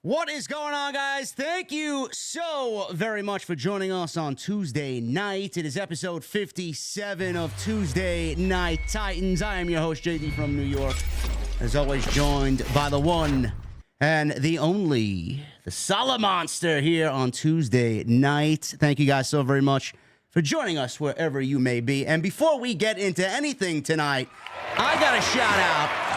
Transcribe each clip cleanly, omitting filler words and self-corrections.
What is going on, guys? Thank you so very much for joining us on Tuesday night. It is episode 57 of Tuesday Night Titans. I am your host, JD from New York. As always, joined by the one and the only, the Solid Monster here on Tuesday night. Thank you guys so very much for joining us wherever you may be. And before we get into anything tonight, I got a shout out.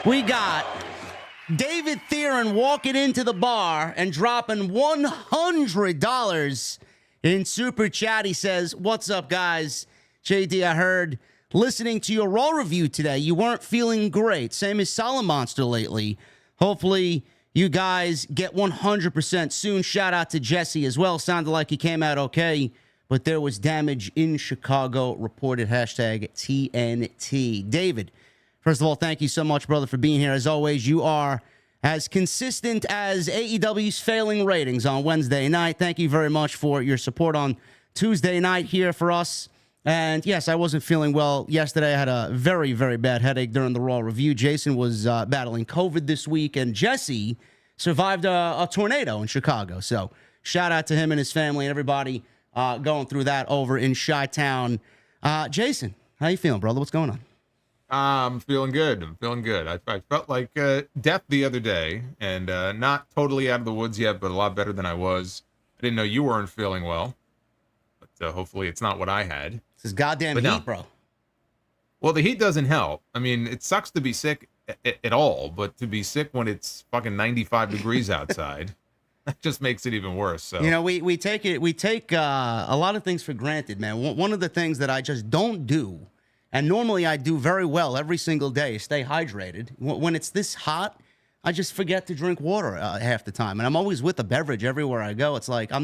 We got David Theron walking into the bar and dropping $100 in Super Chat. He says, "What's up, guys? JD, I heard listening to your Raw review today, you weren't feeling great. Same as Solid Monster lately. Hopefully you guys get 100% soon. Shout out to Jesse as well. Sounded like he came out okay. but there was damage in Chicago, reported hashtag TNT. David, first of all, thank you so much, brother, for being here. As always, you are as consistent as AEW's failing ratings on Wednesday night. Thank you very much for your support on Tuesday night here for us. And yes, I wasn't feeling well yesterday. I had a very, very bad headache during the Raw review. Jason was battling COVID this week, and Jesse survived a tornado in Chicago. So shout out to him and his family and everybody going through that over in Chi-Town. Jason, how you feeling, brother? What's going on? I'm feeling good. I felt like death the other day, and not totally out of the woods yet, but a lot better than I was. I didn't know you weren't feeling well, but hopefully it's not what I had. This is goddamn heat, bro. Well, the heat doesn't help. I mean, it sucks to be sick at all, but to be sick when it's fucking 95 degrees outside, that just makes it even worse. So we take a lot of things for granted, man. One of the things that I just don't do, and normally I do very well every single day, stay hydrated. When it's this hot, I just forget to drink water half the time. And I'm always with a beverage everywhere I go. It's like no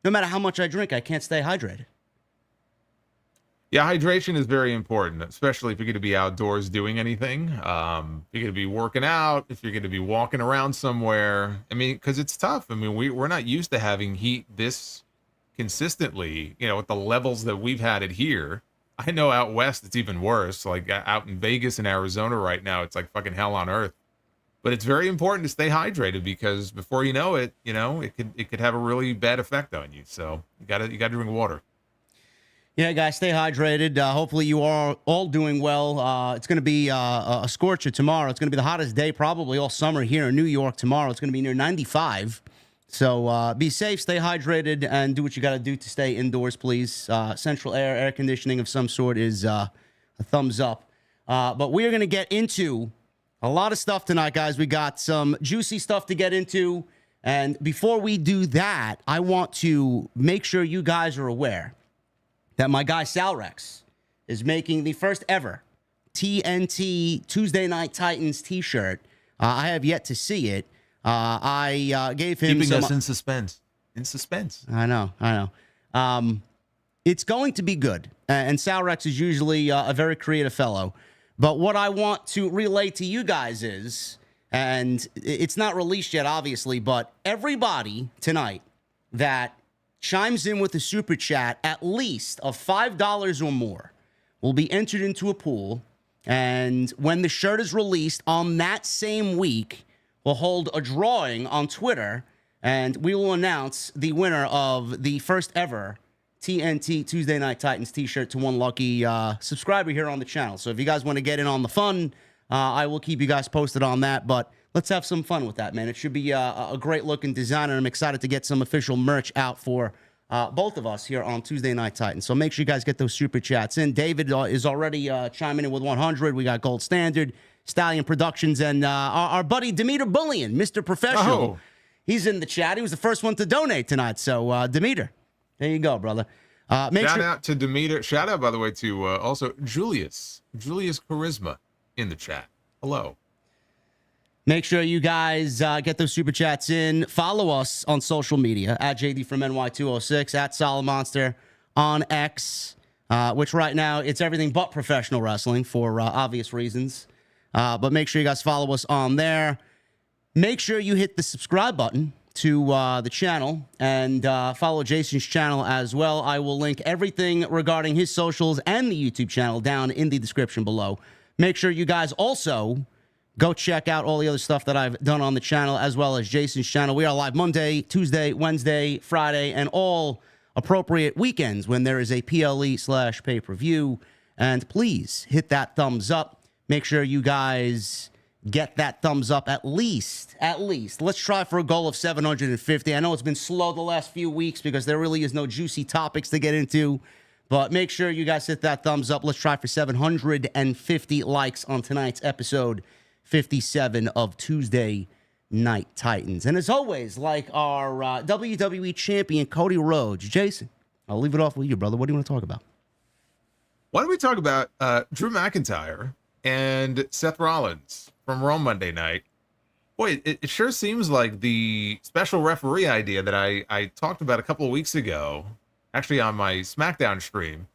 matter how much I drink, I can't stay hydrated. Yeah, hydration is very important, especially if you're going to be outdoors doing anything. If you're going to be working out, if you're going to be walking around somewhere. I mean, because it's tough. I mean, we're not used to having heat this consistently, at the levels that we've had it here. I know out west it's even worse. Like out in Vegas and Arizona right now, it's like fucking hell on earth. But it's very important to stay hydrated because before you know it, it could have a really bad effect on you. So you gotta drink water. Yeah, guys, stay hydrated. Hopefully you are all doing well. It's going to be a scorcher tomorrow. It's going to be the hottest day probably all summer here in New York tomorrow. It's going to be near 95. So be safe, stay hydrated, and do what you got to do to stay indoors, please. Central air conditioning of some sort is a thumbs up. But we are going to get into a lot of stuff tonight, guys. We got some juicy stuff to get into. And before we do that, I want to make sure you guys are aware that my guy Salrex is making the first ever TNT Tuesday Night Titans t-shirt. I have yet to see it. I gave him keeping us in suspense. I know. It's going to be good. And Salrex is usually a very creative fellow. But what I want to relay to you guys is, and it's not released yet, obviously, but everybody tonight that chimes in with a super chat at least of $5 or more will be entered into a pool. And when the shirt is released on that same week, we'll hold a drawing on Twitter, and we will announce the winner of the first ever TNT Tuesday Night Titans t-shirt to one lucky subscriber here on the channel. So if you guys want to get in on the fun, I will keep you guys posted on that. But let's have some fun with that, man. It should be a great-looking design, and I'm excited to get some official merch out for both of us here on Tuesday Night Titans. So make sure you guys get those super chats in. David is already chiming in with 100. We got Gold Standard, Stallion Productions, and our buddy Demeter Bullion, Mr. Professional. Oh. He's in the chat. He was the first one to donate tonight. So, Demeter, there you go, brother. Shout out to Demeter. Shout out, by the way, to also Julius Charisma in the chat. Hello. Make sure you guys get those super chats in. Follow us on social media at JD from NY206, at Solid Monster on X, which right now it's everything but professional wrestling for obvious reasons. But make sure you guys follow us on there. Make sure you hit the subscribe button to the channel and follow Jason's channel as well. I will link everything regarding his socials and the YouTube channel down in the description below. Make sure you guys also go check out all the other stuff that I've done on the channel, as well as Jason's channel. We are live Monday, Tuesday, Wednesday, Friday, and all appropriate weekends when there is a PLE/pay-per-view. And please hit that thumbs up. Make sure you guys get that thumbs up at least. Let's try for a goal of 750. I know it's been slow the last few weeks because there really is no juicy topics to get into. But make sure you guys hit that thumbs up. Let's try for 750 likes on tonight's episode 57 of Tuesday Night Titans. And as always, like our WWE champion, Cody Rhodes. Jason, I'll leave it off with you, brother. What do you want to talk about? Why don't we talk about Drew McIntyre and Seth Rollins from Raw Monday night? Boy, it sure seems like the special referee idea that I talked about a couple of weeks ago actually on my SmackDown stream,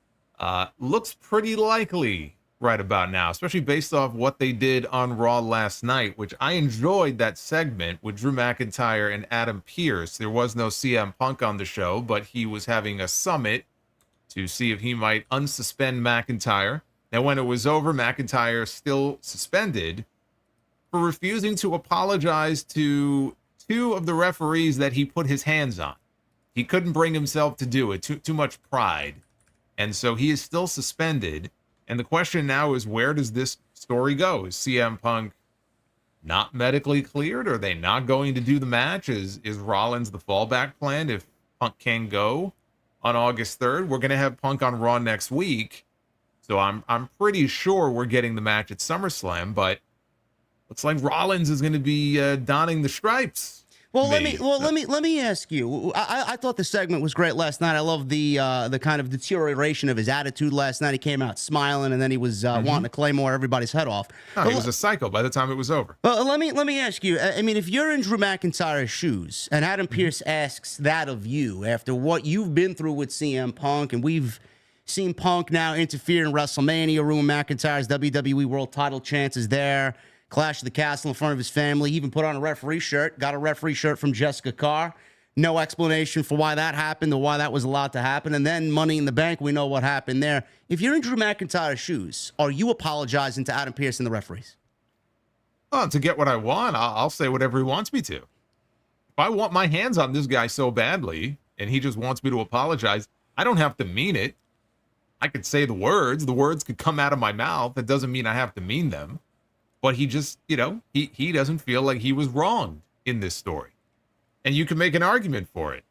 looks pretty likely right about now, especially based off what they did on Raw last night, which I enjoyed that segment with Drew McIntyre and Adam Pearce. There was no CM Punk on the show, but he was having a summit to see if he might unsuspend McIntyre. Now, when it was over, McIntyre still suspended for refusing to apologize to two of the referees that he put his hands on. He couldn't bring himself to do it, too much pride. And so he is still suspended. And the question now is, where does this story go? Is CM Punk not medically cleared? Are they not going to do the match? Is Rollins the fallback plan if Punk can go on August 3rd? We're going to have Punk on Raw next week. So I'm pretty sure we're getting the match at SummerSlam, but looks like Rollins is going to be donning the stripes. Well, let me ask you. I thought the segment was great last night. I love the kind of deterioration of his attitude last night. He came out smiling, and then he was wanting to Claymore everybody's head off. No, he was a psycho by the time it was over. Well, let me ask you. I mean, if you're in Drew McIntyre's shoes, and Adam Pearce asks that of you after what you've been through with CM Punk, and we've seen Punk now interfere in WrestleMania, ruin McIntyre's WWE World Title chances there. Clash of the Castle in front of his family. He even put on a referee shirt. Got a referee shirt from Jessica Carr. No explanation for why that happened or why that was allowed to happen. And then Money in the Bank, we know what happened there. If you're in Drew McIntyre's shoes, are you apologizing to Adam Pearce and the referees? Well, to get what I want, I'll say whatever he wants me to. If I want my hands on this guy so badly and he just wants me to apologize, I don't have to mean it. I could say the words. The words could come out of my mouth. That doesn't mean I have to mean them. But he just, he doesn't feel like he was wronged in this story. And you can make an argument for it.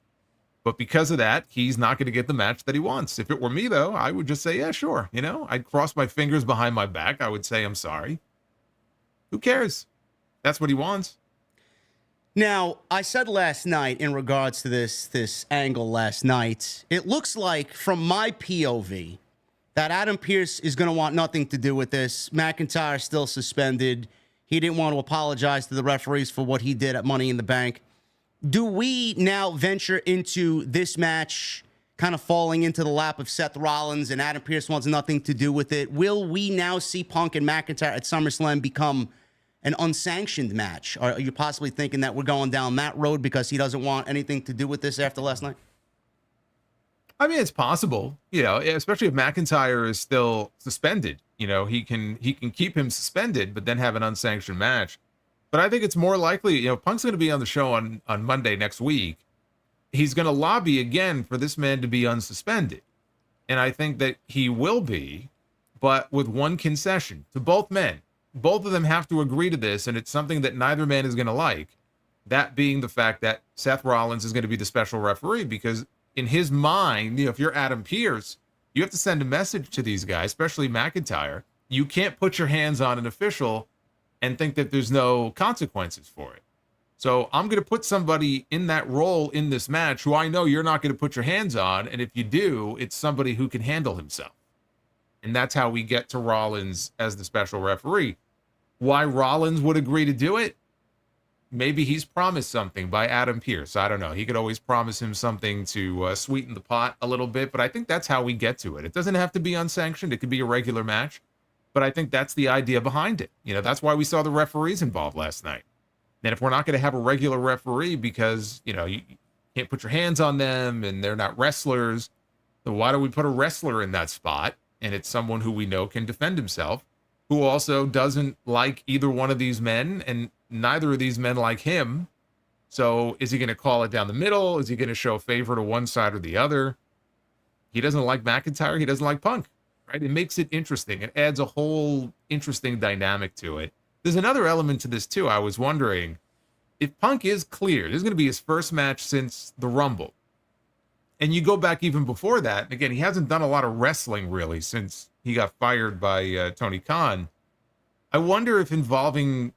But because of that, he's not going to get the match that he wants. If it were me, though, I would just say, yeah, sure. I'd cross my fingers behind my back. I would say, I'm sorry. Who cares? That's what he wants. Now, I said last night in regards to this angle last night, it looks like from my POV, that Adam Pearce is going to want nothing to do with this. McIntyre still suspended. He didn't want to apologize to the referees for what he did at Money in the Bank. Do we now venture into this match kind of falling into the lap of Seth Rollins and Adam Pearce wants nothing to do with it? Will we now see Punk and McIntyre at SummerSlam become an unsanctioned match? Or are you possibly thinking that we're going down that road because he doesn't want anything to do with this after last night? I mean, it's possible, especially if McIntyre is still suspended. He can keep him suspended, but then have an unsanctioned match. But I think it's more likely, Punk's going to be on the show on Monday next week. He's going to lobby again for this man to be unsuspended. And I think that he will be, but with one concession to both men. Both of them have to agree to this, and it's something that neither man is going to like. That being the fact that Seth Rollins is going to be the special referee, because in his mind, if you're Adam Pearce, you have to send a message to these guys, especially McIntyre. You can't put your hands on an official and think that there's no consequences for it. So I'm going to put somebody in that role in this match who I know you're not going to put your hands on. And if you do, it's somebody who can handle himself. And that's how we get to Rollins as the special referee. Why Rollins would agree to do it? Maybe he's promised something by Adam Pearce. I don't know. He could always promise him something to sweeten the pot a little bit, but I think that's how we get to it. It doesn't have to be unsanctioned. It could be a regular match, but I think that's the idea behind it. That's why we saw the referees involved last night. And if we're not going to have a regular referee because, you can't put your hands on them and they're not wrestlers, then why do we put a wrestler in that spot? And it's someone who we know can defend himself, who also doesn't like either one of these men, and neither of these men like him. So is he going to call it down the middle? Is he going to show favor to one side or the other? He doesn't like McIntyre. He doesn't like Punk, right? It makes it interesting. It adds a whole interesting dynamic to it. There's another element to this too. I was wondering if Punk is cleared, this is going to be his first match since the Rumble. And you go back even before that. And again, he hasn't done a lot of wrestling really since he got fired by Tony Khan. I wonder if involving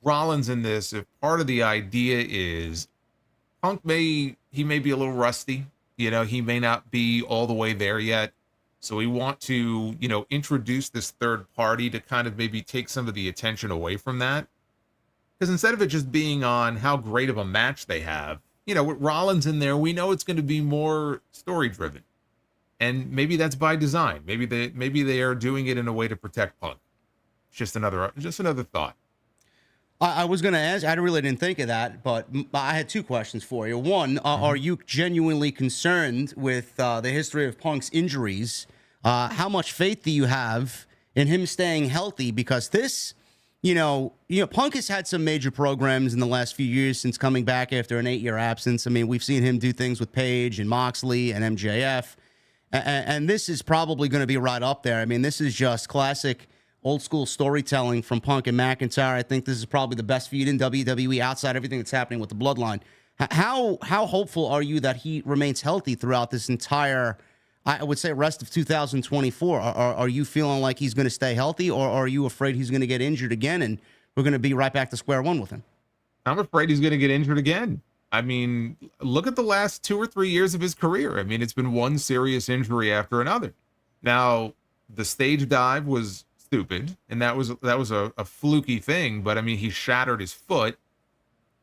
Rollins in this, if part of the idea is Punk may be a little rusty. He may not be all the way there yet. So we want to, introduce this third party to kind of maybe take some of the attention away from that. Because instead of it just being on how great of a match they have, with Rollins in there, we know it's going to be more story driven. And maybe that's by design. Maybe they are doing it in a way to protect Punk. It's just another thought. I was going to ask, I really didn't think of that, but I had two questions for you. One, are you genuinely concerned with the history of Punk's injuries? How much faith do you have in him staying healthy? Because this, Punk has had some major programs in the last few years since coming back after an 8-year absence. I mean, we've seen him do things with Paige and Moxley and MJF, and this is probably going to be right up there. I mean, this is just classic old school storytelling from Punk and McIntyre. I think this is probably the best feud in WWE outside everything that's happening with the Bloodline. How hopeful are you that he remains healthy throughout this entire, I would say, rest of 2024? Are you feeling like he's going to stay healthy, or are you afraid he's going to get injured again and we're going to be right back to square one with him? I'm afraid he's going to get injured again. I mean, look at the last 2 or 3 years of his career. I mean, it's been one serious injury after another. Now, the stage dive was stupid, and that was a fluky thing, but I mean, he shattered his foot,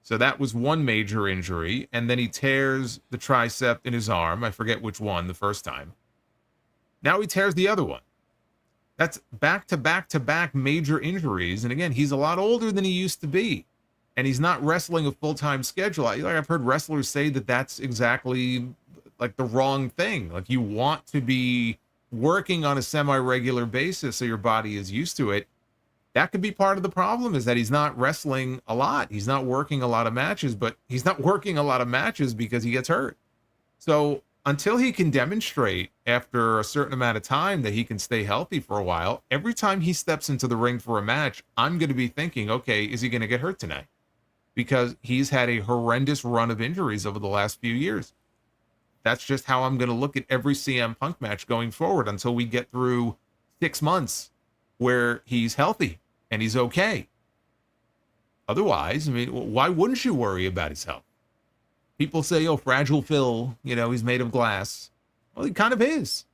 so that was one major injury, and then he tears the tricep in his arm. I forget which one the first time. Now he tears the other one. That's back to back to back major injuries, and again, he's a lot older than he used to be, and he's not wrestling a full-time schedule. I've heard wrestlers say that that's exactly like the wrong thing. Like, you want to be working on a semi-regular basis so your body is used to it. That could be part of the problem, is that he's not wrestling a lot. He's not working a lot of matches, but he's not working a lot of matches because he gets hurt. So until he can demonstrate after a certain amount of time that he can stay healthy for a while, every time he steps into the ring for a match, I'm going to be thinking, okay, is he going to get hurt tonight? Because he's had a horrendous run of injuries over the last few years. That's just how I'm going to look at every CM Punk match going forward until we get through 6 months where he's healthy and he's okay. Otherwise, I mean, why wouldn't you worry about his health? People say, oh, Fragile Phil, he's made of glass. Well, he kind of is.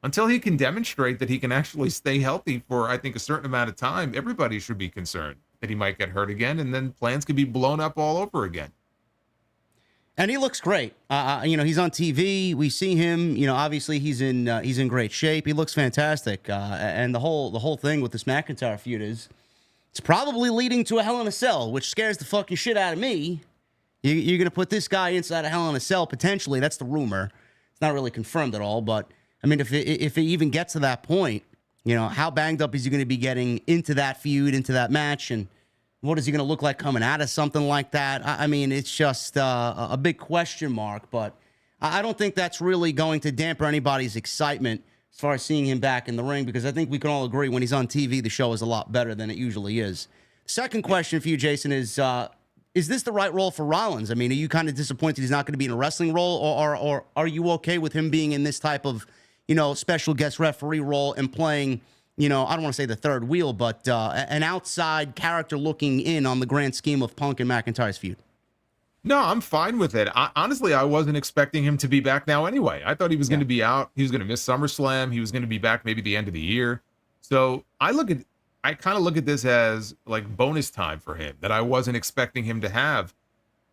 Until he can demonstrate that he can actually stay healthy for, I think, a certain amount of time, everybody should be concerned that he might get hurt again, and then plans could be blown up all over again. And he looks great. He's on TV. We see him. Obviously he's in great shape. He looks fantastic. And the whole thing with this McIntyre feud is it's probably leading to a Hell in a Cell, which scares the fucking shit out of me. You're gonna put this guy inside a Hell in a Cell potentially. That's the rumor. It's not really confirmed at all. But I mean, if it even gets to that point, how banged up is he going to be getting into that feud, into that match, and what is he going to look like coming out of something like that? I mean, it's just a big question mark, but I don't think that's really going to damper anybody's excitement as far as seeing him back in the ring, because I think we can all agree when he's on TV, the show is a lot better than it usually is. Second question for you, Jason, is this the right role for Rollins? I mean, are you kind of disappointed he's not going to be in a wrestling role, or are you okay with him being in this type of, special guest referee role and playing, I don't want to say the third wheel, but an outside character looking in on the grand scheme of Punk and McIntyre's feud? No, I'm fine with it. Honestly, I wasn't expecting him to be back now anyway. I thought he was going to be out. He was going to miss SummerSlam. He was going to be back maybe the end of the year. So I kind of look at this as like bonus time for him that I wasn't expecting him to have.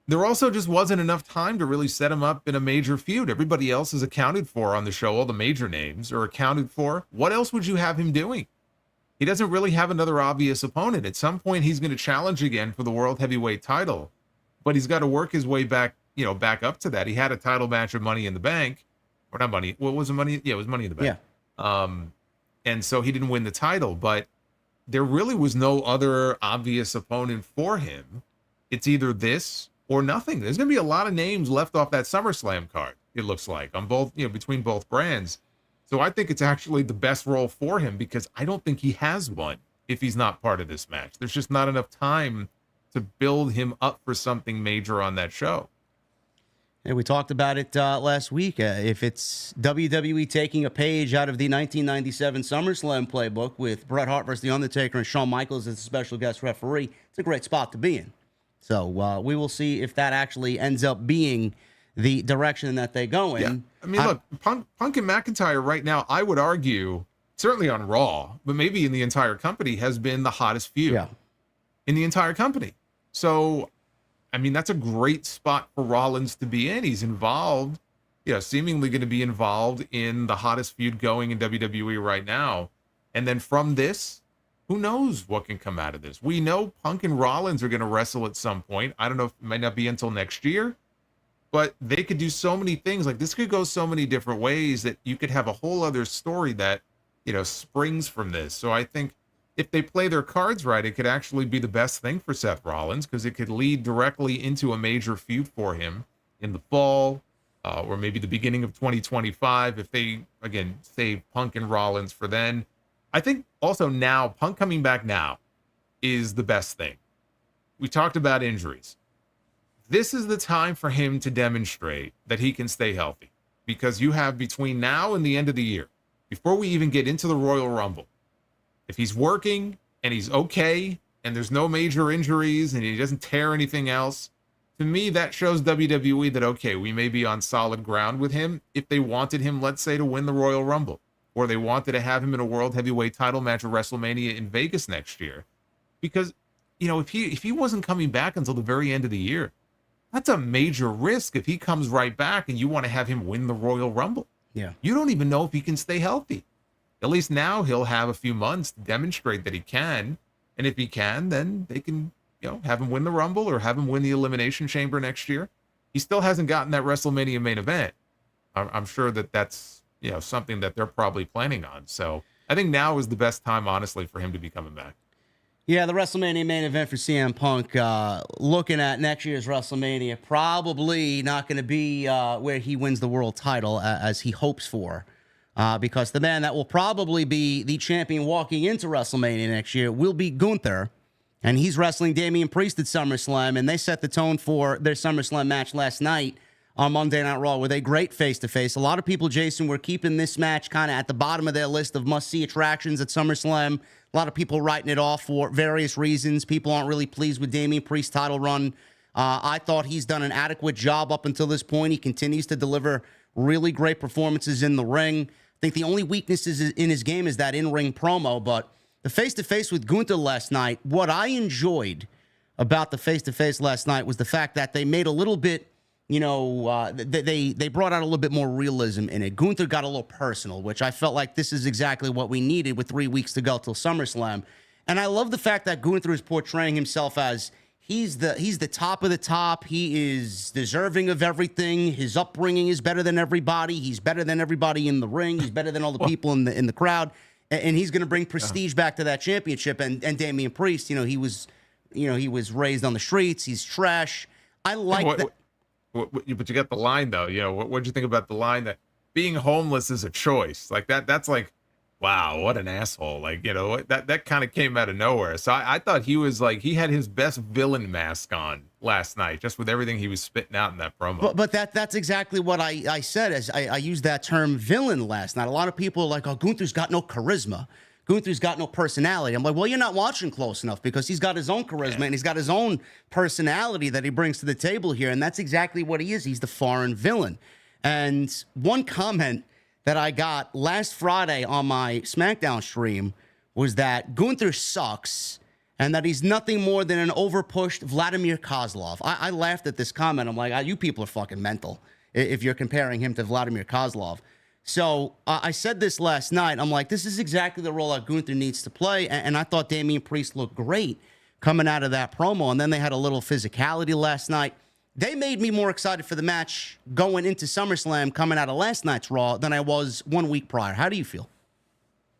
There also just wasn't enough time to really set him up in a major feud. Everybody else is accounted for on the show. All the major names are accounted for. What else would you have him doing? He doesn't really have another obvious opponent. At some point, he's going to challenge again for the World Heavyweight title, but he's got to work his way back, back up to that. He had a title match of Money in the Bank, or not Money. What was it? Money? Yeah, it was Money in the Bank. Yeah. And so he didn't win the title, but there really was no other obvious opponent for him. It's either this or nothing. There's going to be a lot of names left off that SummerSlam card, it looks like, on both, between both brands. So I think it's actually the best role for him, because I don't think he has one if he's not part of this match. There's just not enough time to build him up for something major on that show. And we talked about it last week. If it's WWE taking a page out of the 1997 SummerSlam playbook with Bret Hart versus The Undertaker and Shawn Michaels as a special guest referee, it's a great spot to be in. So we will see if that actually ends up being the direction that they go in. Yeah. I mean, look, Punk and McIntyre right now, I would argue, certainly on Raw, but maybe in the entire company, has been the hottest feud in the entire company. So, I mean, that's a great spot for Rollins to be in. He's involved. seemingly going to be involved in the hottest feud going in WWE right now. And then from this, who knows what can come out of this? We know Punk and Rollins are going to wrestle at some point. I don't know if it might not be until next year, but they could do so many things. Like, this could go so many different ways that you could have a whole other story that, springs from this. So I think if they play their cards right, it could actually be the best thing for Seth Rollins, because it could lead directly into a major feud for him in the fall, or maybe the beginning of 2025, if they, again, save Punk and Rollins for then. I think also now, Punk coming back now is the best thing. We talked about injuries. This is the time for him to demonstrate that he can stay healthy, because you have between now and the end of the year, before we even get into the Royal Rumble, if he's working and he's okay and there's no major injuries and he doesn't tear anything else, to me, that shows WWE that, okay, we may be on solid ground with him if they wanted him, let's say, to win the Royal Rumble, or they wanted to have him in a World Heavyweight title match at WrestleMania in Vegas next year. Because, if he wasn't coming back until the very end of the year, that's a major risk if he comes right back and you want to have him win the Royal Rumble. Yeah. You don't even know if he can stay healthy. At least now he'll have a few months to demonstrate that he can. And if he can, then they can, have him win the Rumble or have him win the Elimination Chamber next year. He still hasn't gotten that WrestleMania main event. I'm sure that's, something that they're probably planning on. So I think now is the best time, honestly, for him to be coming back. Yeah, the WrestleMania main event for CM Punk, looking at next year's WrestleMania, probably not going to be where he wins the world title as he hopes for, because the man that will probably be the champion walking into WrestleMania next year will be Gunther, and he's wrestling Damian Priest at SummerSlam, and they set the tone for their SummerSlam match last night on Monday Night Raw with a great face-to-face. A lot of people, Jason, were keeping this match kind of at the bottom of their list of must-see attractions at SummerSlam. A lot of people writing it off for various reasons. People aren't really pleased with Damian Priest's title run. I thought he's done an adequate job up until this point. He continues to deliver really great performances in the ring. I think the only weaknesses in his game is that in-ring promo, but the face-to-face with Gunther last night, what I enjoyed about the face-to-face last night was the fact that they made a little bit, they brought out a little bit more realism in it. Gunther got a little personal, which I felt like this is exactly what we needed with 3 weeks to go till SummerSlam. And I love the fact that Gunther is portraying himself as he's the top of the top. He is deserving of everything. His upbringing is better than everybody. He's better than everybody in the ring. He's better than all the people in the crowd. And he's going to bring prestige back to that championship. And Damian Priest, he was raised on the streets. He's trash. I like that. But you got the line, though. What'd you think about the line that being homeless is a choice? Like that's like, wow, what an asshole. Like, that kind of came out of nowhere. So I thought he was like, he had his best villain mask on last night, just with everything he was spitting out in that promo. But that's exactly what I said as I used that term villain last night. A lot of people are like, oh, Gunther's got no charisma. Gunther's got no personality. I'm like, well, you're not watching close enough, because he's got his own charisma and he's got his own personality that he brings to the table here. And that's exactly what he is. He's the foreign villain. And one comment that I got last Friday on my SmackDown stream was that Gunther sucks and that he's nothing more than an overpushed Vladimir Kozlov. I laughed at this comment. I'm like, you people are fucking mental if you're comparing him to Vladimir Kozlov. So I said this last night. I'm like, this is exactly the role that Gunther needs to play. And I thought Damian Priest looked great coming out of that promo. And then they had a little physicality last night. They made me more excited for the match going into SummerSlam coming out of last night's Raw than I was 1 week prior. How do you feel?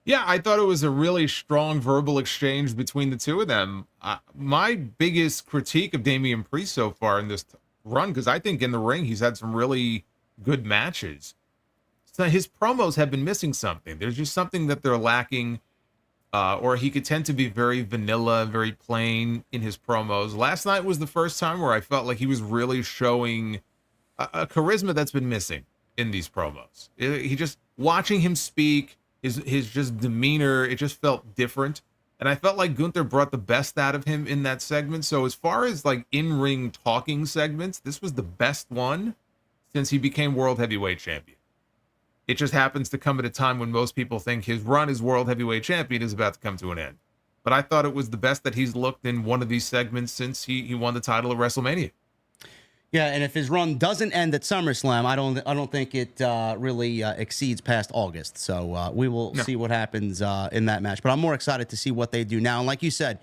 Yeah, I thought it was a really strong verbal exchange between the two of them. My biggest critique of Damian Priest so far in this run, because I think in the ring he's had some really good matches. So his promos have been missing something. There's just something that they're lacking, or he could tend to be very vanilla, very plain in his promos. Last night was the first time where I felt like he was really showing a charisma that's been missing in these promos. He just, watching him speak, his just demeanor, it just felt different. And I felt like Gunther brought the best out of him in that segment. So as far as like in-ring talking segments, this was the best one since he became World Heavyweight Champion. It just happens to come at a time when most people think his run as World Heavyweight Champion is about to come to an end. But I thought it was the best that he's looked in one of these segments since he won the title at WrestleMania. Yeah, and if his run doesn't end at SummerSlam, I don't think it really exceeds past August. So we will see what happens in that match. But I'm more excited to see what they do now. And like you said,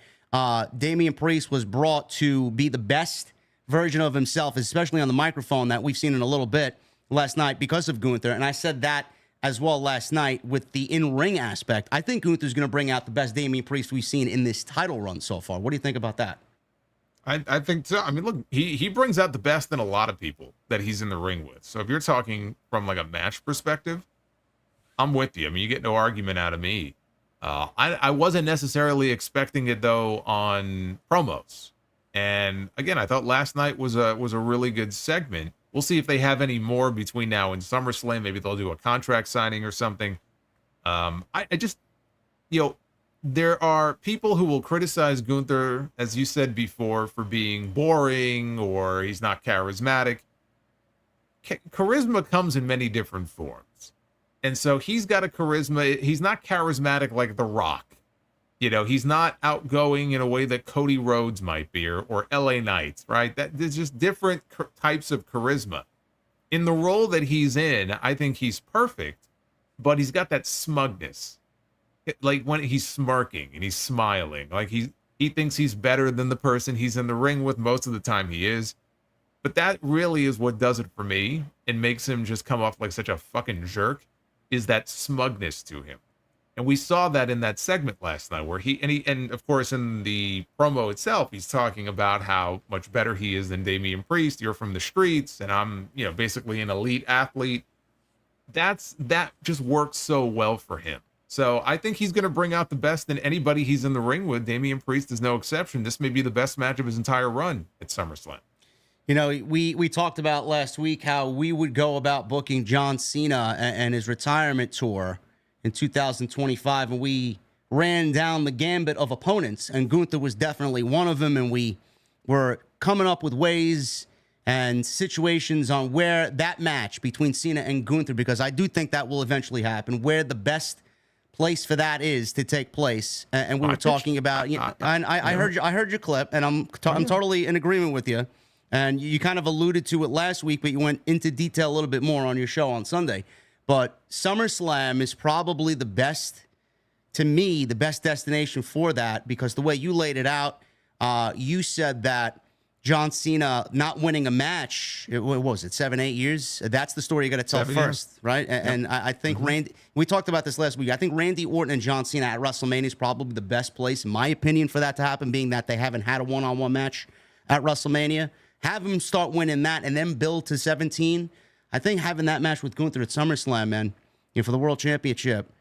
Damian Priest was brought to be the best version of himself, especially on the microphone that we've seen in a little bit last night because of Gunther. And I said that as well last night with the in-ring aspect. I think Gunther's going to bring out the best Damian Priest we've seen in this title run so far. What do you think about that? I think so. I mean, look, he brings out the best in a lot of people that he's in the ring with. So if you're talking from like a match perspective, I'm with you. I mean, you get no argument out of me. I wasn't necessarily expecting it though on promos. And again, I thought last night was a really good segment. We'll see if they have any more between now and SummerSlam. Maybe they'll do a contract signing or something. I just, there are people who will criticize Gunther, as you said before, for being boring or he's not charismatic. Charisma comes in many different forms. And so he's got a charisma. He's not charismatic like The Rock. He's not outgoing in a way that Cody Rhodes might be or LA Knight, right? There's just different types of charisma. In the role that he's in, I think he's perfect, but he's got that smugness. Like when he's smirking and he's smiling, like he thinks he's better than the person he's in the ring with. Most of the time he is. But that really is what does it for me and makes him just come off like such a fucking jerk, is that smugness to him. And we saw that in that segment last night where and of course in the promo itself, he's talking about how much better he is than Damian Priest. You're from the streets and I'm, basically an elite athlete. That just works so well for him. So I think he's going to bring out the best in anybody he's in the ring with. Damian Priest is no exception. This may be the best match of his entire run at SummerSlam. We talked about last week how we would go about booking John Cena and his retirement tour in 2025, and we ran down the gambit of opponents, and Gunther was definitely one of them, and we were coming up with ways and situations on where that match between Cena and Gunther, because I do think that will eventually happen, where the best place for that is to take place. And we were talking about, I heard your clip, and I'm totally in agreement with you. And you kind of alluded to it last week, but you went into detail a little bit more on your show on Sunday. But SummerSlam is probably the best destination for that, because the way you laid it out, you said that John Cena not winning a match, what was it, 7-8 years? That's the story you got to tell first, right? And I think Randy, we talked about this last week. I think Randy Orton and John Cena at WrestleMania is probably the best place, in my opinion, for that to happen, being that they haven't had a one-on-one match at WrestleMania. Have them start winning that and then build to 17. I think having that match with Gunther at SummerSlam, man, for the World Championship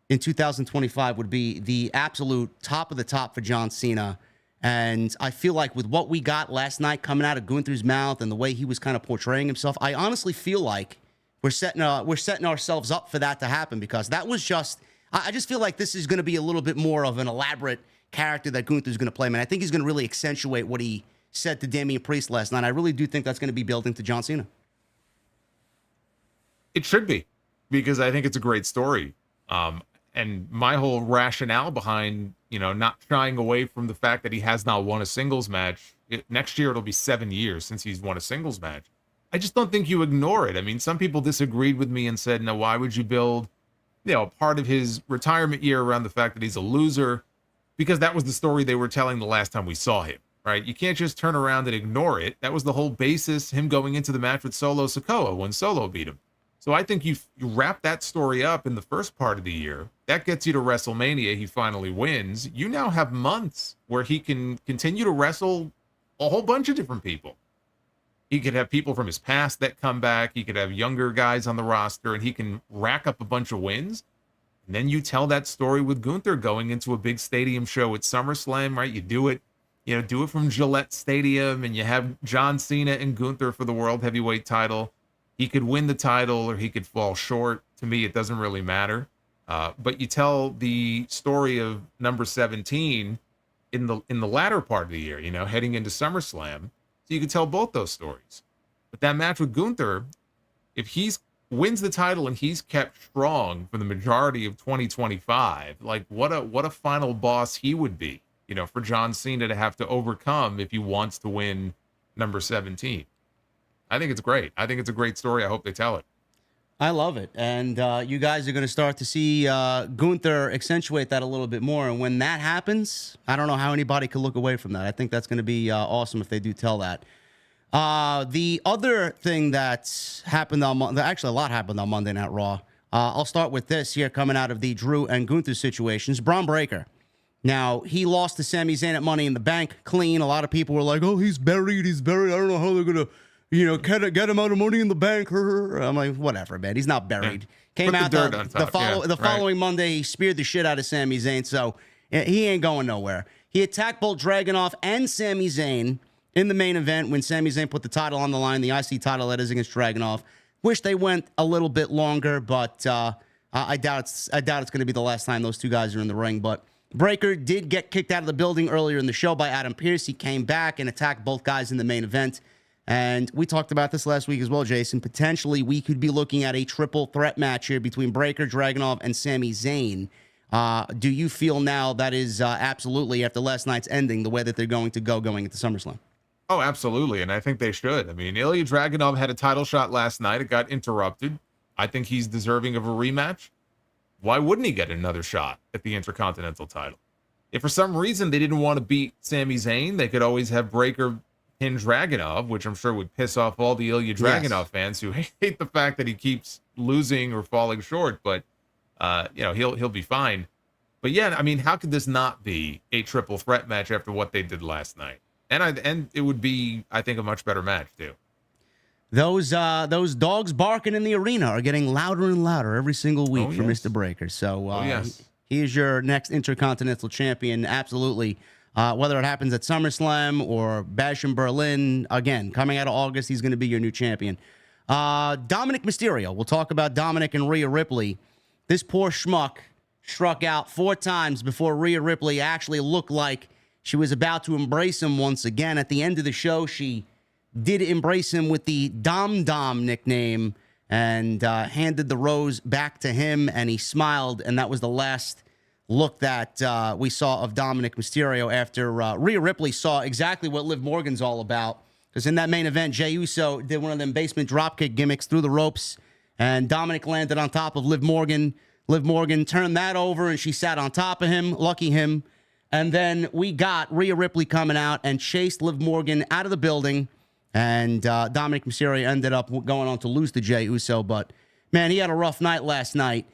in 2025 would be the absolute top of the top for John Cena. And I feel like with what we got last night coming out of Gunther's mouth and the way he was kind of portraying himself, I honestly feel like we're setting ourselves up for that to happen, because that was just, I just feel like this is going to be a little bit more of an elaborate character that Gunther's going to play, man. I think he's going to really accentuate what he said to Damian Priest last night. I really do think that's going to be building to John Cena. It should be, because I think it's a great story. And my whole rationale behind, not shying away from the fact that he has not won a singles match. Next year, it'll be 7 years since he's won a singles match. I just don't think you ignore it. I mean, some people disagreed with me and said, no, why would you build, part of his retirement year around the fact that he's a loser? Because that was the story they were telling the last time we saw him, right? You can't just turn around and ignore it. That was the whole basis, him going into the match with Solo Sikoa when Solo beat him. So I think you wrap that story up in the first part of the year. That gets you to WrestleMania. He finally wins. You now have months where he can continue to wrestle a whole bunch of different people. He could have people from his past that come back. He could have younger guys on the roster, and he can rack up a bunch of wins. And then you tell that story with Gunther going into a big stadium show at SummerSlam, right? You do it from Gillette Stadium, and you have John Cena and Gunther for the World Heavyweight title. He could win the title or he could fall short. To me, it doesn't really matter. But you tell the story of number 17 in the latter part of the year, heading into SummerSlam. So you could tell both those stories. But that match with Gunther, if he wins the title and he's kept strong for the majority of 2025, like what a final boss he would be, for John Cena to have to overcome if he wants to win number 17. I think it's great. I think it's a great story. I hope they tell it. I love it. And you guys are going to start to see Gunther accentuate that a little bit more. And when that happens, I don't know how anybody could look away from that. I think that's going to be awesome if they do tell that. The other thing that's happened actually a lot happened on Monday Night Raw. I'll start with this here coming out of the Drew and Gunther situations. Bron Breakker. Now, he lost to Sami Zayn at Money in the Bank clean. A lot of people were like, oh, he's buried. I don't know how they're going to, get him out of Money in the Bank. I'm like, whatever, man. He's not buried. Came out the following Monday, he speared the shit out of Sami Zayn, so he ain't going nowhere. He attacked both Dragunov and Sami Zayn in the main event when Sami Zayn put the title on the line, the IC title that is against Dragunov. Wish they went a little bit longer, but I doubt it's going to be the last time those two guys are in the ring, but Breakker did get kicked out of the building earlier in the show by Adam Pearce. He came back and attacked both guys in the main event. And we talked about this last week as well, Jason. Potentially, we could be looking at a triple threat match here between Breakker, Dragunov, and Sami Zayn. Do you feel now that is absolutely, after last night's ending, the way that they're going to going into SummerSlam? Oh, absolutely. And I think they should. I mean, Ilya Dragunov had a title shot last night. It got interrupted. I think he's deserving of a rematch. Why wouldn't he get another shot at the Intercontinental title? If for some reason they didn't want to beat Sami Zayn, they could always have Breakker pin Dragunov, which I'm sure would piss off all the Ilya Dragunov fans who hate the fact that he keeps losing or falling short. But he'll be fine. But yeah, I mean, how could this not be a triple threat match after what they did last night? And it would be, I think, a much better match too. Those dogs barking in the arena are getting louder and louder every single week for Mr. Breakker. So he is your next Intercontinental Champion, absolutely. Whether it happens at SummerSlam or Bash in Berlin, again, coming out of August, he's going to be your new champion. Dominic Mysterio. We'll talk about Dominic and Rhea Ripley. This poor schmuck struck out 4 times before Rhea Ripley actually looked like she was about to embrace him once again. At the end of the show, she did embrace him with the Dom Dom nickname and handed the rose back to him, and he smiled, and that was the last look that we saw of Dominic Mysterio after Rhea Ripley saw exactly what Liv Morgan's all about. Because in that main event, Jey Uso did one of them basement dropkick gimmicks through the ropes, and Dominic landed on top of Liv Morgan. Liv Morgan turned that over, and she sat on top of him, lucky him. And then we got Rhea Ripley coming out and chased Liv Morgan out of the building. And Dominic Mysterio ended up going on to lose to Jey Uso. But, man, he had a rough night last night.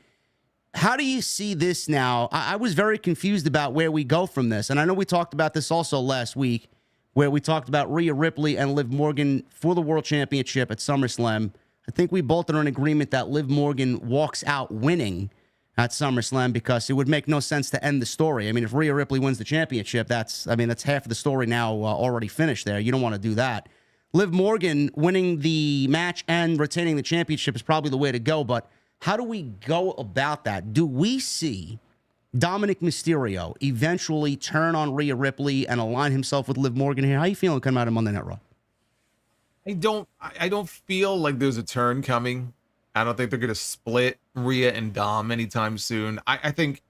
How do you see this now? I was very confused about where we go from this. And I know we talked about this also last week, where we talked about Rhea Ripley and Liv Morgan for the World Championship at SummerSlam. I think we both are in agreement that Liv Morgan walks out winning at SummerSlam because it would make no sense to end the story. I mean, if Rhea Ripley wins the championship, that's half of the story now already finished there. You don't want to do that. Liv Morgan winning the match and retaining the championship is probably the way to go, but how do we go about that? Do we see Dominic Mysterio eventually turn on Rhea Ripley and align himself with Liv Morgan here? How are you feeling coming out of Monday Night Raw? I don't feel like there's a turn coming. I don't think they're going to split Rhea and Dom anytime soon. I think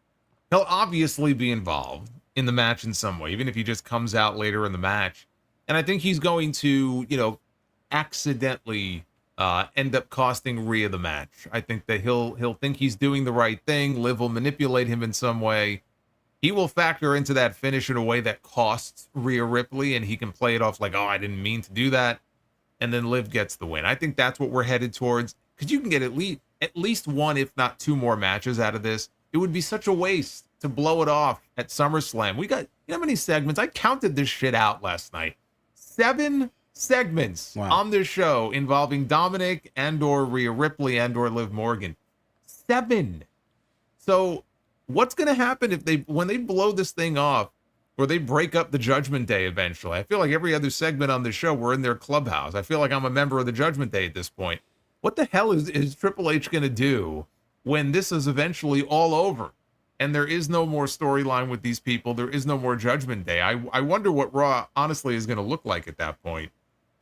he'll obviously be involved in the match in some way, even if he just comes out later in the match. And I think he's going to, accidentally end up costing Rhea the match. I think that he'll think he's doing the right thing. Liv will manipulate him in some way. He will factor into that finish in a way that costs Rhea Ripley, and he can play it off like, oh, I didn't mean to do that. And then Liv gets the win. I think that's what we're headed towards. Because you can get at least one, if not 2 more matches out of this. It would be such a waste to blow it off at SummerSlam. We got, how many segments? I counted this shit out last night. 7 segments on this show involving Dominic and/or Rhea Ripley and/or Liv Morgan. 7. So what's going to happen when they blow this thing off, or they break up the Judgment Day eventually? I feel like every other segment on the show, we're in their clubhouse. I feel like I'm a member of the Judgment Day at this point. What the hell is Triple H going to do when this is eventually all over and there is no more storyline with these people? There is no more Judgment Day. I wonder what Raw honestly is going to look like at that point.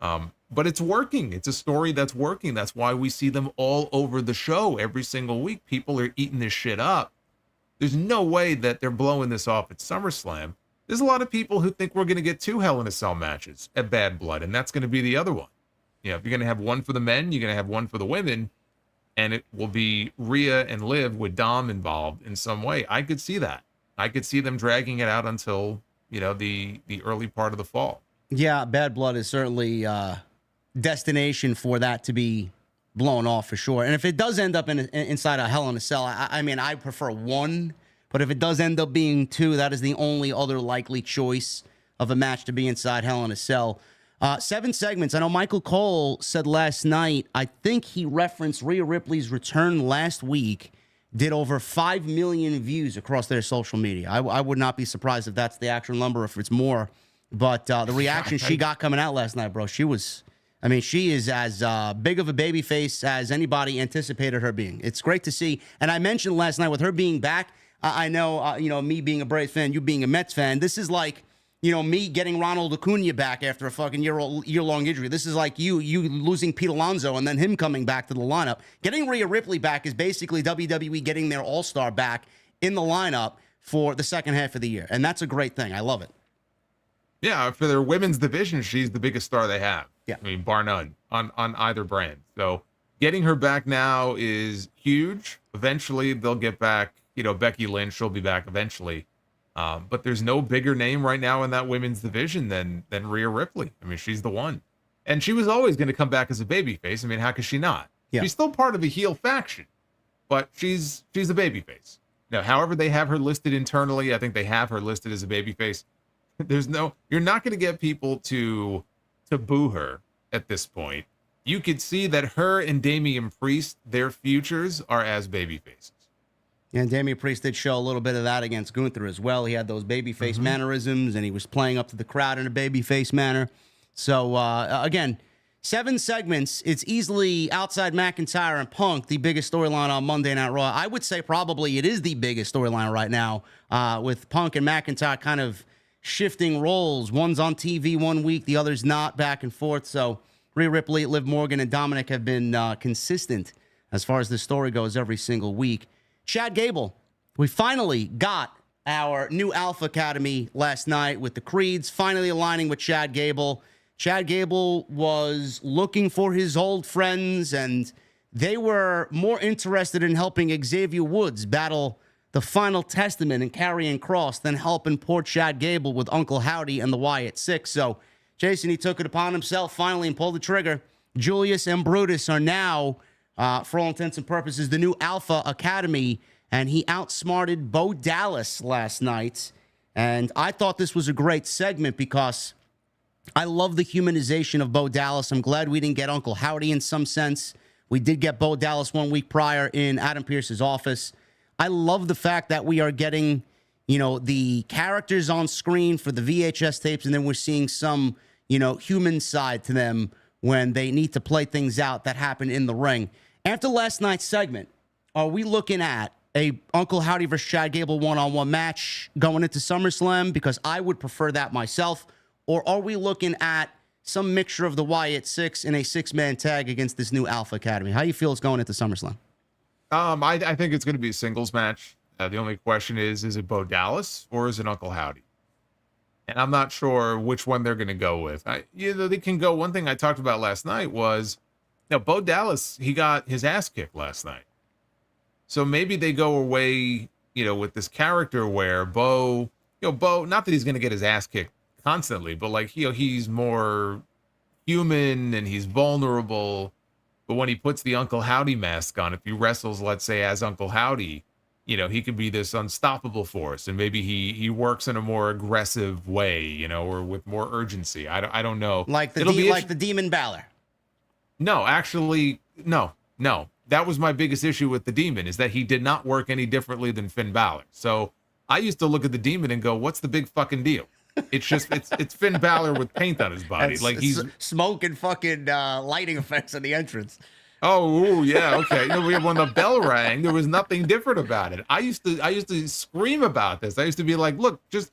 But it's working. It's a story that's working. That's why we see them all over the show every single week. People are eating this shit up. There's no way that they're blowing this off at SummerSlam. There's a lot of people who think we're going to get 2 Hell in a Cell matches at Bad Blood, and that's going to be the other one. You know, if you're going to have one for the men, you're going to have one for the women, and it will be Rhea and Liv with Dom involved in some way. I could see that. I could see them dragging it out until, you know, the early part of the fall. Yeah, Bad Blood is certainly destination for that to be blown off for sure. And if it does end up inside a Hell in a Cell, I mean, I prefer one, but if it does end up being two, that is the only other likely choice of a match to be inside Hell in a Cell. 7 segments. I know Michael Cole said last night, I think he referenced Rhea Ripley's return last week, did over 5 million views across their social media. I would not be surprised if that's the actual number, if it's more. But the reaction she got coming out last night, bro, she is as big of a baby face as anybody anticipated her being. It's great to see. And I mentioned last night with her being back, I know, me being a Braves fan, you being a Mets fan, this is like, me getting Ronald Acuna back after a fucking year-long injury. This is like you losing Pete Alonso and then him coming back to the lineup. Getting Rhea Ripley back is basically WWE getting their all-star back in the lineup for the second half of the year. And that's a great thing. I love it. Yeah, for their women's division, she's the biggest star they have. Yeah. I mean, bar none on either brand. So getting her back now is huge. Eventually, they'll get back, Becky Lynch will be back eventually. But there's no bigger name right now in that women's division than Rhea Ripley. I mean, she's the one. And she was always going to come back as a babyface. I mean, how could she not? Yeah. She's still part of the heel faction, but she's a babyface. Now, however they have her listed internally, I think they have her listed as a babyface. You're not going to get people to boo her at this point. You could see that her and Damian Priest, their futures are as babyfaces. And Damian Priest did show a little bit of that against Gunther as well. He had those babyface mannerisms, and he was playing up to the crowd in a babyface manner. So, again, 7 segments. It's easily outside McIntyre and Punk, the biggest storyline on Monday Night Raw. I would say probably it is the biggest storyline right now, with Punk and McIntyre kind of shifting roles. One's on TV one week, the other's not, back and forth. So Rhea Ripley, Liv Morgan, and Dominic have been consistent as far as the story goes every single week. Chad Gable, we finally got our new Alpha Academy last night with the Creeds finally aligning with Chad Gable. Chad Gable was looking for his old friends, and they were more interested in helping Xavier Woods battle the Final Testament and Karrion Kross than helping poor Chad Gable with Uncle Howdy and the Wyatt Six. So, Jason, he took it upon himself finally and pulled the trigger. Julius and Brutus are now, for all intents and purposes, the new Alpha Academy, and he outsmarted Bo Dallas last night. And I thought this was a great segment because I love the humanization of Bo Dallas. I'm glad we didn't get Uncle Howdy in some sense. We did get Bo Dallas 1 week prior in Adam Pearce's office. I love the fact that we are getting, the characters on screen for the VHS tapes, and then we're seeing some, human side to them when they need to play things out that happen in the ring. After last night's segment, are we looking at a Uncle Howdy versus Chad Gable one-on-one match going into SummerSlam? Because I would prefer that myself. Or are we looking at some mixture of the Wyatt Six in a 6-man tag against this new Alpha Academy? How do you feel it's going into SummerSlam? I think it's going to be a singles match. The only question is it Bo Dallas or is it Uncle Howdy? And I'm not sure which one they're going to go with. They can go. One thing I talked about last night was, Bo Dallas, he got his ass kicked last night. So maybe they go away, with this character where Bo, not that he's going to get his ass kicked constantly, but like, he's more human and he's vulnerable. But when he puts the Uncle Howdy mask on, if he wrestles, let's say, as Uncle Howdy, he could be this unstoppable force. And maybe he works in a more aggressive way, or with more urgency. I don't know. Like the Demon Balor. No, actually, no. That was my biggest issue with the Demon, is that he did not work any differently than Finn Balor. So I used to look at the Demon and go, what's the big fucking deal? It's just it's Finn Balor with paint on his body. Like he's smoke and fucking lighting effects on the entrance. Oh, yeah, okay. When the bell rang, there was nothing different about it. I used to scream about this. I used to be like, look, just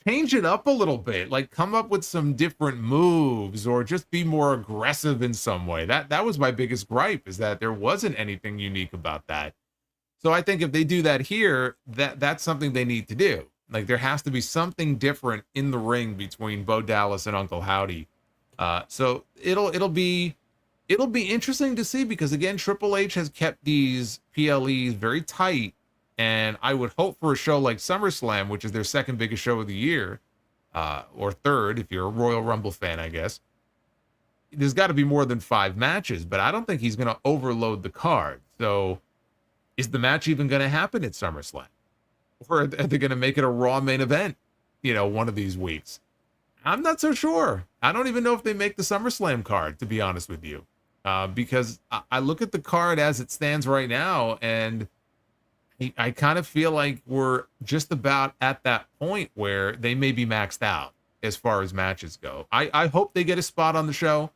change it up a little bit. Like, come up with some different moves or just be more aggressive in some way. That was my biggest gripe, is that there wasn't anything unique about that. So I think if they do that here, that's something they need to do. Like, there has to be something different in the ring between Bo Dallas and Uncle Howdy. So it'll be interesting to see, because again, Triple H has kept these PLEs very tight, and I would hope for a show like SummerSlam, which is their second biggest show of the year, or third if you're a Royal Rumble fan, I guess. There's got to be more than 5 matches, but I don't think he's going to overload the card. So is the match even going to happen at SummerSlam? Or are they going to make it a Raw main event, one of these weeks? I'm not so sure. I don't even know if they make the SummerSlam card, to be honest with you. Because I look at the card as it stands right now, and I kind of feel like we're just about at that point where they may be maxed out as far as matches go. I hope they get a spot on the show.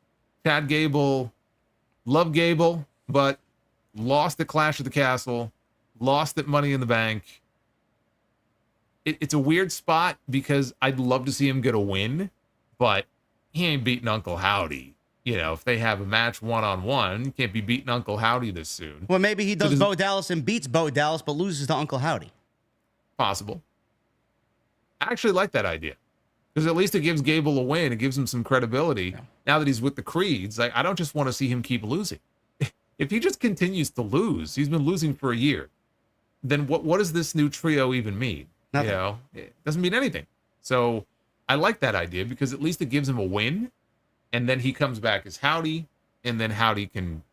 Chad Gable, love Gable, but lost at Clash of the Castle, lost at Money in the Bank. It's a weird spot because I'd love to see him get a win, but he ain't beating Uncle Howdy. If they have a match one-on-one, you can't be beating Uncle Howdy this soon. Well, maybe he does Bo Dallas and beats Bo Dallas, but loses to Uncle Howdy. Possible. I actually like that idea, because at least it gives Gable a win. It gives him some credibility. Yeah. Now that he's with the Creeds, I don't just want to see him keep losing. If he just continues to lose, he's been losing for a year, then what does this new trio even mean? Nothing. It doesn't mean anything. So I like that idea, because at least it gives him a win, and then he comes back as Howdy, and then Howdy can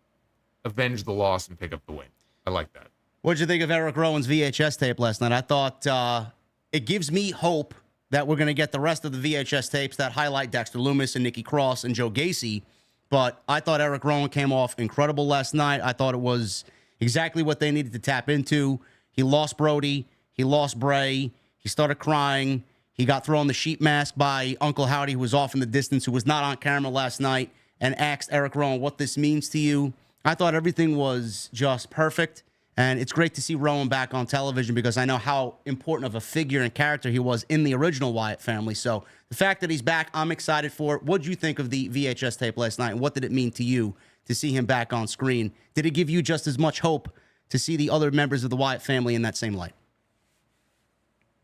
avenge the loss and pick up the win. I like that. What did you think of Eric Rowan's VHS tape last night? I thought it gives me hope that we're going to get the rest of the VHS tapes that highlight Dexter Lumis and Nikki Cross and Joe Gacy. But I thought Eric Rowan came off incredible last night. I thought it was exactly what they needed to tap into. He lost Brody. He lost Bray. He started crying. He got thrown the sheep mask by Uncle Howdy, who was off in the distance, who was not on camera last night, and asked Eric Rowan what this means to you. I thought everything was just perfect. And it's great to see Rowan back on television, because I know how important of a figure and character he was in the original Wyatt family. So the fact that he's back, I'm excited for it. What did you think of the VHS tape last night, and what did it mean to you to see him back on screen? Did it give you just as much hope to see the other members of the Wyatt family in that same light?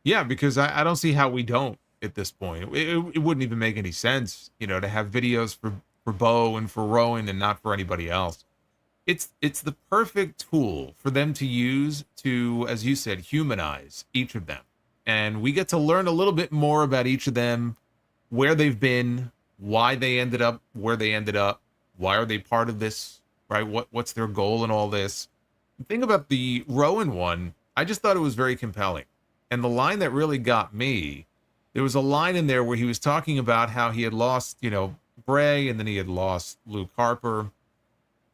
Yeah, because I don't see how we don't at this point. It wouldn't even make any sense, to have videos for Bo and for Rowan and not for anybody else. It's the perfect tool for them to use to, as you said, humanize each of them. And we get to learn a little bit more about each of them, where they've been, why they ended up where they ended up, why are they part of this, right? What's their goal in all this? The thing about the Rowan one, I just thought it was very compelling. And the line that really got me, there was a line in there where he was talking about how he had lost, Bray, and then he had lost Luke Harper.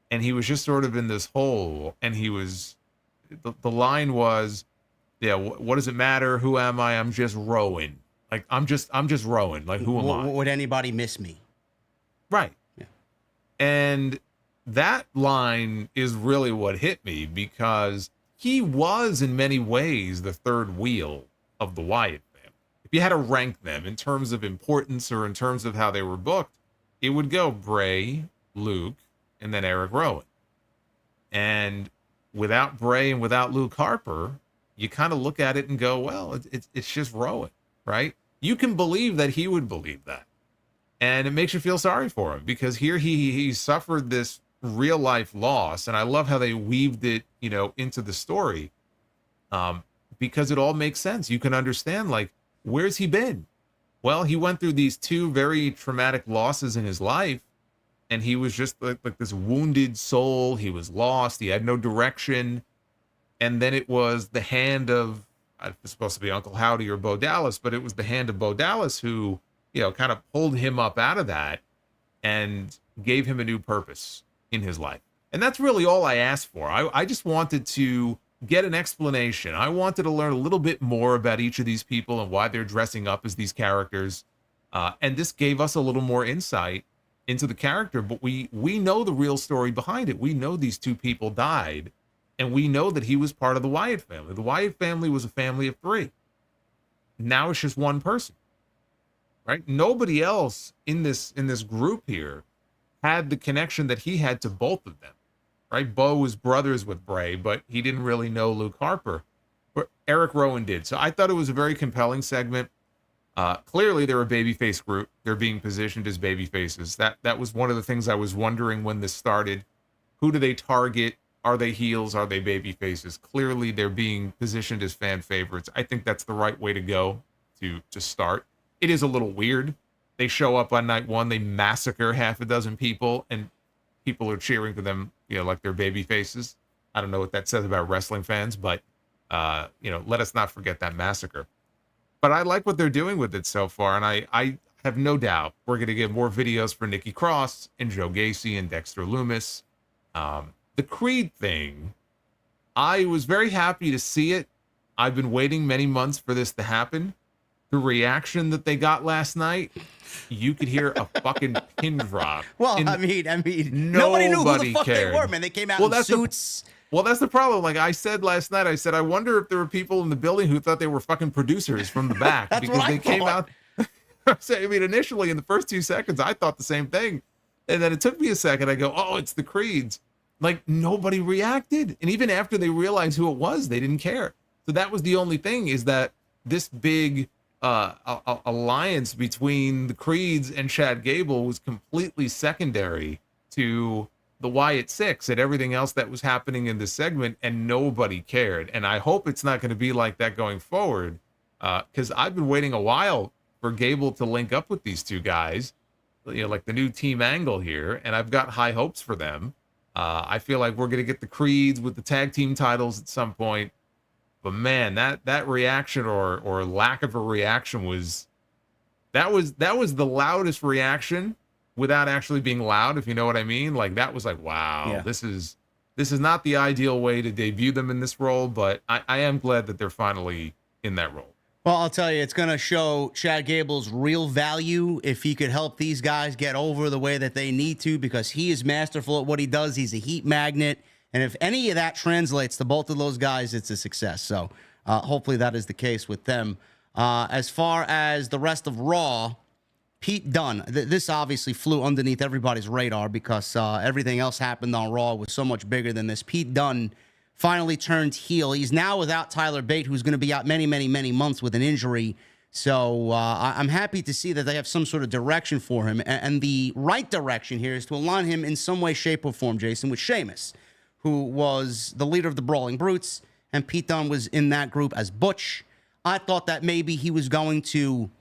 And he was just sort of in this hole, and the line was, yeah, what does it matter? Who am I? I'm just Rowan. Like, I'm just Rowan. Like, who am I? Would anybody miss me? Right. Yeah. And that line is really what hit me, because he was in many ways the third wheel of the Wyatt family. If you had to rank them in terms of importance or in terms of how they were booked, it would go Bray, Luke, and then Eric Rowan. And without Bray and without Luke Harper, you kind of look at it and go, well, it's just Rowan, right? You can believe that he would believe that. And it makes you feel sorry for him, because here he suffered this real life loss. And I love how they weaved it, into the story, because it all makes sense. You can understand, like, where's he been? Well, he went through these 2 very traumatic losses in his life. And he was just like this wounded soul. He was lost. He had no direction. And then it was the hand of, it was supposed to be Uncle Howdy or Bo Dallas, but it was the hand of Bo Dallas who, kind of pulled him up out of that and gave him a new purpose in his life. And that's really all I asked for. I just wanted to get an explanation. I wanted to learn a little bit more about each of these people and why they're dressing up as these characters. And this gave us a little more insight into the character, but we know the real story behind it. We know these 2 people died, and we know that he was part of the Wyatt family. The Wyatt family was a family of 3. Now it's just one person, right? Nobody else in this group here had the connection that he had to both of them, right? Bo was brothers with Bray, but he didn't really know Luke Harper, but Eric Rowan did. So I thought it was a very compelling segment. Clearly, they're a babyface group. They're being positioned as babyfaces. That was one of the things I was wondering when this started. Who do they target? Are they heels? Are they babyfaces? Clearly, they're being positioned as fan favorites. I think that's the right way to go to start. It is a little weird. They show up on night one, they massacre half a dozen people, and people are cheering for them, like they're babyfaces. I don't know what that says about wrestling fans, but let us not forget that massacre. But I like what they're doing with it so far, and I have no doubt we're going to get more videos for Nikki Cross and Joe Gacy and Dexter Lumis. The Creed thing, I was very happy to see it. I've been waiting many months for this to happen. The reaction that they got last night, you could hear a fucking pin drop. Well, I mean, nobody knew who the fuck cared. they were, man. They came out in suits. That's the problem. Like I said last night, I wonder if there were people in the building who thought they were fucking producers from the back because they came out. Initially in the first 2 seconds, I thought the same thing. And then it took me a second. I go, oh, it's the Creeds. Like nobody reacted. And even after they realized who it was, they didn't care. So that was the only thing, is that this big alliance between the Creeds and Chad Gable was completely secondary to the Wyatt Six and everything else that was happening in this segment, and nobody cared. And I hope it's not going to be like that going forward, because I've been waiting a while for Gable to link up with these two guys, like the new team angle here, and I've got high hopes for them. I feel like we're going to get the Creeds with the tag team titles at some point. But man, that reaction or lack of a reaction was the loudest reaction without actually being loud, if you know what I mean. Like that was like, wow, yeah. This is not the ideal way to debut them in this role, but I am glad that they're finally in that role. Well, I'll tell you, it's going to show Chad Gable's real value if he could help these guys get over the way that they need to, because he is masterful at what he does. He's a heat magnet. And if any of that translates to both of those guys, it's a success. So hopefully that is the case with them. As far as the rest of Raw, Pete Dunne, this obviously flew underneath everybody's radar because everything else happened on Raw was so much bigger than this. Pete Dunne finally turned heel. He's now without Tyler Bate, who's going to be out many, many, many months with an injury. So I'm happy to see that they have some sort of direction for him. And the right direction here is to align him in some way, shape, or form, Jason, with Sheamus, who was the leader of the Brawling Brutes, and Pete Dunne was in that group as Butch. I thought that maybe he was going to,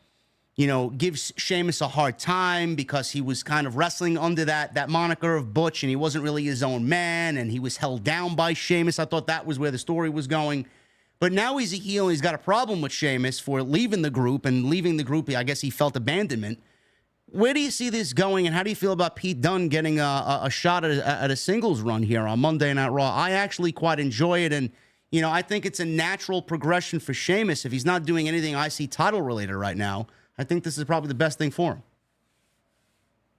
give Sheamus a hard time because he was kind of wrestling under that moniker of Butch, and he wasn't really his own man, and he was held down by Sheamus. I thought that was where the story was going. But now he's a heel, and he's got a problem with Sheamus for leaving the group, and leaving the group, I guess he felt abandonment. Where do you see this going, and how do you feel about Pete Dunne getting a shot at a singles run here on Monday Night Raw? I actually quite enjoy it, and, I think it's a natural progression for Sheamus. If he's not doing anything IC title-related right now, I think this is probably the best thing for him.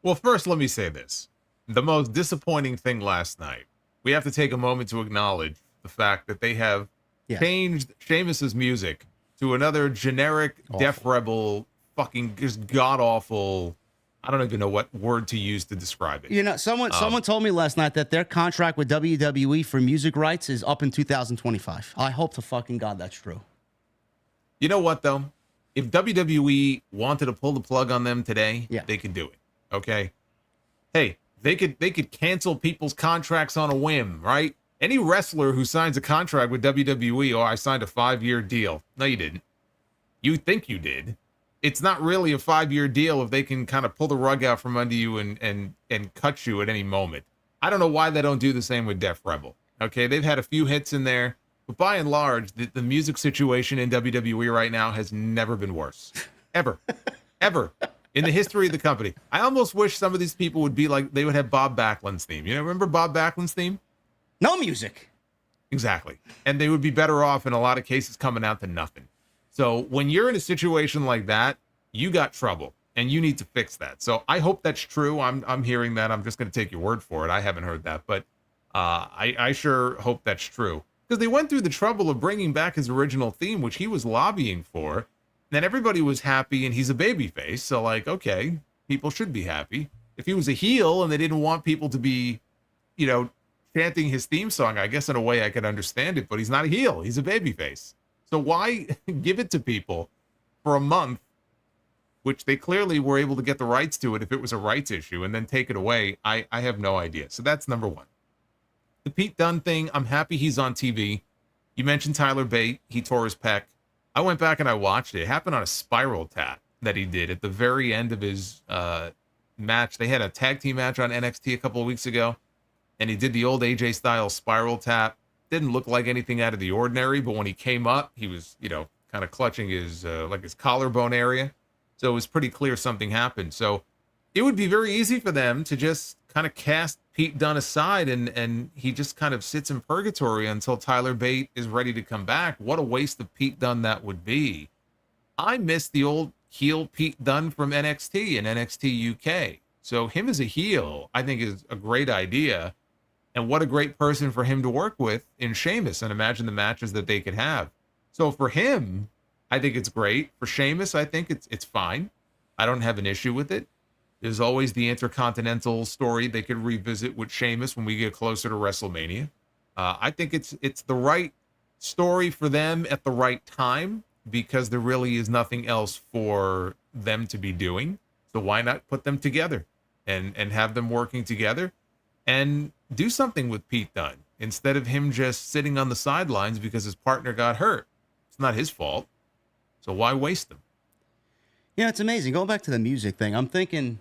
Well, first, let me say this. The most disappointing thing last night, we have to take a moment to acknowledge the fact that they have changed Sheamus's music to another generic Def Rebel, fucking just god-awful, I don't even know what word to use to describe it. Someone told me last night that their contract with WWE for music rights is up in 2025. I hope to fucking God that's true. You know what, though? If WWE wanted to pull the plug on them today, they could do it. Okay? Hey, they could cancel people's contracts on a whim, right? Any wrestler who signs a contract with WWE, I signed a 5-year deal. No, you didn't. You think you did. It's not really a 5-year deal if they can kind of pull the rug out from under you and cut you at any moment. I don't know why they don't do the same with Def Rebel. Okay, they've had a few hits in there, but by and large, the music situation in WWE right now has never been worse. Ever. Ever. In the history of the company. I almost wish some of these people would be like, they would have Bob Backlund's theme. Remember Bob Backlund's theme? No music. Exactly. And they would be better off in a lot of cases coming out to nothing. So when you're in a situation like that, you got trouble and you need to fix that. So I hope that's true. I'm hearing that. I'm just going to take your word for it. I haven't heard that, but I sure hope that's true, because they went through the trouble of bringing back his original theme, which he was lobbying for. And everybody was happy, and he's a babyface. So okay, people should be happy. If he was a heel and they didn't want people to be, chanting his theme song, I guess in a way I could understand it, but he's not a heel. He's a babyface. So why give it to people for a month which they clearly were able to get the rights to it if it was a rights issue and then take it away. I have no idea. So that's number one. The Pete Dunne thing, I'm happy he's on TV. You mentioned Tyler Bate. He tore his pec. I went back and I watched it. It happened on a spiral tap that he did at the very end of his match. They had a tag team match on NXT a couple of weeks ago, and he did the old AJ style spiral tap. Didn't look like anything out of the ordinary, but when he came up, he was, kind of clutching his like his collarbone area. So it was pretty clear something happened. So it would be very easy for them to just kind of cast Pete Dunne aside, and he just kind of sits in purgatory until Tyler Bate is ready to come back. What a waste of Pete Dunne that would be. I miss the old heel Pete Dunne from NXT and NXT UK. So him as a heel, I think, is a great idea. And what a great person for him to work with in Sheamus, and imagine the matches that they could have. So for him, I think it's great. For Sheamus, I think it's fine. I don't have an issue with it. There's always the Intercontinental story they could revisit with Sheamus when we get closer to WrestleMania. I think it's the right story for them at the right time, because there really is nothing else for them to be doing. So why not put them together and have them working together and do something with Pete Dunne instead of him just sitting on the sidelines because his partner got hurt. It's not his fault. So why waste them? Yeah, it's amazing. Going back to the music thing, I'm thinking,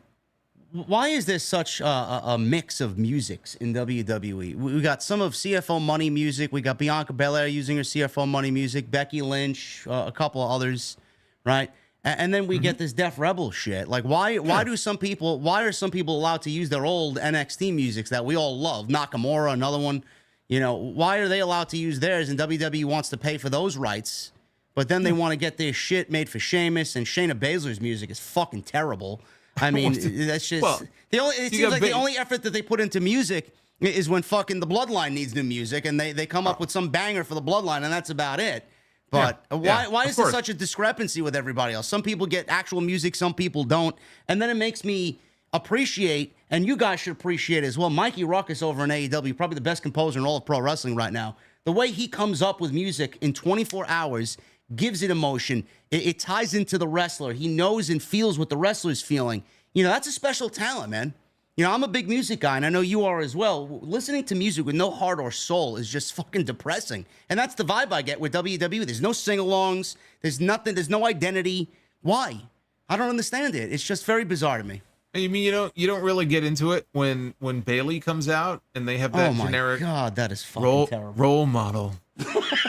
why is there such a mix of musics in WWE? We got some of CFO Money music. We got Bianca Belair using her CFO Money music, Becky Lynch, a couple of others, right? And then we get this Def Rebel shit. Like, why are some people allowed to use their old NXT musics that we all love? Nakamura, another one. Why are they allowed to use theirs and WWE wants to pay for those rights? But then they want to get their shit made for Sheamus, and Shayna Baszler's music is fucking terrible. I mean, that's just it seems like the only effort that they put into music is when fucking the Bloodline needs new music, and they come up with some banger for the Bloodline, and that's about it. But why is there such a discrepancy with everybody else? Some people get actual music, some people don't, and then it makes me appreciate, and you guys should appreciate as well, Mikey Ruckus over in AEW, probably the best composer in all of pro wrestling right now. The way he comes up with music in 24 hours, gives it emotion. It ties into the wrestler. He knows and feels what the wrestler's feeling. That's a special talent, man. I'm a big music guy, and I know you are as well. Listening to music with no heart or soul is just fucking depressing. And that's the vibe I get with WWE. There's no sing-alongs. There's nothing. There's no identity. Why? I don't understand it. It's just very bizarre to me. You mean you don't really get into it when Bayley comes out and they have that generic God, that is fucking terrible. Role model.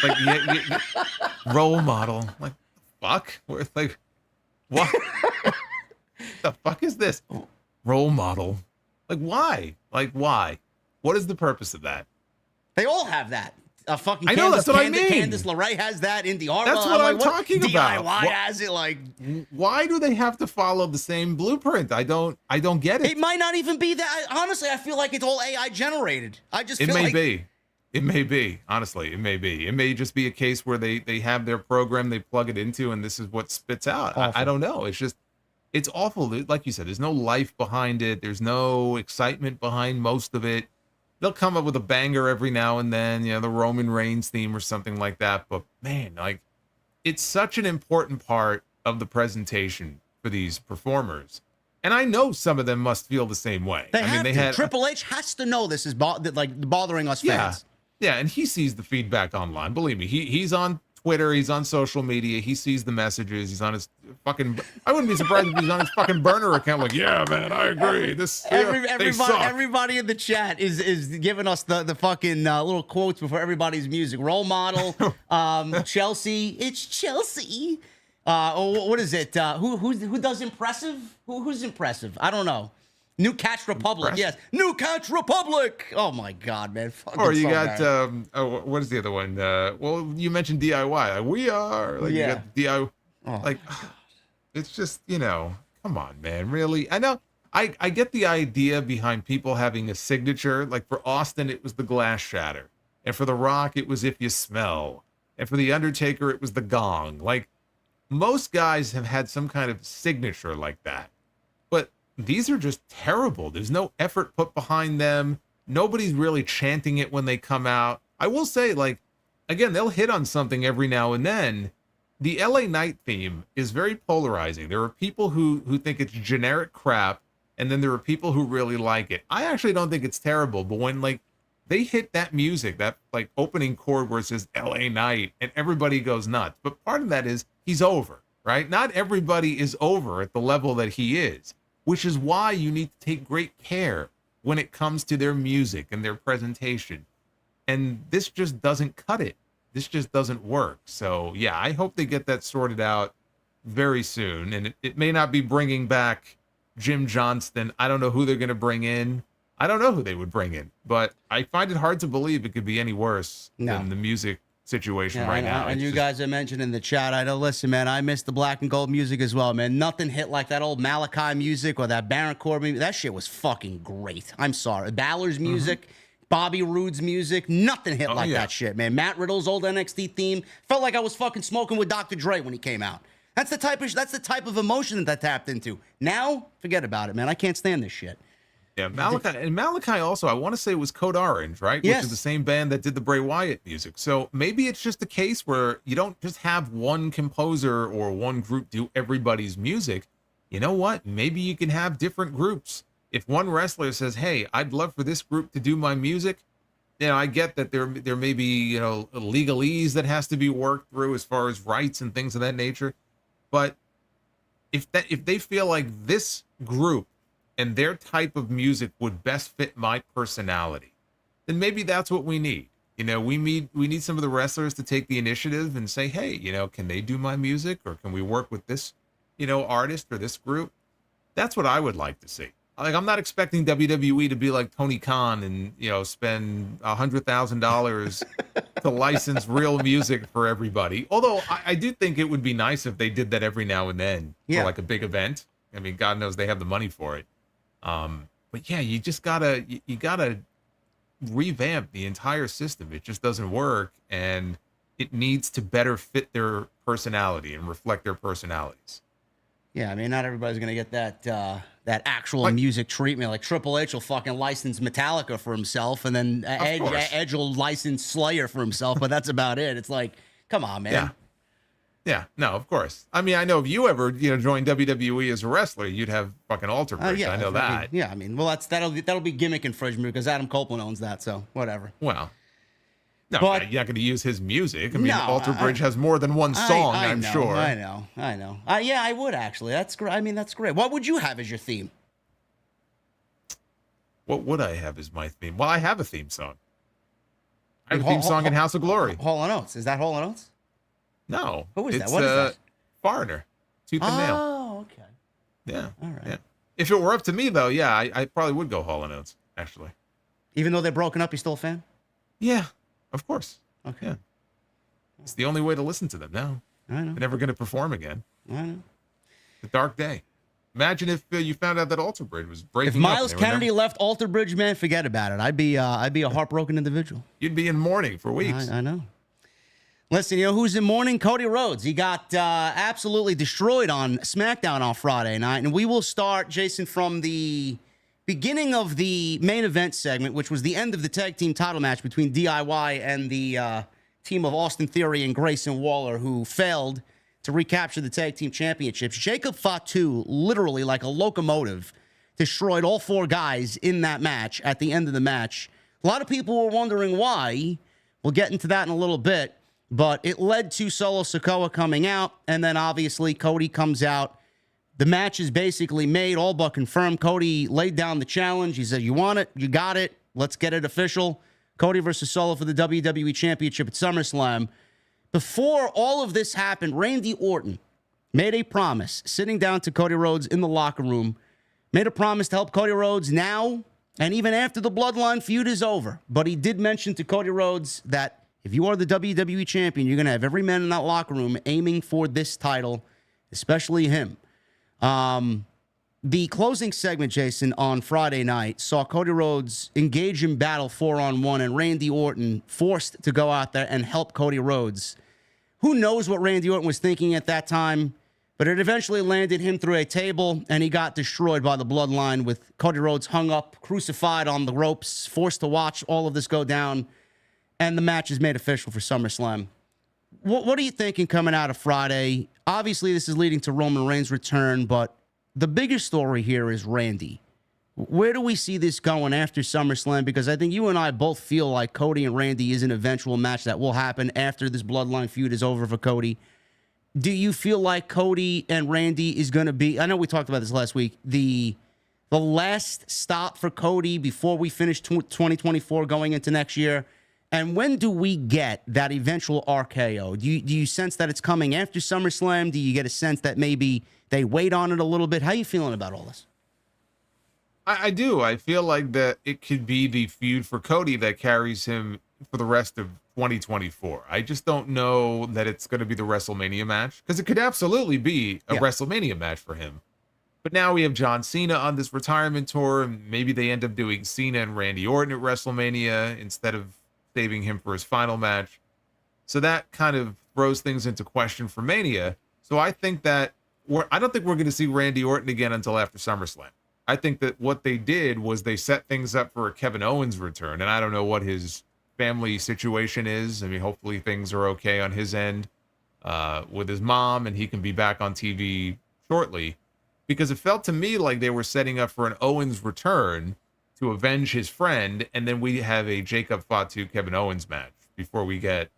Like role model. Like, fuck? Like, what? The fuck is this? Role model. Like, why? Like, why? What is the purpose of that? They all have that. Fucking I know, that's what I mean. Candice LeRae has that. Indy Hartwell. That's what I'm talking about. DIY has it. Like, why do they have to follow the same blueprint? I don't get it. It might not even be that. Honestly, I feel like it's all AI generated. It may be. Honestly, it may be. It may just be a case where they have their program, they plug it into, and this is what spits out. I don't know. It's awful. Like you said, there's no life behind it. There's no excitement behind most of it. They'll come up with a banger every now and then, the Roman Reigns theme or something like that. But man, like, it's such an important part of the presentation for these performers. And I know some of them must feel the same way. Triple H has to know this is bothering us fans. Yeah, and he sees the feedback online. Believe me, he's on Twitter, he's on social media, he sees the messages, he's on his fucking, I wouldn't be surprised if he's on his fucking burner account like, yeah, man, I agree. Everybody in the chat is giving us the fucking little quotes before everybody's music. Role model, Chelsea, it's Chelsea. What is it? Who does impressive? Who's impressive? I don't know. New Catch Republic, yes. New Catch Republic. Oh my God, man. Or you got what is the other one? Well, you mentioned DIY. We are like, you got DIY. Like, it's just, come on, man. Really? I know. I get the idea behind people having a signature. Like for Austin, it was the glass shatter, and for The Rock, it was If You Smell, and for The Undertaker, it was the gong. Like, most guys have had some kind of signature like that, but these are just terrible. There's no effort put behind them. Nobody's really chanting it when they come out. I will say, like, again, they'll hit on something every now and then, the LA Knight theme is very polarizing. There are people who think it's generic crap, and then there are people who really like it. I actually don't think it's terrible, but when like they hit that music, that like opening chord where it says LA Knight, and everybody goes nuts. But part of that is he's over, right? Not everybody is over at the level that he is, which is why you need to take great care when it comes to their music and their presentation. And this just doesn't cut it. This just doesn't work. So yeah, I hope they get that sorted out very soon. And it may not be bringing back Jim Johnston. I don't know who they're going to bring in. I don't know who they would bring in, but I find it hard to believe it could be any worse than the music situation right now. And you guys are mentioned in the chat. I know, listen, man, I miss the black and gold music as well, man. Nothing hit like that old Malachi music or that Baron Corbin. That shit was fucking great. I'm sorry. Balor's music, Bobby Roode's music, nothing hit like that shit, man. Matt Riddle's old NXT theme. Felt like I was fucking smoking with Dr. Dre when he came out. That's the type of emotion that tapped into. Now, forget about it, man. I can't stand this shit. Yeah, Malachi also, I want to say it was Code Orange, right? Yes. Which is the same band that did the Bray Wyatt music. So maybe it's just a case where you don't just have one composer or one group do everybody's music. You know what? Maybe you can have different groups. If one wrestler says, hey, I'd love for this group to do my music, you know, I get that there may be, you know, legalese that has to be worked through as far as rights and things of that nature. But if they feel like this group and their type of music would best fit my personality, then maybe that's what we need. You know, we need some of the wrestlers to take the initiative and say, hey, you know, can they do my music, or can we work with this, you know, artist or this group? That's what I would like to see. Like, I'm not expecting WWE to be like Tony Khan and, you know, spend $100,000 to license real music for everybody. Although I do think it would be nice if they did that every now and then for like a big event. I mean, God knows they have the money for it. But yeah, you just gotta revamp the entire system. It just doesn't work, and it needs to better fit their personality and reflect their personalities. Yeah, I mean, not everybody's gonna get that actual music treatment. Like Triple H will fucking license Metallica for himself, and then Edge will license Slayer for himself, but that's about it. It's like, come on, man. Yeah, no, of course. I mean, I know if you ever, you know, joined WWE as a wrestler, you'd have fucking Alter Bridge. I know that. Yeah, I mean, well, that'll be gimmick infringement because Adam Copeland owns that, so whatever. Well, no, but you're not going to use his music. I mean, Alter Bridge has more than one song, I'm sure. I know. Yeah, I would actually. That's great. I mean, that's great. What would you have as your theme? What would I have as my theme? Well, I have a theme song. I have a theme song in House of Glory. Hall & Oates. Is that Hall & Oates? No. Who is that? What is that? Foreigner. Tooth and Nail. Oh, okay. Yeah. All right. Yeah. If it were up to me, though, yeah, I probably would go Hall & Oates, actually. Even though they're broken up, you're still a fan? Yeah, of course. Okay. Yeah. It's the only way to listen to them now. I know. They're never going to perform again. I know. The dark day. Imagine if you found out that Alter Bridge was breaking up. If Miles Kennedy left Alter Bridge, man, forget about it. I'd be a heartbroken individual. You'd be in mourning for weeks. I know. Listen, you know who's in mourning? Cody Rhodes. He got absolutely destroyed on SmackDown on Friday night. And we will start, Jason, from the beginning of the main event segment, which was the end of the tag team title match between DIY and the team of Austin Theory and Grayson Waller, who failed to recapture the tag team championships. Jacob Fatu, literally like a locomotive, destroyed all four guys in that match at the end of the match. A lot of people were wondering why. We'll get into that in a little bit. But it led to Solo Sikoa coming out, and then obviously Cody comes out. The match is basically made, all but confirmed. Cody laid down the challenge. He said, you want it? You got it. Let's get it official. Cody versus Solo for the WWE Championship at SummerSlam. Before all of this happened, Randy Orton made a promise, sitting down to Cody Rhodes in the locker room, made a promise to help Cody Rhodes now and even after the Bloodline feud is over. But he did mention to Cody Rhodes that if you are the WWE champion, you're going to have every man in that locker room aiming for this title, especially him. The closing segment, Jason, on Friday night saw Cody Rhodes engage in battle 4-on-1 and Randy Orton forced to go out there and help Cody Rhodes. Who knows what Randy Orton was thinking at that time, but it eventually landed him through a table and he got destroyed by the Bloodline with Cody Rhodes hung up, crucified on the ropes, forced to watch all of this go down. And the match is made official for SummerSlam. What are you thinking coming out of Friday? Obviously, this is leading to Roman Reigns' return, but the bigger story here is Randy. Where do we see this going after SummerSlam? Because I think you and I both feel like Cody and Randy is an eventual match that will happen after this Bloodline feud is over for Cody. Do you feel like Cody and Randy is going to be, I know we talked about this last week, the last stop for Cody before we finish 2024 going into next year? And when do we get that eventual RKO? Do you sense that it's coming after SummerSlam? Do you get a sense that maybe they wait on it a little bit? How are you feeling about all this? I do. I feel like that it could be the feud for Cody that carries him for the rest of 2024. I just don't know that it's going to be the WrestleMania match, because it could absolutely be a WrestleMania match for him. But now we have John Cena on this retirement tour, and maybe they end up doing Cena and Randy Orton at WrestleMania instead of saving him for his final match. So that kind of throws things into question for Mania. So I think that I don't think we're going to see Randy Orton again until after SummerSlam. I think that what they did was they set things up for a Kevin Owens return, and I don't know what his family situation is. I mean, hopefully things are okay on his end with his mom, and he can be back on TV shortly, because it felt to me like they were setting up for an Owens return to avenge his friend, and then we have a Jacob Fatu Kevin Owens match before we get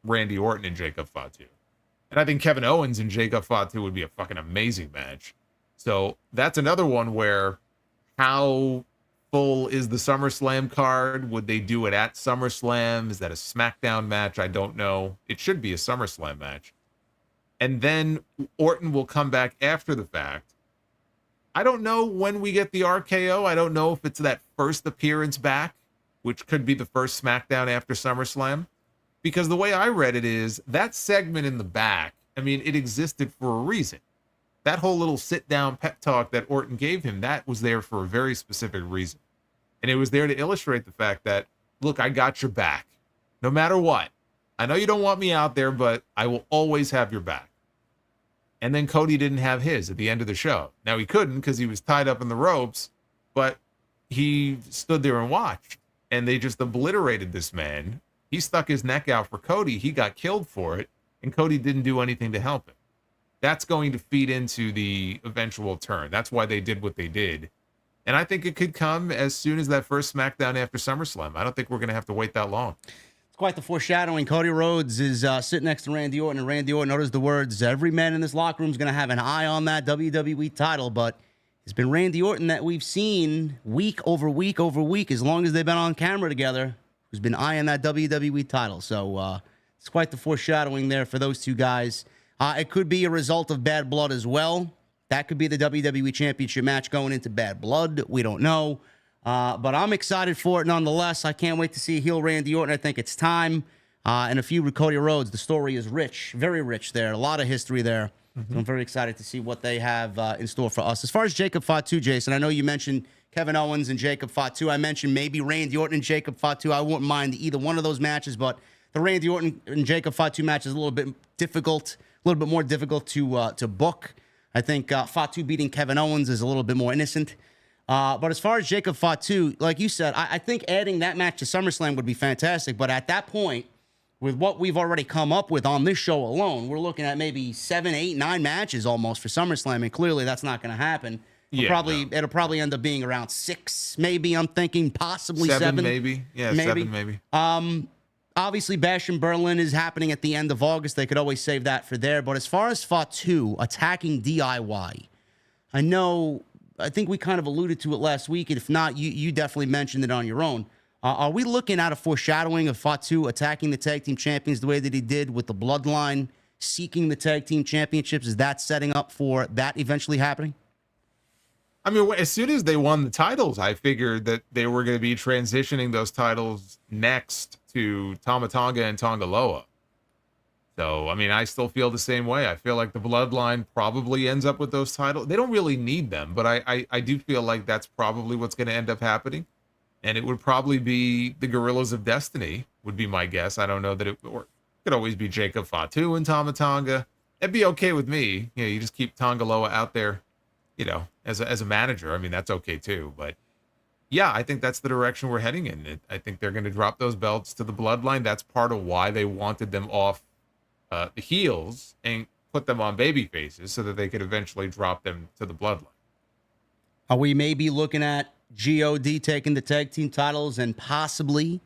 Randy Orton and Jacob Fatu. And I think Kevin Owens and Jacob Fatu would be a fucking amazing match. So that's another one where, how full is the SummerSlam card? Would they do it at SummerSlam? Is that a SmackDown match? I don't know. It should be a SummerSlam match. And then Orton will come back after the fact. I don't know when we get the RKO. I don't know if it's that first appearance back, which could be the first SmackDown after SummerSlam. Because the way I read it is, that segment in the back, I mean, it existed for a reason. That whole little sit-down pep talk that Orton gave him, that was there for a very specific reason. And it was there to illustrate the fact that, look, I got your back. No matter what. I know you don't want me out there, but I will always have your back. And then Cody didn't have his at the end of the show. Now, he couldn't because he was tied up in the ropes, but he stood there and watched. And they just obliterated this man. He stuck his neck out for Cody. He got killed for it, and Cody didn't do anything to help him. That's going to feed into the eventual turn. That's why they did what they did. And I think it could come as soon as that first SmackDown after SummerSlam. I don't think we're going to have to wait that long. It's quite the foreshadowing. Cody Rhodes is sitting next to Randy Orton, and Randy Orton utters the words, every man in this locker room is going to have an eye on that WWE title, but it's been Randy Orton that we've seen week over week over week, as long as they've been on camera together, who's been eyeing that WWE title. So it's quite the foreshadowing there for those two guys. It could be a result of Bad Blood as well. That could be the WWE Championship match going into Bad Blood. We don't know. But I'm excited for it nonetheless. I can't wait to see heel Randy Orton. I think it's time. And a feud with Cody Rhodes. The story is rich, very rich there. A lot of history there. Mm-hmm. So I'm very excited to see what they have in store for us. As far as Jacob Fatu, Jason, I know you mentioned Kevin Owens and Jacob Fatu. I mentioned maybe Randy Orton and Jacob Fatu. I wouldn't mind either one of those matches, but the Randy Orton and Jacob Fatu match is a little bit difficult. A little bit more difficult to book. I think Fatu beating Kevin Owens is a little bit more innocent. But as far as Jacob Fatu, like you said, I think adding that match to SummerSlam would be fantastic. But at that point, with what we've already come up with on this show alone, we're looking at maybe 7, 8, 9 matches almost for SummerSlam, and clearly that's not going to happen. It'll probably end up being around 6, maybe. I'm thinking possibly 7. Maybe. Yeah, maybe. 7 maybe. Obviously, Bash in Berlin is happening at the end of August. They could always save that for there. But as far as Fatu attacking DIY, I think we kind of alluded to it last week. And if not, you definitely mentioned it on your own. Are we looking at a foreshadowing of Fatu attacking the tag team champions the way that he did with the Bloodline, seeking the tag team championships? Is that setting up for that eventually happening? I mean, as soon as they won the titles, I figured that they were going to be transitioning those titles next to Tama Tonga and Tonga Loa. So, I mean, I still feel the same way. I feel like the Bloodline probably ends up with those titles. They don't really need them, but I do feel like that's probably what's going to end up happening. And it would probably be the Gorillas of Destiny, would be my guess. I don't know that it could always be Jacob Fatu and Tama Tonga. It'd be okay with me. You know, you just keep Tonga Loa out there, you know, as a manager. I mean, that's okay too. But yeah, I think that's the direction we're heading in. I think they're going to drop those belts to the Bloodline. That's part of why they wanted them off the heels and put them on baby faces so that they could eventually drop them to the Bloodline. Are we maybe looking at GOD taking the tag team titles and possibly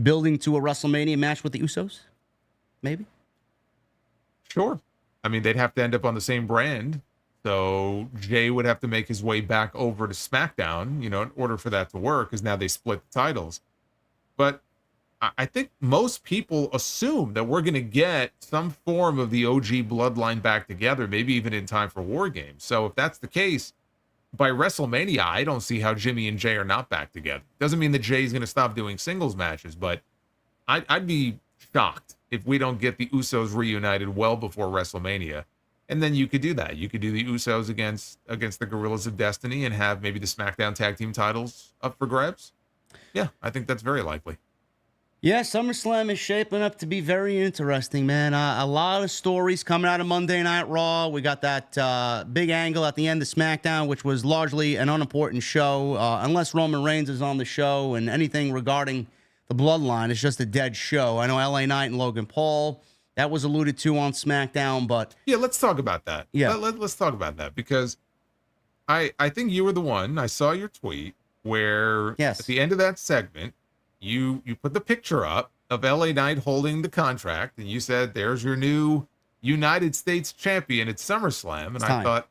building to a WrestleMania match with the Usos? Maybe. Sure. I mean, they'd have to end up on the same brand. So Jay would have to make his way back over to SmackDown, in order for that to work, because now they split the titles. But I think most people assume that we're going to get some form of the OG Bloodline back together, maybe even in time for War Games. So if that's the case, by WrestleMania, I don't see how Jimmy and Jay are not back together. Doesn't mean that Jay's going to stop doing singles matches, but I'd be shocked if we don't get the Usos reunited well before WrestleMania. And then you could do that. You could do the Usos against the Guerrillas of Destiny and have maybe the SmackDown tag team titles up for grabs. Yeah, I think that's very likely. Yeah, SummerSlam is shaping up to be very interesting, man. A lot of stories coming out of Monday Night Raw. We got that big angle at the end of SmackDown, which was largely an unimportant show, unless Roman Reigns is on the show, and anything regarding the Bloodline is just a dead show. I know LA Knight and Logan Paul, that was alluded to on SmackDown, but... Yeah, let's talk about that. Yeah. Let's talk about that, because I think you were the one. I saw your tweet where yes, at the end of that segment, you put the picture up of LA Knight holding the contract, and you said, there's your new United States champion at SummerSlam. And I thought,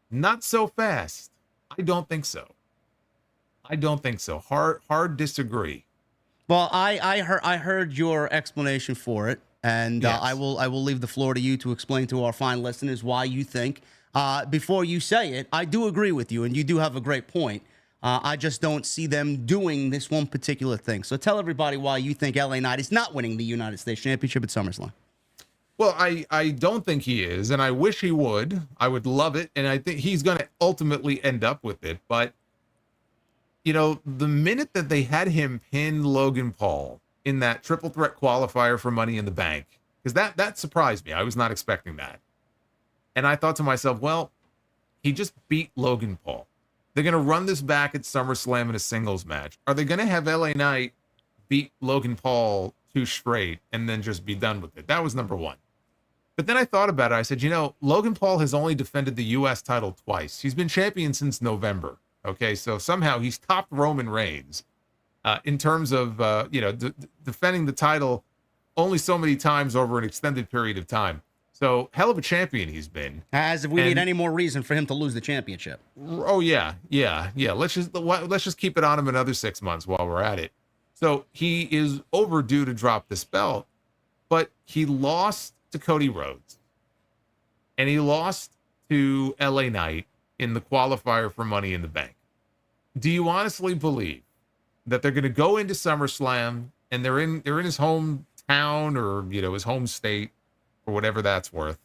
not so fast. I don't think so. Hard disagree. Well, I heard your explanation for it, and yes. I will leave the floor to you to explain to our fine listeners why you think. Before you say it, I do agree with you, and you do have a great point. I just don't see them doing this one particular thing. So tell everybody why you think LA Knight is not winning the United States Championship at SummerSlam. Well, I don't think he is, and I wish he would. I would love it, and I think he's going to ultimately end up with it. But, the minute that they had him pin Logan Paul in that triple threat qualifier for Money in the Bank, because that surprised me. I was not expecting that. And I thought to myself, well, he just beat Logan Paul. They're going to run this back at SummerSlam in a singles match. Are they going to have LA Knight beat Logan Paul 2 straight and then just be done with it? That was number one. But then I thought about it. I said, Logan Paul has only defended the U.S. title twice. He's been champion since November. Okay, so somehow he's topped Roman Reigns in terms of, defending the title only so many times over an extended period of time. So hell of a champion he's been. As if we need any more reason for him to lose the championship. Oh yeah. Let's just keep it on him another 6 months while we're at it. So he is overdue to drop this belt, but he lost to Cody Rhodes, and he lost to LA Knight in the qualifier for Money in the Bank. Do you honestly believe that they're going to go into SummerSlam and they're in his hometown or his home state, or whatever that's worth?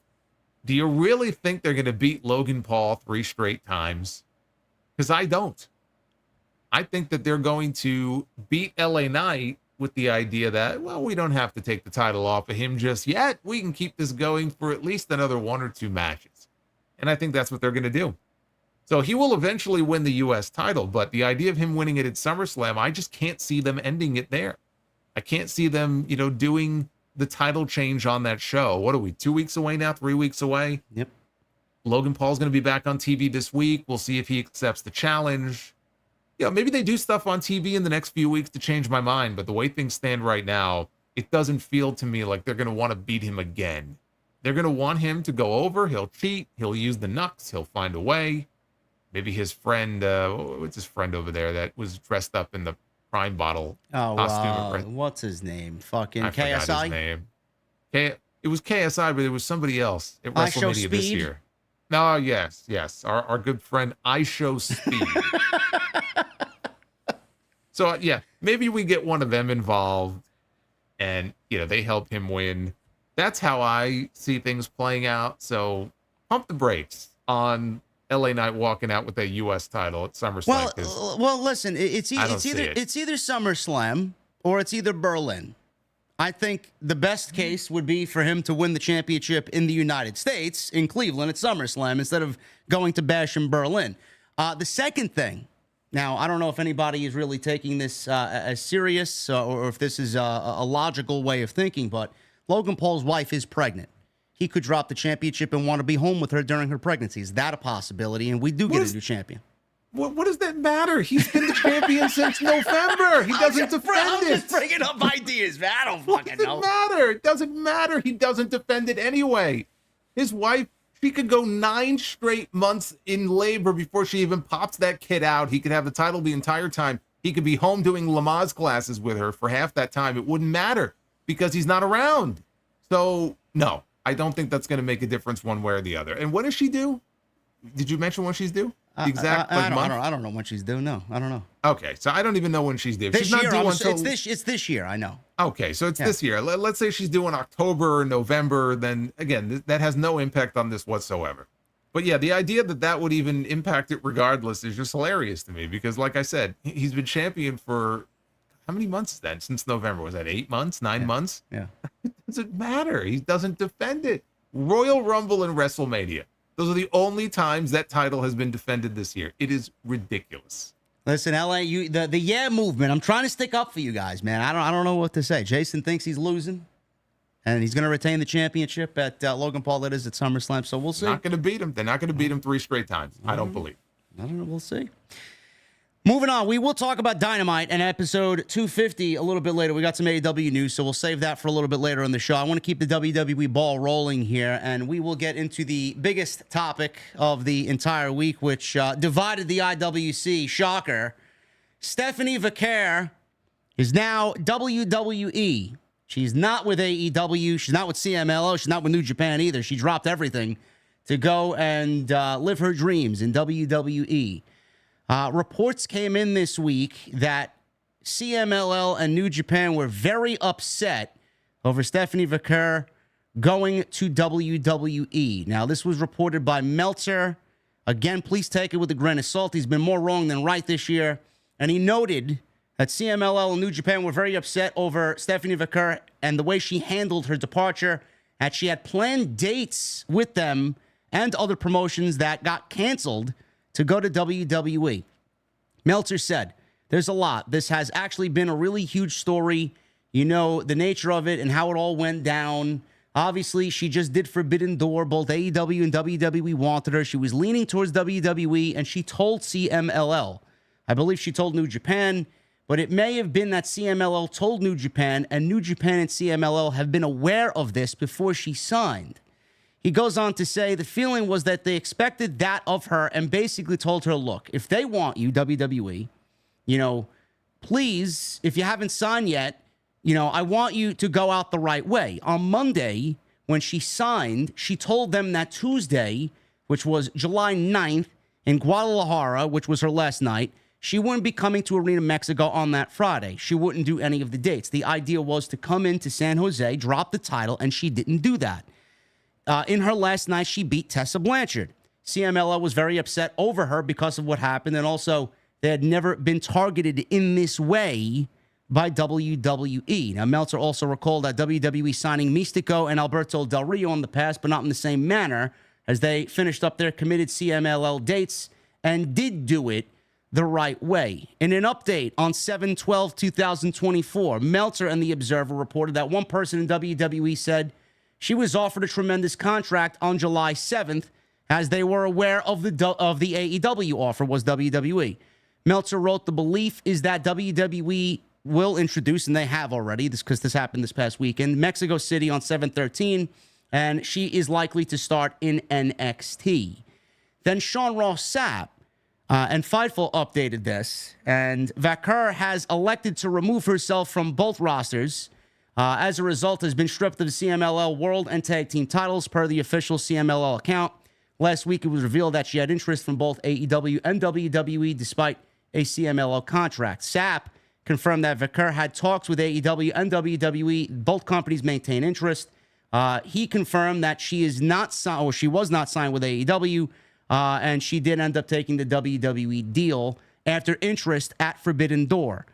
Do you really think they're going to beat Logan Paul 3 straight times? Because I don't. I think that they're going to beat LA Knight with the idea that, well, we don't have to take the title off of him just yet. We can keep this going for at least another 1 or 2 matches. And I think that's what they're going to do. So he will eventually win the U.S. title, but the idea of him winning it at SummerSlam, I just can't see them ending it there. I can't see them, doing the title change on that show. What are we, 2 weeks away now? 3 weeks away? Yep. Logan Paul's going to be back on TV this week. We'll see if he accepts the challenge. Maybe they do stuff on TV in the next few weeks to change my mind, but the way things stand right now, it doesn't feel to me like they're going to want to beat him again. They're going to want him to go over. He'll cheat. He'll use the knucks. He'll find a way. Maybe his friend, what's his friend over there that was dressed up in the Prime bottle costume? What's his name? Fucking I KSI? forgot his name. It was KSI, but it was somebody else at WrestleMania this year. No, yes. Our good friend, I Show Speed. So, yeah, maybe we get one of them involved and, they help him win. That's how I see things playing out. So pump the brakes on LA Knight walking out with a U.S. title at SummerSlam. Well, listen, it's either SummerSlam or it's either Berlin. I think the best case would be for him to win the championship in the United States, in Cleveland at SummerSlam, instead of going to bash in Berlin. The second thing, now, I don't know if anybody is really taking this as serious or if this is a logical way of thinking, but Logan Paul's wife is pregnant. He could drop the championship and want to be home with her during her pregnancy. Is that a possibility? And we do get a new champion. What does that matter? He's been the champion since November. He doesn't defend it. I'm just bringing up ideas, man. I don't fucking know. What does it matter? It doesn't matter. He doesn't defend it anyway. His wife, she could go 9 straight months in labor before she even pops that kid out. He could have the title the entire time. He could be home doing Lamaze classes with her for half that time. It wouldn't matter because he's not around. So, no, I don't think that's going to make a difference one way or the other. And what does she do? Did you mention when she's due? The exact month? I don't know when she's due. No, I don't know. Okay, so I don't even know when she's due. She's not year, due until... it's this year, I know. Okay, so it's this year. Let's say she's due in October or November. Then, again, that has no impact on this whatsoever. But yeah, the idea that would even impact it regardless is just hilarious to me because, like I said, he's been champion for how many months then? Since November. Was that 8 months, 9 months? Yeah. It doesn't matter. He doesn't defend it. Royal Rumble and WrestleMania. Those are the only times that title has been defended this year. It is ridiculous. Listen, LA, the yeah movement. I'm trying to stick up for you guys, man. I don't know what to say. Jason thinks he's losing, and he's going to retain the championship at Logan Paul. That is at SummerSlam. So we'll see. Not going to beat him. They're not going to beat him 3 straight times. I don't believe. I don't know. We'll see. Moving on, we will talk about Dynamite and episode 250 a little bit later. We got some AEW news, so we'll save that for a little bit later on the show. I want to keep the WWE ball rolling here, and we will get into the biggest topic of the entire week, which divided the IWC. Shocker. Stephanie Vaquer is now WWE. She's not with AEW. She's not with CMLL. She's not with New Japan either. She dropped everything to go and live her dreams in WWE. Reports came in this week that CMLL and New Japan were very upset over Stephanie Vaquer going to WWE. Now, this was reported by Meltzer. Again, please take it with a grain of salt. He's been more wrong than right this year. And he noted that CMLL and New Japan were very upset over Stephanie Vaquer and the way she handled her departure, that she had planned dates with them and other promotions that got canceled to go to WWE. Meltzer said, there's a lot. This has actually been a really huge story. You know, the nature of it and how it all went down. Obviously, she just did Forbidden Door. Both AEW and WWE wanted her. She was leaning towards WWE, and she told CMLL. I believe she told New Japan, but it may have been that CMLL told New Japan, and New Japan and CMLL have been aware of this before she signed. He goes on to say the feeling was that they expected that of her and basically told her, look, if they want you, WWE, you know, please, if you haven't signed yet, you know, I want you to go out the right way. On Monday, when she signed, she told them that Tuesday, which was July 9th in Guadalajara, which was her last night, she wouldn't be coming to Arena Mexico on that Friday. She wouldn't do any of the dates. The idea was to come into San Jose, drop the title, and she didn't do that. In her last night, she beat Tessa Blanchard. CMLL was very upset over her because of what happened, and also they had never been targeted in this way by WWE. Now, Meltzer also recalled that WWE signing Mystico and Alberto Del Rio in the past, but not in the same manner, as they finished up their committed CMLL dates and did do it the right way. In an update on 7/12/2024, Meltzer and The Observer reported that one person in WWE said she was offered a tremendous contract on July 7th, as they were aware of the AEW offer was WWE. Meltzer wrote, the belief is that WWE will introduce, and they have already, because this happened this past weekend, Mexico City on 7/13, and she is likely to start in NXT. Then Sean Ross Sapp and Fightful updated this, and Vaquer has elected to remove herself from both rosters. As a result, has been stripped of the CMLL World and Tag Team titles per the official CMLL account. Last week, it was revealed that she had interest from both AEW and WWE despite a CMLL contract. Sapp confirmed that Vaquer had talks with AEW and WWE. Both companies maintain interest. He confirmed that she is not signed, or she was not signed with AEW, and she did end up taking the WWE deal after interest at Forbidden Door.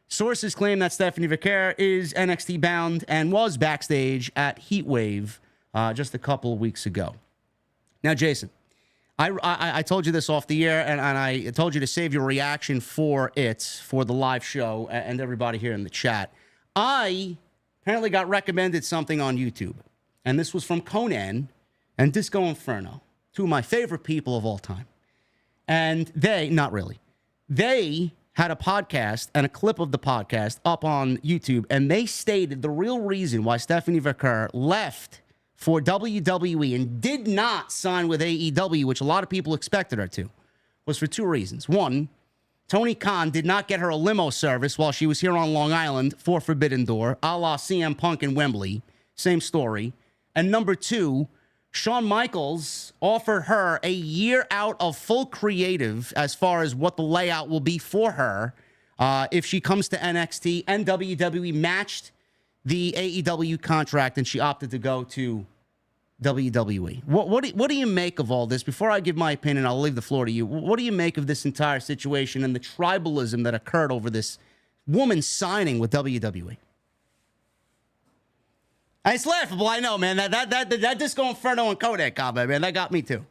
Sources claim that Stephanie Vaquer is NXT bound and was backstage at Heatwave just a couple of weeks ago. Now, Jason, I told you this off the air, and I told you to save your reaction for the live show and everybody here in the chat. I apparently got recommended something on YouTube. And this was from Conan and Disco Inferno, two of my favorite people of all time. And they, not really, they had a podcast and a clip of the podcast up on YouTube, and they stated the real reason why Stephanie Vaquer left for WWE and did not sign with AEW, which a lot of people expected her to, was for two reasons. One, Tony Khan did not get her a limo service while she was here on Long Island for Forbidden Door, a la CM Punk in Wembley. Same story. And number two, Shawn Michaels offered her a year out of full creative as far as what the layout will be for her if she comes to NXT, and WWE matched the AEW contract and she opted to go to WWE. What do you make of all this? Before I give my opinion, I'll leave the floor to you. What do you make of this entire situation and the tribalism that occurred over this woman signing with WWE? It's laughable, I know, man. That Disco Inferno and Kodak comment, man, that got me too.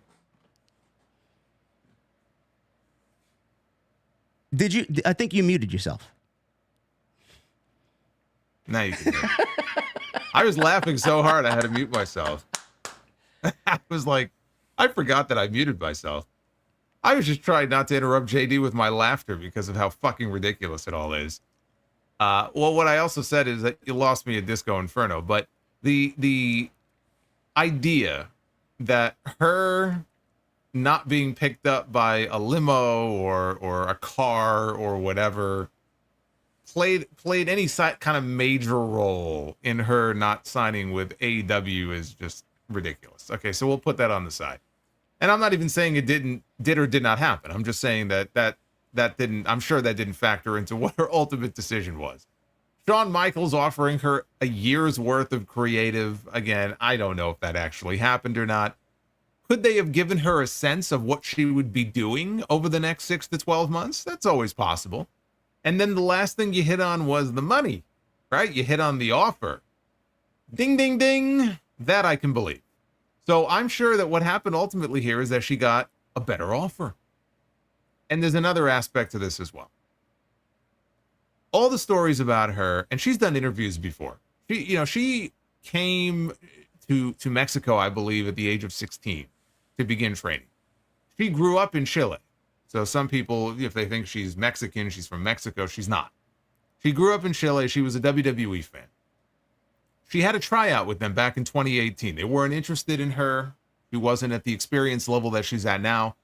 Did you? I think you muted yourself. No, you can. I was laughing so hard I had to mute myself. I was like, I forgot that I muted myself. I was just trying not to interrupt JD with my laughter because of how fucking ridiculous it all is. Well, what I also said is that you lost me at Disco Inferno, but the idea that her not being picked up by a limo or a car or whatever played any kind of major role in her not signing with AEW is just ridiculous. Okay, so we'll put that on the side. And I'm not even saying it did or did not happen. I'm just saying that didn't, I'm sure that didn't factor into what her ultimate decision was. Shawn Michaels offering her a year's worth of creative. Again, I don't know if that actually happened or not. Could they have given her a sense of what she would be doing over the next 6 to 12 months? That's always possible. And then the last thing you hit on was the money, right? You hit on the offer. Ding, ding, ding. That I can believe. So I'm sure that what happened ultimately here is that she got a better offer. And there's another aspect to this as well. All the stories about her, and she's done interviews before. She came to Mexico, I believe, at the age of 16 to begin training. She grew up in Chile. So some people, if they think she's Mexican, she's from Mexico, she's not. She grew up in Chile. She was a WWE fan. She had a tryout with them back in 2018. They weren't interested in her. She wasn't at the experience level that she's at now.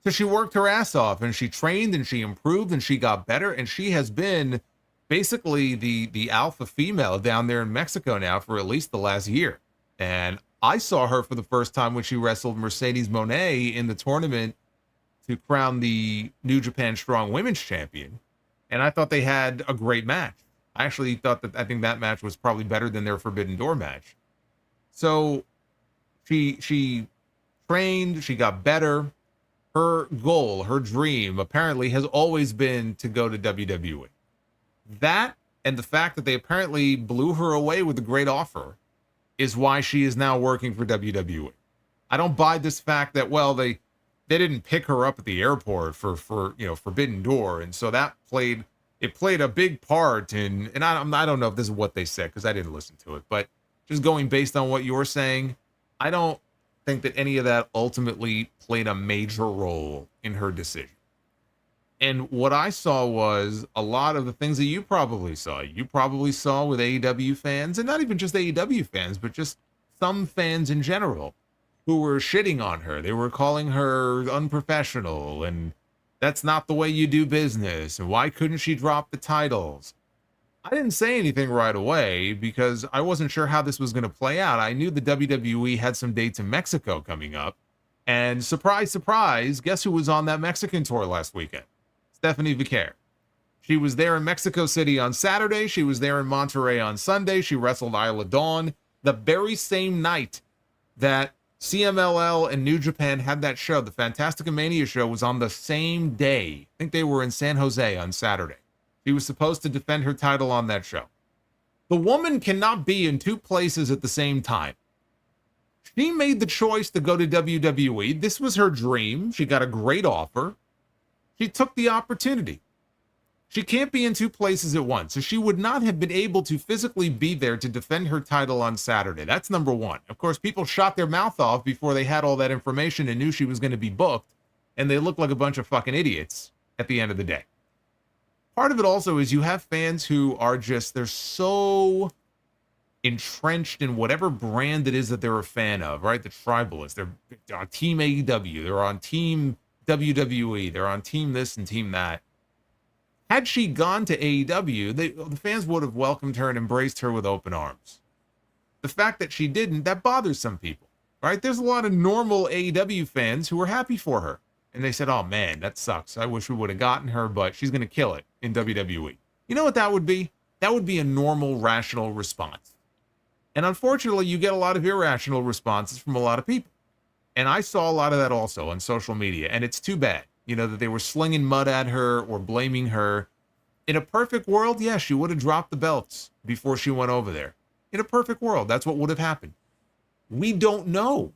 So she worked her ass off and she trained and she improved and she got better. And she has been basically the alpha female down there in Mexico now for at least the last year. And I saw her for the first time when she wrestled Mercedes Mone in the tournament to crown the New Japan Strong Women's Champion. And I thought they had a great match. I actually I think that match was probably better than their Forbidden Door match. So she trained, she got better. Her goal, her dream apparently has always been to go to WWE. That and the fact that they apparently blew her away with a great offer is why she is now working for WWE. I don't buy this fact that, well, they didn't pick her up at the airport for Forbidden Door, and so that played a big part in, and I don't know if this is what they said because I didn't listen to it, but just going based on what you're saying, I don't think that any of that ultimately played a major role in her decision. And what I saw was a lot of the things that you probably saw. You probably saw with AEW fans, and not even just AEW fans, but just some fans in general who were shitting on her. They were calling her unprofessional, and that's not the way you do business. And why couldn't she drop the titles? I didn't say anything right away because I wasn't sure how this was going to play out. I knew the WWE had some dates in Mexico coming up. And surprise, surprise, guess who was on that Mexican tour last weekend? Stephanie Vaquer. She was there in Mexico City on Saturday. She was there in Monterrey on Sunday. She wrestled Isla Dawn the very same night that CMLL and New Japan had that show. The Fantastica Mania show was on the same day. I think they were in San Jose on Saturday. She was supposed to defend her title on that show. The woman cannot be in two places at the same time. She made the choice to go to WWE. This was her dream. She got a great offer. She took the opportunity. She can't be in two places at once. So she would not have been able to physically be there to defend her title on Saturday. That's number one. Of course, people shot their mouth off before they had all that information and knew she was going to be booked. And they looked like a bunch of fucking idiots at the end of the day. Part of it also is you have fans who are just, they're so entrenched in whatever brand it is that they're a fan of, right? The tribalists. They're on Team AEW. They're on Team WWE. They're on Team this and Team that. Had she gone to AEW, the fans would have welcomed her and embraced her with open arms. The fact that she didn't, that bothers some people, right? There's a lot of normal AEW fans who were happy for her. And they said, oh man, that sucks. I wish we would have gotten her, but she's going to kill it in WWE. You know what that would be? That would be a normal, rational response. And unfortunately, you get a lot of irrational responses from a lot of people. And I saw a lot of that also on social media. And it's too bad, that they were slinging mud at her or blaming her. In a perfect world, yeah, she would have dropped the belts before she went over there. In a perfect world, that's what would have happened. We don't know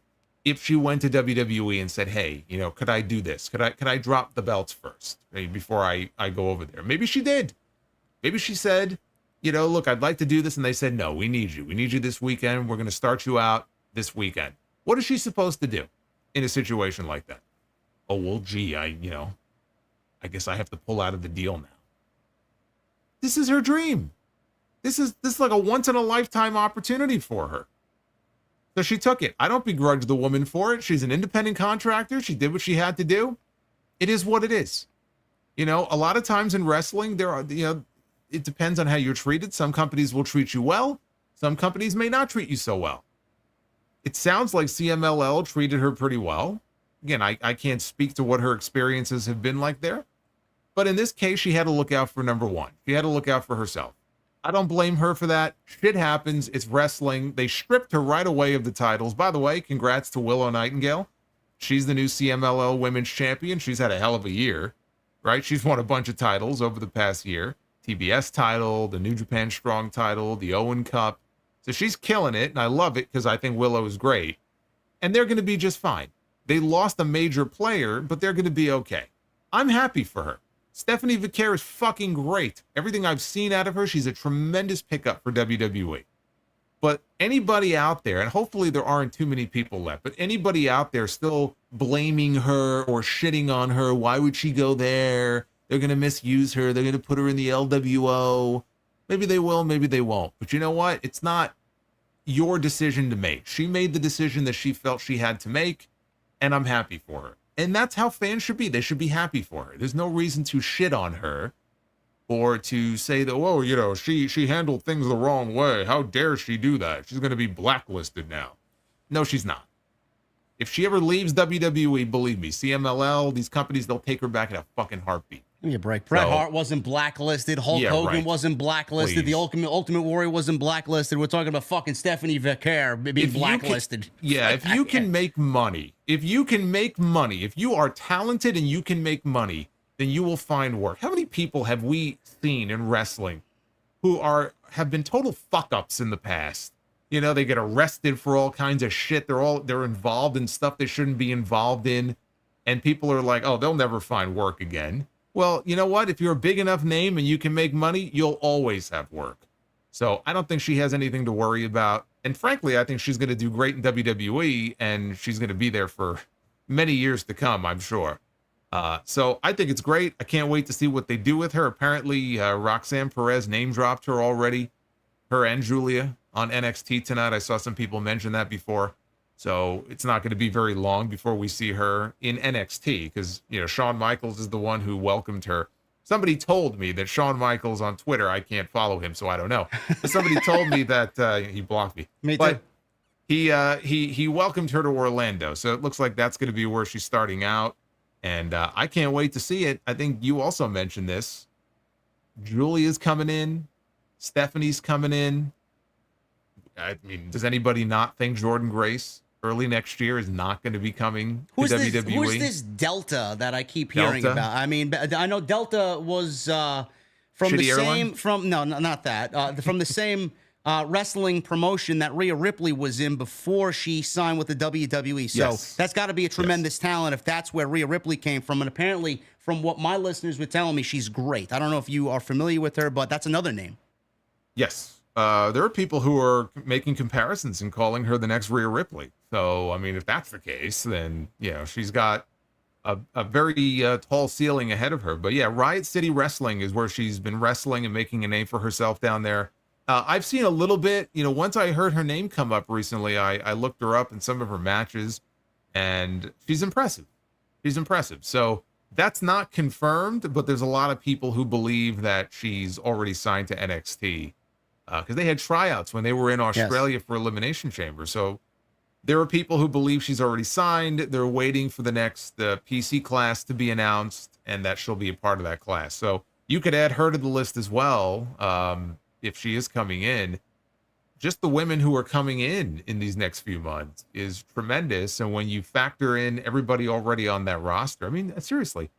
if she went to WWE and said, hey, could I do this? Could I drop the belts first before I go over there? Maybe she did. Maybe she said, look, I'd like to do this. And they said, no, we need you. We need you this weekend. We're going to start you out this weekend. What is she supposed to do in a situation like that? Oh, well, gee, I guess I have to pull out of the deal now. This is her dream. This is like a once in a lifetime opportunity for her. So she took it. I don't begrudge the woman for it. She's an independent contractor. She did what she had to do. It is what it is. A lot of times in wrestling, it depends on how you're treated. Some companies will treat you well. Some companies may not treat you so well. It sounds like CMLL treated her pretty well. Again, I can't speak to what her experiences have been like there. But in this case, she had to look out for number one. She had to look out for herself. I don't blame her for that. Shit happens. It's wrestling. They stripped her right away of the titles. By the way, congrats to Willow Nightingale. She's the new CMLL Women's Champion. She's had a hell of a year, right? She's won a bunch of titles over the past year. TBS title, the New Japan Strong title, the Owen Cup. So she's killing it, and I love it because I think Willow is great. And they're going to be just fine. They lost a major player, but they're going to be okay. I'm happy for her. Stephanie Vaquer is fucking great. Everything I've seen out of her, she's a tremendous pickup for WWE. But anybody out there, and hopefully there aren't too many people left, but anybody out there still blaming her or shitting on her, why would she go there? They're going to misuse her. They're going to put her in the LWO. Maybe they will, maybe they won't. But you know what? It's not your decision to make. She made the decision that she felt she had to make, and I'm happy for her. And that's how fans should be. They should be happy for her. There's no reason to shit on her or to say that, whoa, she handled things the wrong way. How dare she do that? She's going to be blacklisted now. No, she's not. If she ever leaves WWE, believe me, CMLL, these companies, they'll take her back in a fucking heartbeat. Give me a break. Bret Hart wasn't blacklisted. Hulk Hogan wasn't blacklisted. Please. The Ultimate Warrior wasn't blacklisted. We're talking about fucking Stephanie Vaquer being blacklisted. If you can make money, if you are talented and you can make money, then you will find work. How many people have we seen in wrestling who have been total fuck-ups in the past? They get arrested for all kinds of shit. They're involved in stuff they shouldn't be involved in. And people are like, oh, they'll never find work again. Well, you know what? If you're a big enough name and you can make money, you'll always have work. So I don't think she has anything to worry about. And frankly, I think she's going to do great in WWE, and she's going to be there for many years to come, I'm sure. So I think it's great. I can't wait to see what they do with her. Apparently, Roxanne Perez name dropped her already, her and Julia on NXT tonight. I saw some people mention that before. So it's not going to be very long before we see her in NXT because, Shawn Michaels is the one who welcomed her. Somebody told me that Shawn Michaels on Twitter, I can't follow him, so I don't know. But somebody told me that he blocked me. Me too. But he welcomed her to Orlando. So it looks like that's going to be where she's starting out. And I can't wait to see it. I think you also mentioned this. Julia's coming in. Stephanie's coming in. I mean, does anybody not think Jordynne Grace early next year is not going to be coming to WWE? Who's this Delta that I keep hearing about? I mean, I know Delta was from Shitty the airline? same from no, not that from the same wrestling promotion that Rhea Ripley was in before she signed with the WWE. So that's got to be a tremendous talent if that's where Rhea Ripley came from. And apparently, from what my listeners were telling me, she's great. I don't know if you are familiar with her, but that's another name. Yes. There are people who are making comparisons and calling her the next Rhea Ripley. So, I mean, if that's the case, then, she's got a very tall ceiling ahead of her. But yeah, Riot City Wrestling is where she's been wrestling and making a name for herself down there. I've seen a little bit, once I heard her name come up recently, I looked her up in some of her matches, and she's impressive. She's impressive. So that's not confirmed, but there's a lot of people who believe that she's already signed to NXT. Because they had tryouts when they were in Australia for Elimination Chamber. So there are people who believe she's already signed. They're waiting for the next PC class to be announced and that she'll be a part of that class. So you could add her to the list as well if she is coming in. Just the women who are coming in these next few months is tremendous. And when you factor in everybody already on that roster, I mean, seriously,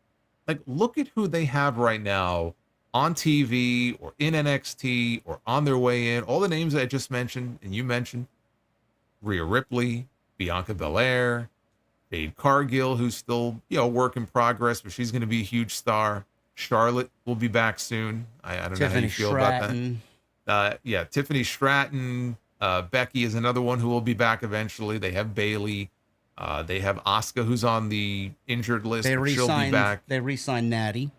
like look at who they have right now on TV or in NXT or on their way in. All the names I just mentioned and you mentioned, Rhea Ripley, Bianca Belair, Jade Cargill, who's still, work in progress, but she's going to be a huge star. Charlotte will be back soon. I don't know how you feel about that. Tiffany Stratton. Becky is another one who will be back eventually. They have Bayley. They have Asuka, who's on the injured list. She'll be back. They re-signed Natty.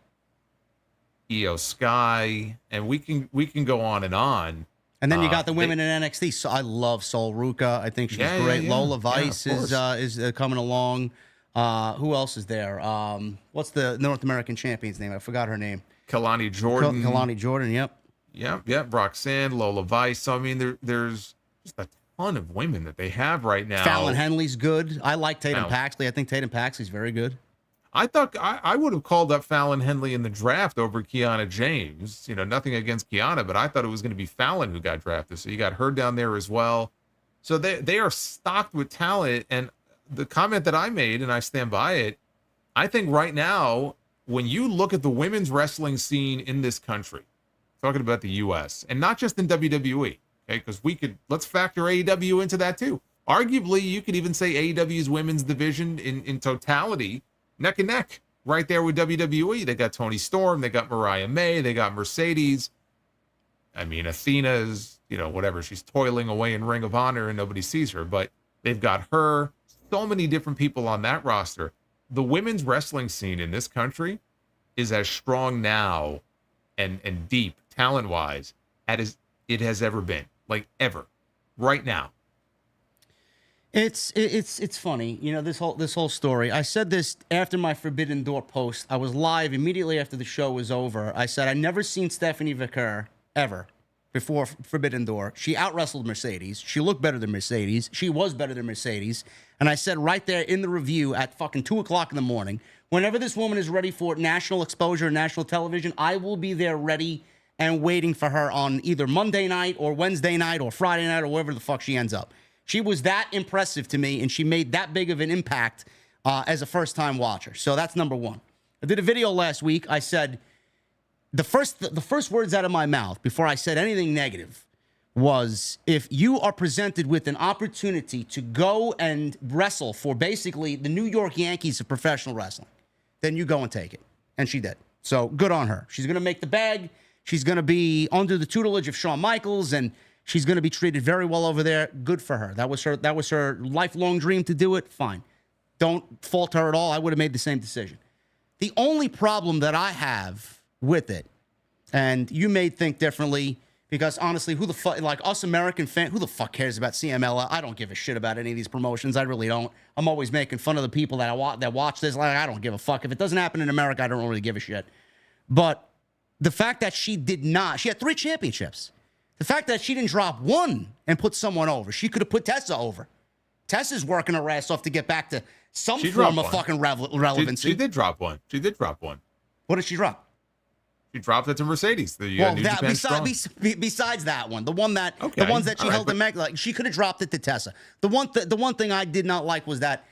Io Sky, and we can go on and on. And then you got the women in NXT. So I love Sol Ruka. I think she's great. Lola Vice is coming along. Who else is there? What's the North American champion's name? I forgot her name. Kalani Jordan. Kalani Jordan. Yep. Roxanne, Lola Vice. So I mean, there's just a ton of women that they have right now. Fallon Henley's good. I like Tatum Paxley. I think Tatum Paxley's very good. I thought I would have called up Fallon Henley in the draft over Kiana James. Nothing against Kiana, but I thought it was going to be Fallon who got drafted. So you got her down there as well. So they are stocked with talent. And the comment that I made, and I stand by it, I think right now, when you look at the women's wrestling scene in this country, talking about the U.S., and not just in WWE, okay, because let's factor AEW into that too. Arguably, you could even say AEW's women's division in totality, neck and neck, right there with WWE. They got Toni Storm, they got Mariah May, they got Mercedes. I mean, Athena's, whatever, she's toiling away in Ring of Honor and nobody sees her, but they've got her. So many different people on that roster. The women's wrestling scene in this country is as strong now and deep, talent-wise, as it has ever been, like ever, right now. It's funny, this whole story. I said this after my Forbidden Door post. I was live immediately after the show was over. I said I'd never seen Stephanie Vaquer ever before Forbidden Door. She out-wrestled Mercedes. She looked better than Mercedes. She was better than Mercedes. And I said right there in the review at fucking 2 o'clock in the morning, whenever this woman is ready for national exposure, national television, I will be there ready and waiting for her on either Monday night or Wednesday night or Friday night or wherever the fuck she ends up. She was that impressive to me, and she made that big of an impact as a first-time watcher. So that's number one. I did a video last week. I said the first words out of my mouth before I said anything negative was, if you are presented with an opportunity to go and wrestle for basically the New York Yankees of professional wrestling, then you go and take it. And she did. So good on her. She's going to make the bag. She's going to be under the tutelage of Shawn Michaels, and she's going to be treated very well over there. Good for her. That was her lifelong dream to do it. Fine. Don't fault her at all. I would have made the same decision. The only problem that I have with it, and you may think differently, because honestly, who the fuck, like us American fans, who the fuck cares about CMLL? I don't give a shit about any of these promotions. I really don't. I'm always making fun of the people that watch this. Like, I don't give a fuck. If it doesn't happen in America, I don't really give a shit. But the fact that she had 3 championships. The fact that she didn't drop one and put someone over. She could have put Tessa over. Tessa's working her ass off to get back to some form of fucking relevancy. She did drop one. What did she drop? She dropped it to Mercedes. Besides that one, the ones that she held in Meg, like, she could have dropped it to Tessa. The one thing I did not like was that,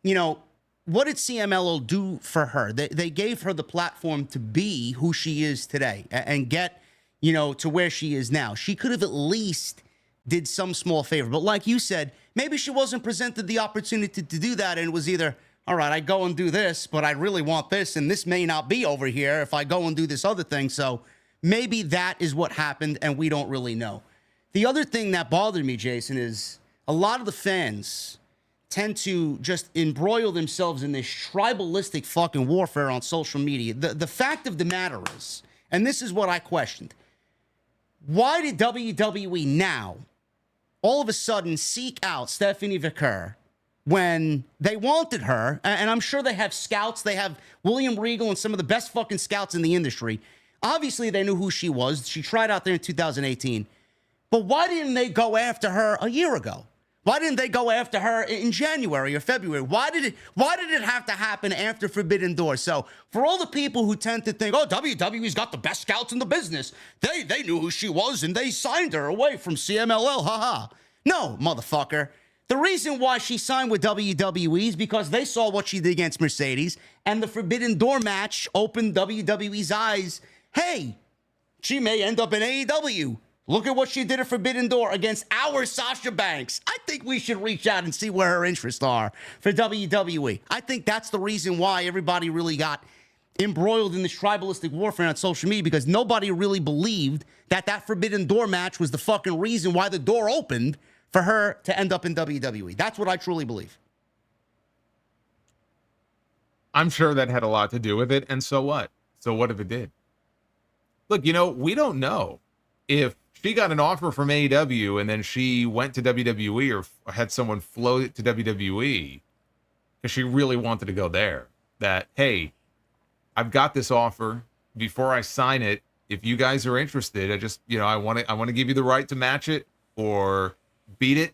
what did CMLL do for her? They gave her the platform to be who she is today and get, to where she is now. She could have at least did some small favor. But like you said, maybe she wasn't presented the opportunity to do that, and it was either, all right, I go and do this, but I really want this, and this may not be over here if I go and do this other thing. So maybe that is what happened, and we don't really know. The other thing that bothered me, Jason, is a lot of the fans tend to just embroil themselves in this tribalistic fucking warfare on social media. The fact of the matter is, and this is what I questioned, why did WWE now all of a sudden seek out Stephanie Vaquer when they wanted her? And I'm sure they have scouts. They have William Regal and some of the best fucking scouts in the industry. Obviously, they knew who she was. She tried out there in 2018. But why didn't they go after her a year ago? Why didn't they go after her in January or February? Why did it have to happen after Forbidden Door? So for all the people who tend to think, oh, WWE's got the best scouts in the business, they knew who she was and they signed her away from CMLL, haha. No, motherfucker. The reason why she signed with WWE is because they saw what she did against Mercedes, and the Forbidden Door match opened WWE's eyes. Hey, she may end up in AEW. Look at what she did at Forbidden Door against our Sasha Banks. I think we should reach out and see where her interests are for WWE. I think that's the reason why everybody really got embroiled in this tribalistic warfare on social media, because nobody really believed that Forbidden Door match was the fucking reason why the door opened for her to end up in WWE. That's what I truly believe. I'm sure that had a lot to do with it. And so what? So what if it did? Look, we don't know if she got an offer from AEW and then she went to WWE or had someone float it to WWE because she really wanted to go there. That, hey, I've got this offer. Before I sign it, if you guys are interested, I want to give you the right to match it or beat it.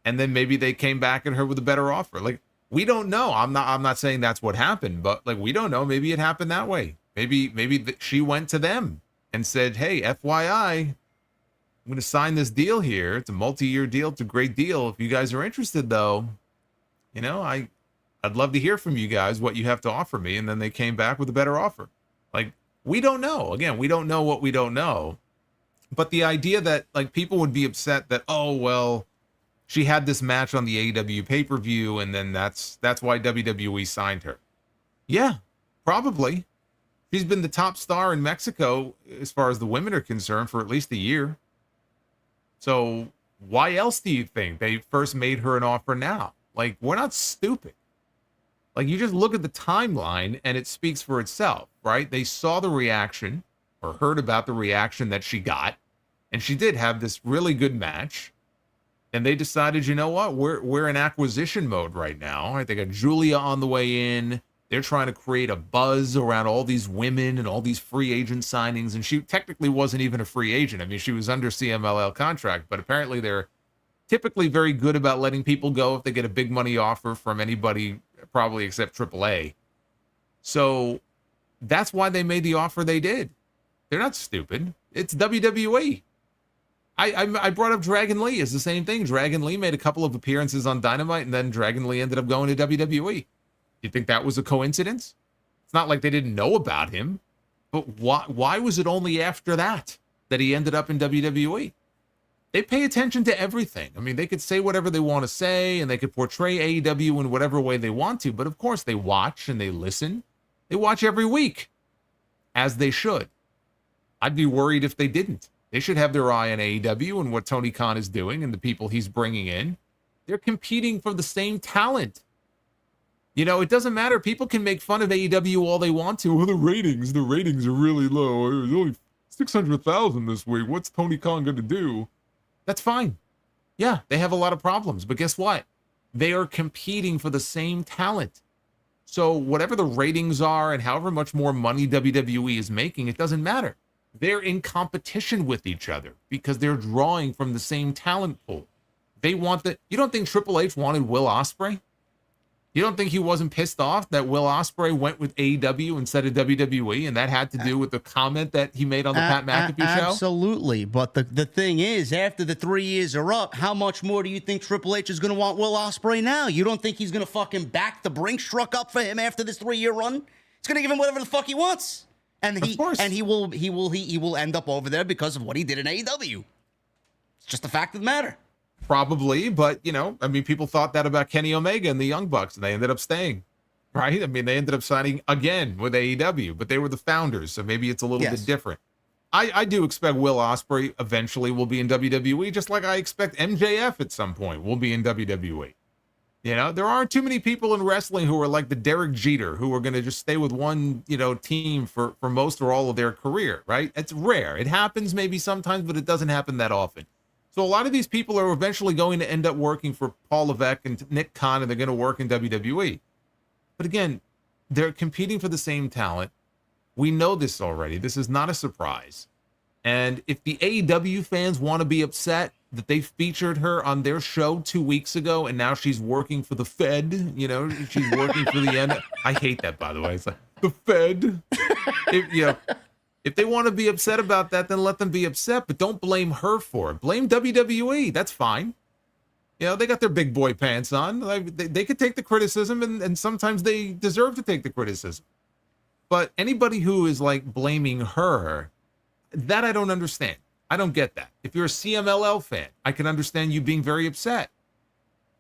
And then maybe they came back at her with a better offer. Like, we don't know. I'm not saying that's what happened, but like, we don't know. Maybe it happened that way. Maybe she went to them and said, hey, FYI, I'm going to sign this deal here. It's a multi-year deal. It's a great deal. If you guys are interested, though, I'd love to hear from you guys what you have to offer me. And then they came back with a better offer. Like, we don't know. Again, we don't know what we don't know. But the idea that like people would be upset that, oh, well, she had this match on the AEW pay-per-view and then that's why WWE signed her. Yeah, probably. She's been the top star in Mexico as far as the women are concerned for at least a year. So why else do you think they first made her an offer now? Like, we're not stupid. Like, you just look at the timeline and it speaks for itself, right? They saw the reaction or heard about the reaction that she got, and she did have this really good match. And they decided, you know what? We're in acquisition mode right now. Right? They got Julia on the way in. They're trying to create a buzz around all these women and all these free agent signings. And she technically wasn't even a free agent. I mean, she was under CMLL contract, but apparently they're typically very good about letting people go if they get a big money offer from anybody, probably except AAA. So that's why they made the offer they did. They're not stupid. It's WWE. I brought up Dragon Lee. It's the same thing. Dragon Lee made a couple of appearances on Dynamite, and then Dragon Lee ended up going to WWE. You think that was a coincidence? It's not like they didn't know about him, but why was it only after that he ended up in WWE? They pay attention to everything. I mean, they could say whatever they want to say, and they could portray AEW in whatever way they want to, but of course they watch and they listen. They watch every week, as they should. I'd be worried if they didn't. They should have their eye on AEW and what Tony Khan is doing and the people he's bringing in. They're competing for the same talent. It doesn't matter. People can make fun of AEW all they want to. Well, the ratings are really low. There's only 600,000 this week. What's Tony Khan going to do? That's fine. Yeah, they have a lot of problems, but guess what? They are competing for the same talent. So whatever the ratings are and however much more money WWE is making, it doesn't matter. They're in competition with each other because they're drawing from the same talent pool. They want you don't think Triple H wanted Will Ospreay? You don't think he wasn't pissed off that Will Ospreay went with AEW instead of WWE, and that had to do with the comment that he made on the Pat McAfee show? Absolutely. But the thing is, after the 3 years are up, how much more do you think Triple H is going to want Will Ospreay now? You don't think he's going to fucking back the Brinks truck up for him after this 3-year run? He's going to give him whatever the fuck he wants. And Of course. he will end up over there because of what he did in AEW. It's just a fact of the matter. Probably, but I mean, people thought that about Kenny Omega and the Young Bucks, and they ended up staying, right? I mean, they ended up signing again with AEW, but they were the founders, so maybe it's a little bit different. I do expect Will Ospreay eventually will be in WWE, just like I expect MJF at some point will be in WWE. There aren't too many people in wrestling who are like the Derek Jeter, who are going to just stay with one, team for most or all of their career, right? It's rare. It happens maybe sometimes, but it doesn't happen that often. So a lot of these people are eventually going to end up working for Paul Levesque and Nick Khan, and they're going to work in WWE. But again, they're competing for the same talent. We know this already. This is not a surprise. And if the AEW fans want to be upset that they featured her on their show 2 weeks ago, and now she's working for the Fed, she's working for the end. I hate that, by the way. It's like, the Fed. If they want to be upset about that, then let them be upset, but don't blame her for it. Blame WWE. That's fine. They got their big boy pants on. Like, they could take the criticism, and sometimes they deserve to take the criticism. But anybody who is like blaming her, that I don't understand. I don't get that. If you're a CMLL fan, I can understand you being very upset,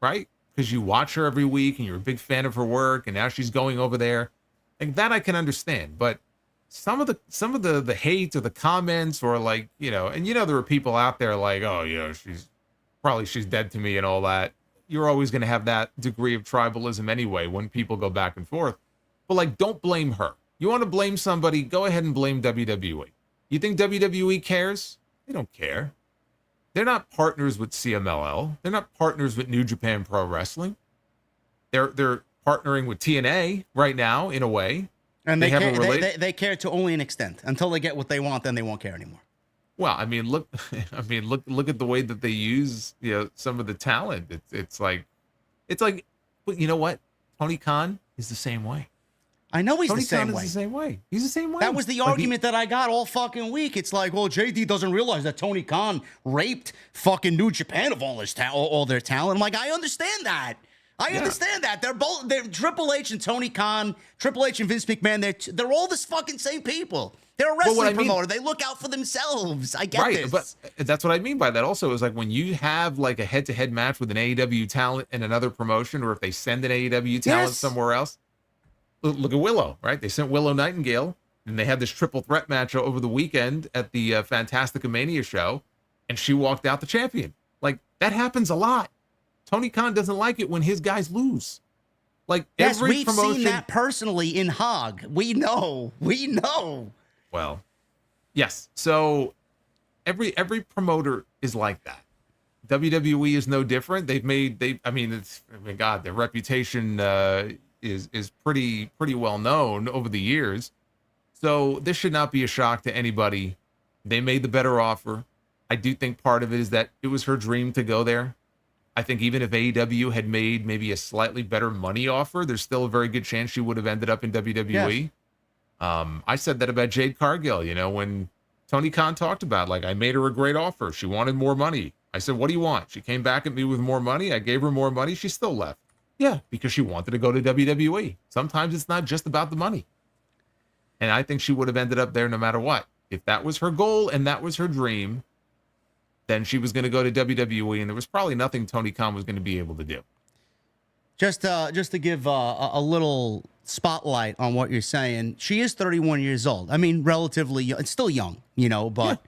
right? Because you watch her every week and you're a big fan of her work, and now she's going over there. Like, that I can understand. But some of the hate or the comments, or like, and there are people out there like, oh, she's dead to me and all that. You're always going to have that degree of tribalism anyway when people go back and forth. But like, don't blame her. You want to blame somebody, go ahead and blame WWE. You think WWE cares? They don't care. They're not partners with CMLL. They're not partners with New Japan Pro Wrestling. They're partnering with TNA right now, in a way. And they care to only an extent. Until they get what they want, then they won't care anymore. Well, I mean, look at the way that they use, some of the talent. It's like, but you know what? Tony Khan is the same way. I know he's Tony the same Khan way. Is the same way. He's the same way. That was the argument that I got all fucking week. It's like, well, JD doesn't realize that Tony Khan raped fucking New Japan of all their talent. I'm like, I understand that. I understand that. They're Triple H and Tony Khan, Triple H and Vince McMahon. They're all the fucking same people. They're a wrestling promoter. They look out for themselves. I get this. But that's what I mean by that also, is like when you have like a head-to-head match with an AEW talent and another promotion, or if they send an AEW talent somewhere else. Look at Willow, right? They sent Willow Nightingale, and they had this triple threat match over the weekend at the Fantastica Mania show, and she walked out the champion. Like, that happens a lot. Tony Khan doesn't like it when his guys lose. Like, every promotion... we've seen that personally in Hog. We know. Well, yes. So every promoter is like that. WWE is no different. God, their reputation is pretty well known over the years. So this should not be a shock to anybody. They made the better offer. I do think part of it is that it was her dream to go there. I think even if AEW had made maybe a slightly better money offer, there's still a very good chance she would have ended up in WWE. Yes. I said that about Jade Cargill, when Tony Khan talked about, like, I made her a great offer. She wanted more money. I said, what do you want? She came back at me with more money. I gave her more money. She still left. Yeah, because she wanted to go to WWE. Sometimes it's not just about the money. And I think she would have ended up there no matter what. If that was her goal and that was her dream, then she was going to go to WWE, and there was probably nothing Tony Khan was going to be able to do. Just to give a little spotlight on what you're saying, she is 31 years old. I mean, relatively young. It's still young, but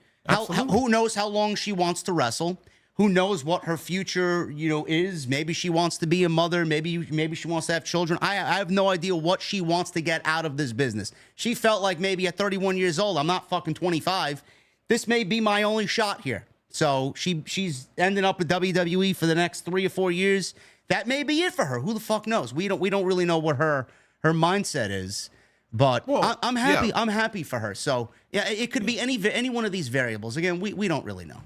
who knows how long she wants to wrestle? Who knows what her future, is? Maybe she wants to be a mother. Maybe she wants to have children. I have no idea what she wants to get out of this business. She felt like maybe at 31 years old, I'm not fucking 25. This may be my only shot here. So she's ending up with WWE for the next 3 or 4 years. That may be it for her. Who the fuck knows? We don't really know what her mindset is. But I'm happy. Yeah. I'm happy for her. So yeah, it could be any one of these variables. Again, we don't really know.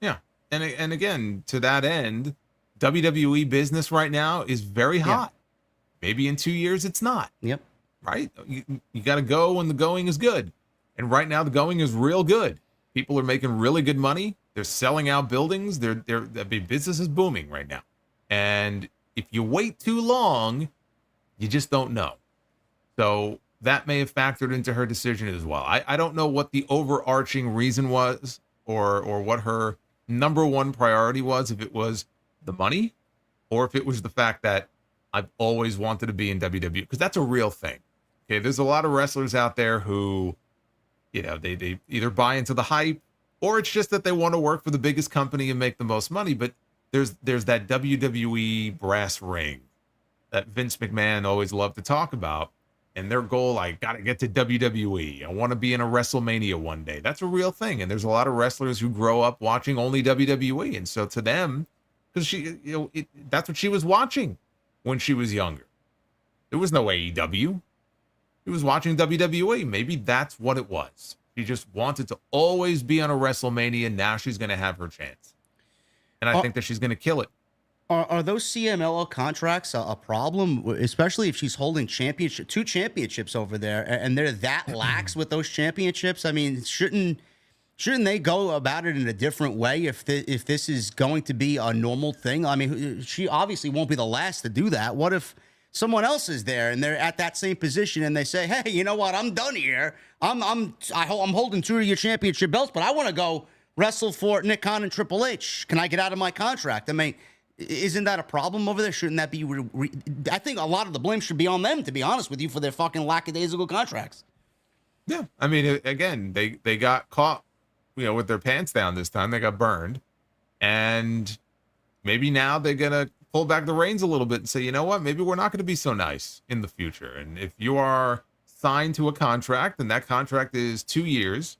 Yeah. And again, to that end, WWE business right now is very hot. Yeah. Maybe in 2 years it's not. Yep. Right? You got to go when the going is good. And right now the going is real good. People are making really good money. They're selling out buildings. The business is booming right now. And if you wait too long, you just don't know. So that may have factored into her decision as well. I don't know what the overarching reason was or what her number one priority was, if it was the money or if it was the fact that I've always wanted to be in WWE, because that's a real thing. Okay, there's a lot of wrestlers out there who, they either buy into the hype or it's just that they want to work for the biggest company and make the most money. But there's that WWE brass ring that Vince McMahon always loved to talk about. And their goal, I got to get to WWE. I want to be in a WrestleMania one day. That's a real thing. And there's a lot of wrestlers who grow up watching only WWE. And so to them, because that's what she was watching when she was younger. There was no AEW. She was watching WWE. Maybe that's what it was. She just wanted to always be on a WrestleMania. Now she's going to have her chance. And I think that she's going to kill it. Are those CMLL contracts a problem, especially if she's holding two championships over there, and they're that lax with those championships? I mean, shouldn't they go about it in a different way if this is going to be a normal thing? I mean, she obviously won't be the last to do that. What if someone else is there and they're at that same position and they say, "Hey, you know what? I'm done here. I'm holding two of your championship belts, but I want to go wrestle for Nick Khan and Triple H. Can I get out of my contract?" I mean, isn't that a problem over there? Shouldn't that be? I think a lot of the blame should be on them, to be honest with you, for their fucking lackadaisical contracts. Yeah, I mean, again, they got caught, with their pants down this time. They got burned, and maybe now they're gonna pull back the reins a little bit and say, you know what? Maybe we're not going to be so nice in the future. And if you are signed to a contract and that contract is 2 years,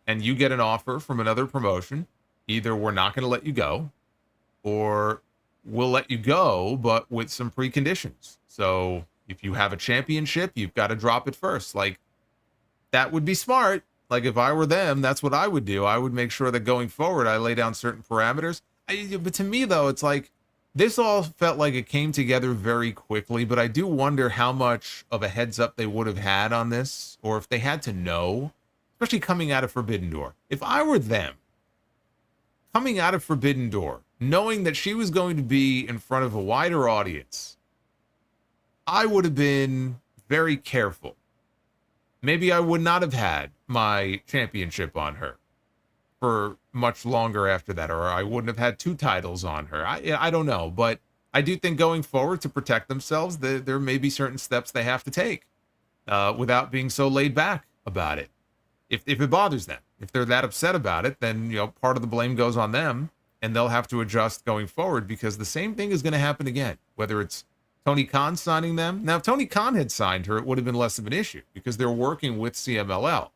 and you get an offer from another promotion, either we're not going to let you go, or we'll let you go, but with some preconditions. So if you have a championship, you've got to drop it first. Like, that would be smart. Like, if I were them, that's what I would do. I would make sure that going forward, I lay down certain parameters. But to me, though, it's like, this all felt like it came together very quickly, but I do wonder how much of a heads up they would have had on this, or if they had to know, especially coming out of Forbidden Door. If I were them, coming out of Forbidden Door, knowing that she was going to be in front of a wider audience, I would have been very careful. Maybe I would not have had my championship on her for much longer after that, or I wouldn't have had two titles on her. I don't know, but I do think going forward, to protect themselves, there may be certain steps they have to take without being so laid back about it. If it bothers them, if they're that upset about it, then part of the blame goes on them, and they'll have to adjust going forward, because the same thing is going to happen again, whether it's Tony Khan signing them. Now, if Tony Khan had signed her, it would have been less of an issue because they're working with CMLL.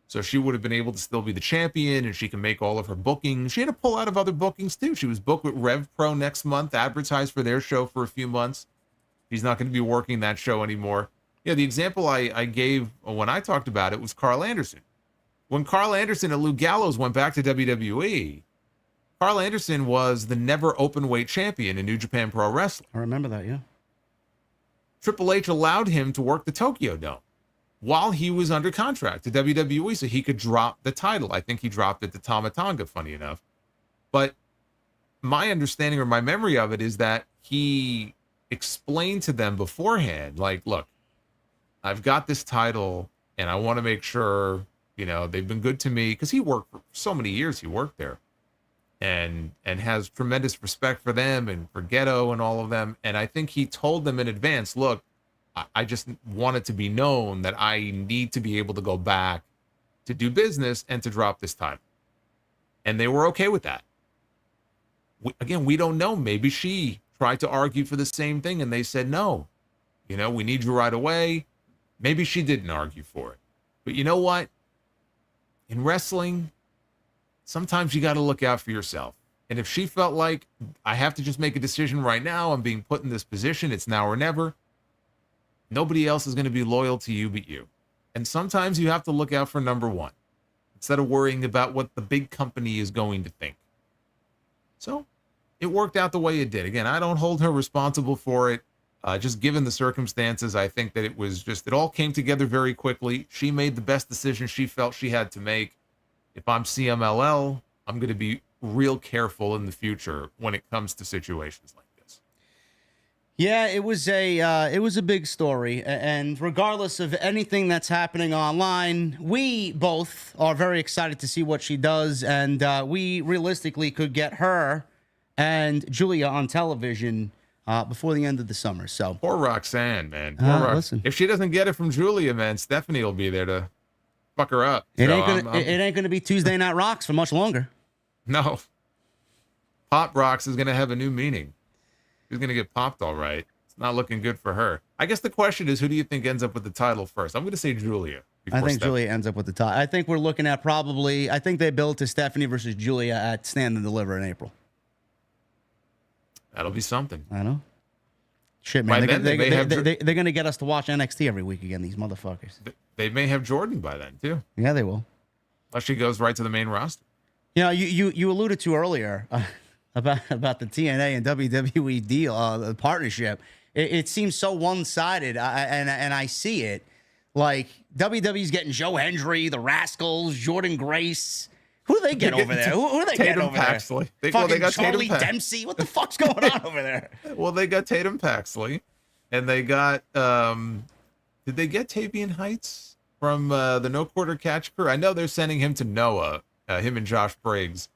So she would have been able to still be the champion, and she can make all of her bookings. She had to pull out of other bookings too. She was booked with Rev Pro next month, advertised for their show for a few months. She's not going to be working that show anymore. The example I gave when I talked about it was Carl Anderson. When Carl Anderson and Lou Gallows went back to WWE, Carl Anderson was the never open weight champion in New Japan Pro Wrestling. I remember that, yeah. Triple H allowed him to work the Tokyo Dome while he was under contract to WWE, so he could drop the title. I think he dropped it to Tama Tonga, funny enough. But my understanding or my memory of it is that he explained to them beforehand, like, look, I've got this title and I want to make sure, they've been good to me, because he worked for so many years. He worked there and has tremendous respect for them and for Ghetto and all of them. And I think he told them in advance, look, I just want it to be known that I need to be able to go back to do business and to drop this title. And they were okay with that. We don't know. Maybe she tried to argue for the same thing and they said, no, we need you right away. Maybe she didn't argue for it. But you know what? In wrestling, sometimes you got to look out for yourself. And if she felt like, I have to just make a decision right now, I'm being put in this position, it's now or never, nobody else is going to be loyal to you but you. And sometimes you have to look out for number one instead of worrying about what the big company is going to think. So it worked out the way it did. Again, I don't hold her responsible for it. Just given the circumstances, I think that it all came together very quickly. She made the best decision she felt she had to make. If I'm CMLL, I'm going to be real careful in the future when it comes to situations like this. Yeah, it was a big story, and regardless of anything that's happening online, we both are very excited to see what she does, and we realistically could get her and Julia on television before the end of the summer. So poor Roxanne, man. Poor listen, if she doesn't get it from Julia, man, Stephanie will be there to fuck her up. It ain't gonna be Tuesday Night Rocks for much longer. No, Pop Rocks is gonna have a new meaning. She's going to get popped all right. It's not looking good for her. I guess the question is, who do you think ends up with the title first? I'm going to say Julia. I think Julia ends up with the title. I think we're looking at I think they build to Stephanie versus Julia at Stand and Deliver in April. That'll be something. I know. Shit, man. They're going to get us to watch NXT every week again, these motherfuckers. They may have Jordan by then, too. Yeah, they will. Unless she goes right to the main roster. You know, you alluded to earlier about the TNA and WWE deal, the partnership. It seems so one-sided, and I see it. Like, WWE's getting Joe Hendry, the Rascals, Jordan Grace. Who do they get over there? Who do they get over Paxley. there? Fucking got Charlie Dempsey. What the fuck's going on over there? Well, they got Tatum Paxley, and they got did they get Tavian Heights from the No Quarter Catch crew? I know they're sending him to Noah, him and Josh Briggs.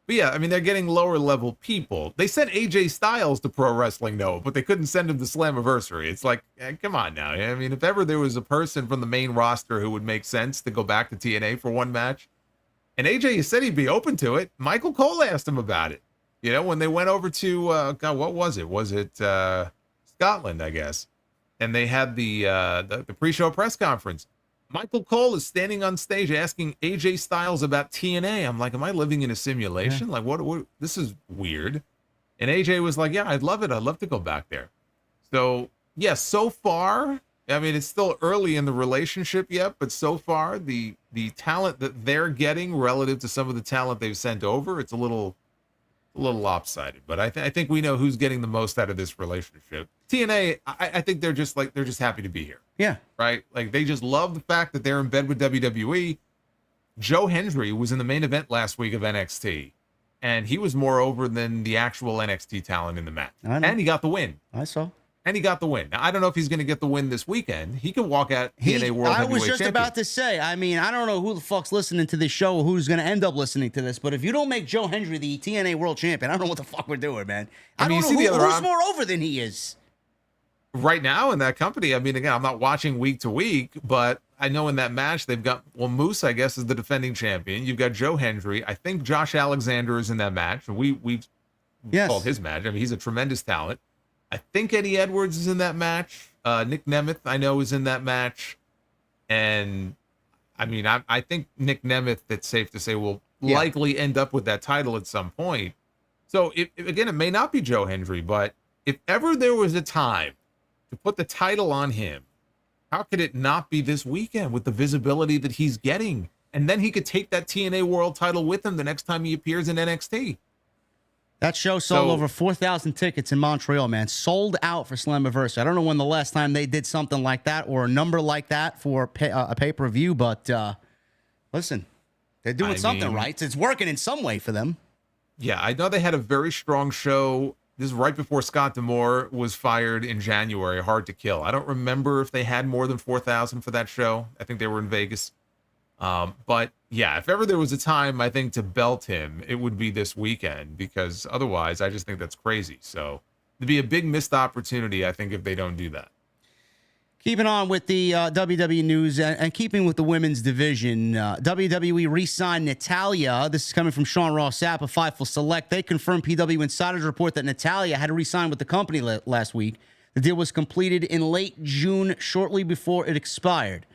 But yeah, I mean, they're getting lower level people. They sent AJ Styles to Pro Wrestling Noah, but they couldn't send him to Slammiversary. It's like, come on now. I mean, if ever there was a person from the main roster who would make sense to go back to TNA for one match, and AJ said he'd be open to it. Michael Cole asked him about it. You know, when they went over to, God, what was it? Was it Scotland, I guess? And they had the pre-show press conference. Michael Cole is standing on stage asking AJ Styles about TNA. I'm like, am I living in a simulation? Yeah. Like, what? This is weird. And AJ was like, yeah, I'd love it. I'd love to go back there. So, yeah, so far, I mean, it's still early in the relationship yet, but so far, the talent that they're getting relative to some of the talent they've sent over, it's a little lopsided. But I think we know who's getting the most out of this relationship. TNA, I think they're just happy to be here. Yeah. Right? Like, they just love the fact that they're in bed with WWE. Joe Hendry was in the main event last week of NXT, and he was more over than the actual NXT talent in the match. And he got the win. I saw. And he got the win. Now, I don't know if he's going to get the win this weekend. He could walk out TNA World Heavyweight Champion. I was just about to say, I mean, I don't know who the fuck's listening to this show or who's going to end up listening to this, but if you don't make Joe Hendry the TNA World Champion, I don't know what the fuck we're doing, man. I don't know who's more over than he is. Right now in that company, I mean, again, I'm not watching week to week, but I know in that match they've got, well, Moose, I guess, is the defending champion. You've got Joe Hendry. I think Josh Alexander is in that match. We've called his match. I mean, he's a tremendous talent. I think Eddie Edwards is in that match. Nick Nemeth, I know, is in that match. And, I mean, I think Nick Nemeth, it's safe to say, will likely end up with that title at some point. So, again, it may not be Joe Hendry, but if ever there was a time to put the title on him, how could it not be this weekend with the visibility that he's getting? And then he could take that TNA World title with him the next time he appears in NXT. That show sold over 4,000 tickets in Montreal, man. Sold out for Slammiversary. I don't know when the last time they did something like that or a number like that for a pay-per-view, but listen, they're doing something right. It's working in some way for them. Yeah, I know they had a very strong show. This is right before Scott D'Amore was fired in January, Hard to Kill. I don't remember if they had more than 4,000 for that show. I think they were in Vegas. But yeah, if ever there was a time, I think, to belt him, it would be this weekend, because otherwise I just think that's crazy. So it'd be a big missed opportunity, I think, if they don't do that. Keeping on with the WWE news and keeping with the women's division, WWE re-signed Natalya. This is coming from Sean Ross Sapp of Fightful Select. They confirmed PW Insider's report that Natalya had re-signed with the company last week. The deal was completed in late June, shortly before it expired.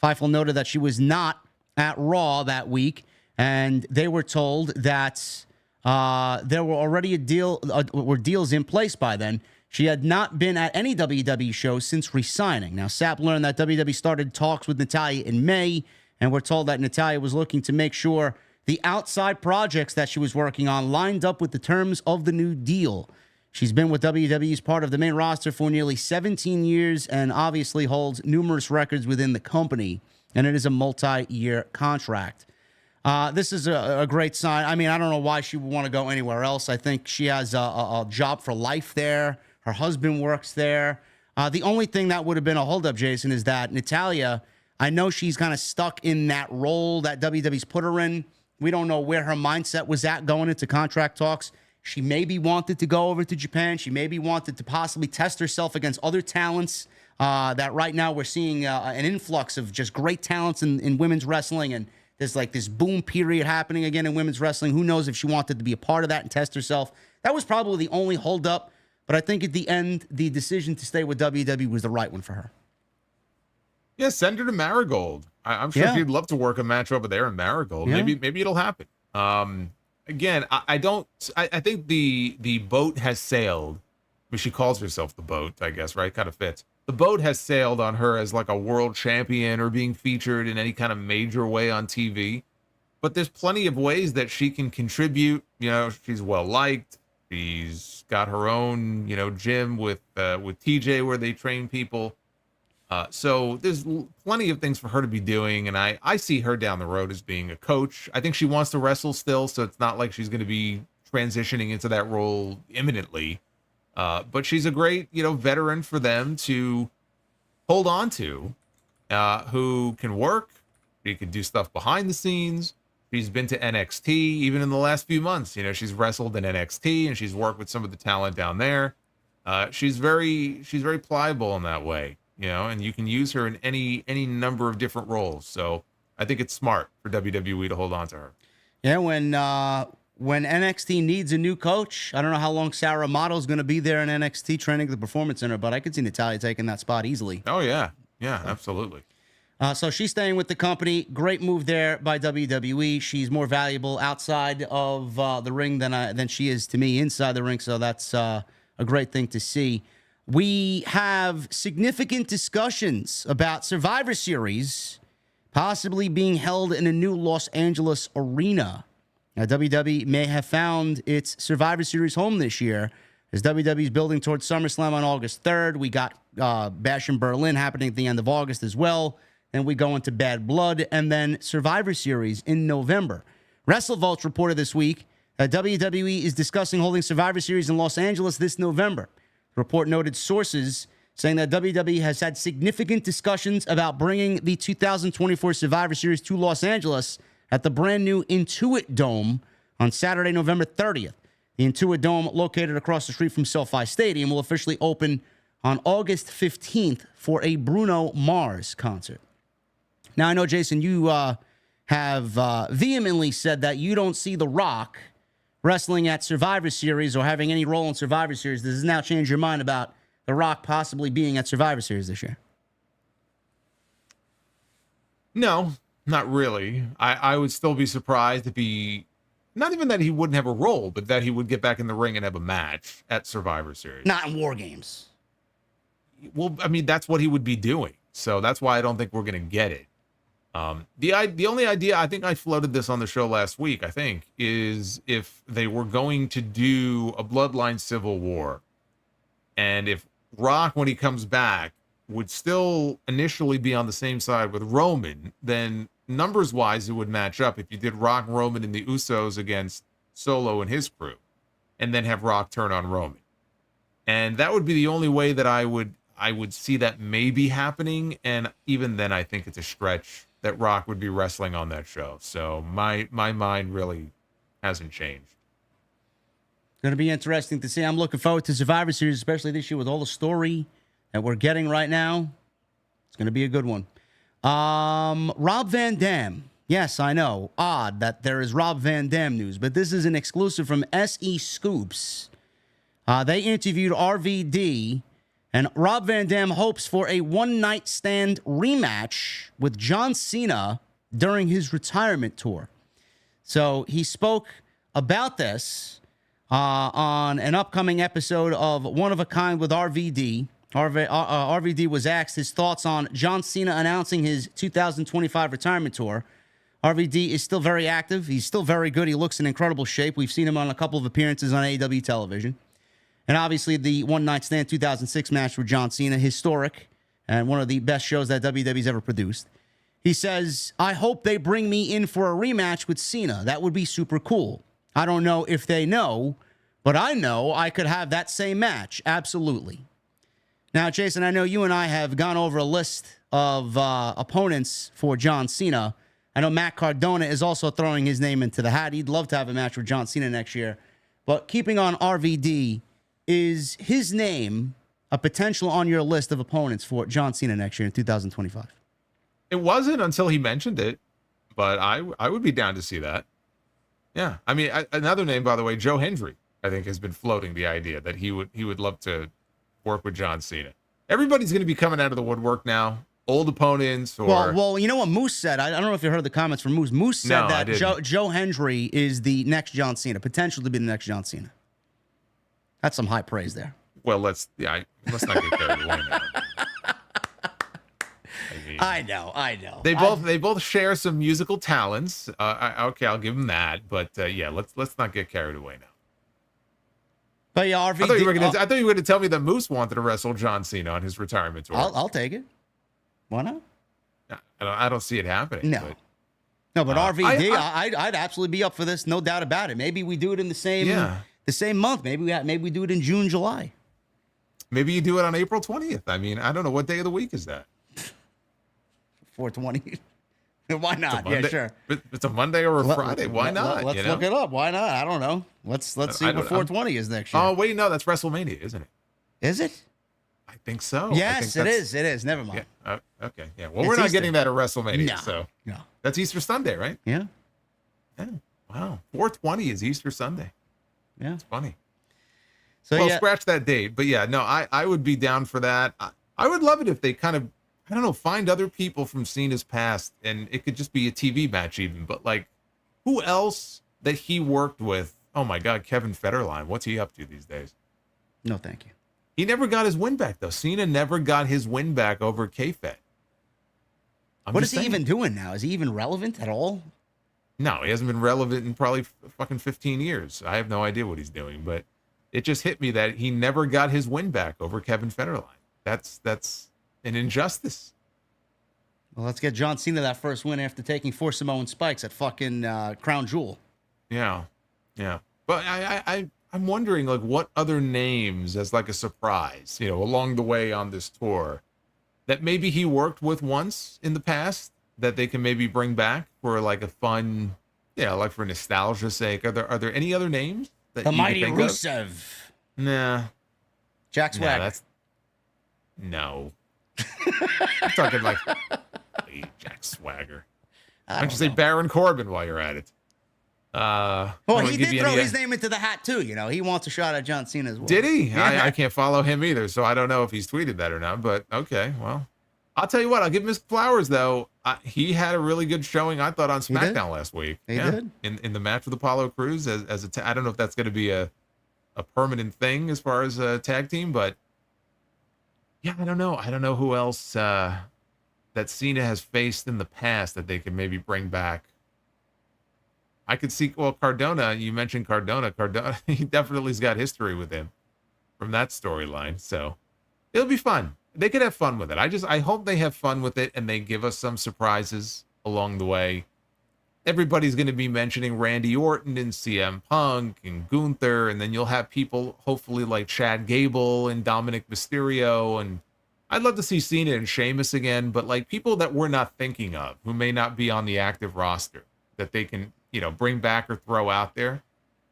Fightful noted that she was not at Raw that week, and they were told that there were already deals in place by then. She had not been at any WWE shows since re-signing. Now, Sapp learned that WWE started talks with Natalya in May, and we're told that Natalya was looking to make sure the outside projects that she was working on lined up with the terms of the new deal. She's been with WWE as part of the main roster for nearly 17 years and obviously holds numerous records within the company, and it is a multi-year contract. This is a great sign. I mean, I don't know why she would want to go anywhere else. I think she has a job for life there. Her husband works there. The only thing that would have been a holdup, Jason, is that Natalya, I know she's kind of stuck in that role that WWE's put her in. We don't know where her mindset was at going into contract talks. She maybe wanted to go over to Japan. She maybe wanted to possibly test herself against other talents that right now we're seeing an influx of just great talents in women's wrestling. And there's like this boom period happening again in women's wrestling. Who knows if she wanted to be a part of that and test herself. That was probably the only holdup. But I think at the end, the decision to stay with WWE was the right one for her. Yeah, send her to Marigold. I'm sure she'd love to work a match over there in Marigold. Yeah. Maybe it'll happen. Again, I think the boat has sailed. I mean, she calls herself the boat, I guess, right? Kind of fits. The boat has sailed on her as like a world champion or being featured in any kind of major way on TV. But there's plenty of ways that she can contribute. You know, she's well liked. She's got her own, gym with TJ where they train people. So there's plenty of things for her to be doing. And I see her down the road as being a coach. I think she wants to wrestle still. So it's not like she's going to be transitioning into that role imminently. But she's a great, veteran for them to hold on to, who can work. She can do stuff behind the scenes. She's been to NXT even in the last few months. She's wrestled in NXT and she's worked with some of the talent down there. She's very pliable in that way, and you can use her in any number of different roles. So I think it's smart for WWE to hold on to her. Yeah, when NXT needs a new coach, I don't know how long Sarah Amado's going to be there in NXT training at the Performance Center, but I could see Natalya taking that spot easily. Oh, yeah. Yeah, absolutely. So she's staying with the company. Great move there by WWE. She's more valuable outside of the ring than she is to me inside the ring. So that's a great thing to see. We have significant discussions about Survivor Series possibly being held in a new Los Angeles arena. Now, WWE may have found its Survivor Series home this year as WWE is building towards SummerSlam on August 3rd. We got Bash in Berlin happening at the end of August as well. Then we go into Bad Blood, and then Survivor Series in November. WrestleVotes reported this week that WWE is discussing holding Survivor Series in Los Angeles this November. The report noted sources saying that WWE has had significant discussions about bringing the 2024 Survivor Series to Los Angeles at the brand new Intuit Dome on Saturday, November 30th. The Intuit Dome, located across the street from SoFi Stadium, will officially open on August 15th for a Bruno Mars concert. Now, I know, Jason, you have vehemently said that you don't see The Rock wrestling at Survivor Series or having any role in Survivor Series. Does this now change your mind about The Rock possibly being at Survivor Series this year? No, not really. I would still be surprised if he, not even that he wouldn't have a role, but that he would get back in the ring and have a match at Survivor Series. Not in War Games. Well, I mean, that's what he would be doing. So that's why I don't think we're going to get it. The only idea, I think I floated this on the show last week, I think, is if they were going to do a Bloodline Civil War, and if Rock, when he comes back, would still initially be on the same side with Roman, then numbers-wise it would match up if you did Rock, Roman, and the Usos against Solo and his crew, and then have Rock turn on Roman. And that would be the only way that I would see that maybe happening, and even then I think it's a stretch that Rock would be wrestling on that show. So my mind really hasn't changed. Going to be interesting to see. I'm looking forward to Survivor Series, especially this year with all the story that we're getting right now. It's going to be a good one. Rob Van Dam. Yes, I know. Odd that there is Rob Van Dam news, but this is an exclusive from SE Scoops. They interviewed RVD, and Rob Van Dam hopes for a one-night stand rematch with John Cena during his retirement tour. So he spoke about this on an upcoming episode of One of a Kind with RVD. RVD was asked his thoughts on John Cena announcing his 2025 retirement tour. RVD is still very active. He's still very good. He looks in incredible shape. We've seen him on a couple of appearances on AEW television. And obviously the one-night stand 2006 match with John Cena, historic, and one of the best shows that WWE's ever produced. He says, I hope they bring me in for a rematch with Cena. That would be super cool. I don't know if they know, But I know I could have that same match. Absolutely. Now, Jason, I know you and I have gone over a list of opponents for John Cena. I know Matt Cardona is also throwing his name into the hat. He'd love to have a match with John Cena next year. But keeping on RVD, is his name a potential on your list of opponents for John Cena next year in 2025? It wasn't until he mentioned it, but I would be down to see that. Yeah. I mean, another name, by the way, Joe Hendry, I think, has been floating the idea that he would love to work with John Cena. Everybody's going to be coming out of the woodwork now. Old opponents or... Well, you know what Moose said? I don't know if you heard the comments from Moose. Moose said that Joe Hendry is the next John Cena, potential to be the next John Cena. That's some high praise there. Well, let's not get carried away now. I know. They both share some musical talents. Okay, I'll give them that. But yeah, let's not get carried away now. But yeah, RVD, I thought you were going to tell me that Moose wanted to wrestle John Cena on his retirement tour. I'll take it. Why not? I don't see it happening. No, but RVD, I'd absolutely be up for this, no doubt about it. Maybe we do it in the same month. Maybe we do it in June, July. Maybe you do it on April 20th. I mean, I don't know, what day of the week is that? 420. Why not? Yeah, sure. It's a Monday or a Friday. Why not? Let's look it up. Why not? I don't know. Let's see what 420 is next year. Oh, wait, no, that's WrestleMania, isn't it? Is it? I think so. Yes, it is. It is. Never mind. Yeah. Okay. Yeah. Well, we're not getting that at WrestleMania. No. That's Easter Sunday, right? Yeah. Wow. 420 is Easter Sunday. Yeah. It's funny. So scratch that date. But yeah, no, I would be down for that. I would love it if they kind of, I don't know, find other people from Cena's past, and it could just be a TV match even. But like, who else that he worked with? Oh my God, Kevin Federline. What's he up to these days? No, thank you. He never got his win back, though. Cena never got his win back over K-Fed. What is he even doing now? Is he even relevant at all? No, he hasn't been relevant in probably fucking 15 years. I have no idea what he's doing, but it just hit me that he never got his win back over Kevin Federline. That's an injustice. Well, let's get John Cena that first win after taking 4 Samoan spikes at fucking Crown Jewel. Yeah. But I'm wondering, like, what other names as like a surprise, along the way on this tour that maybe he worked with once in the past that they can maybe bring back for like a fun, like for nostalgia's sake. Are there any other names that the you mighty can think Rusev? Of? Nah. Jack Swagger. No. I'm talking like Jack Swagger. Why don't you say Baron Corbin while you're at it? Well, he did throw his name into the hat too. He wants a shot at John Cena as well. Did he? Yeah. I can't follow him either, so I don't know if he's tweeted that or not. But okay, well, I'll tell you what. I'll give him his flowers though. He had a really good showing, I thought, on SmackDown last week. He did in the match with Apollo Crews as a. I don't know if that's going to be a permanent thing as far as a tag team, but yeah, I don't know. I don't know who else that Cena has faced in the past that they could maybe bring back. I could see, Cardona, you mentioned Cardona. Cardona, he definitely's got history with him from that storyline. So it'll be fun. They could have fun with it. I hope they have fun with it and they give us some surprises along the way. Everybody's going to be mentioning Randy Orton and CM Punk and Gunther. And then you'll have people hopefully like Chad Gable and Dominic Mysterio. And I'd love to see Cena and Sheamus again, but like people that we're not thinking of who may not be on the active roster that they can, bring back or throw out there.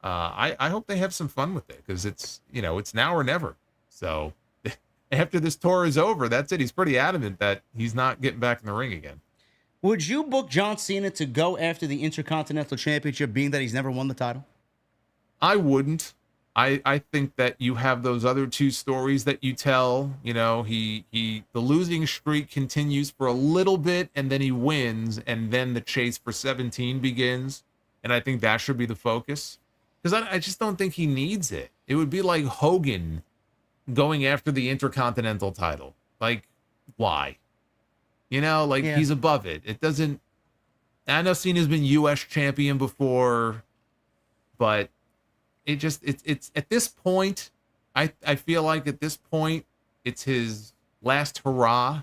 I hope they have some fun with it because it's now or never. So after this tour is over, that's it. He's pretty adamant that he's not getting back in the ring again. Would you book John Cena to go after the Intercontinental Championship, being that he's never won the title? I wouldn't. I think that you have those other two stories that you tell. The losing streak continues for a little bit, and then he wins, and then the chase for 17 begins. And I think that should be the focus. Because I just don't think he needs it. It would be like Hogan going after the Intercontinental title. Like, why? He's above it. It doesn't... I know Cena's been U.S. champion before, but it's at this point, I feel like at this point, it's his last hurrah,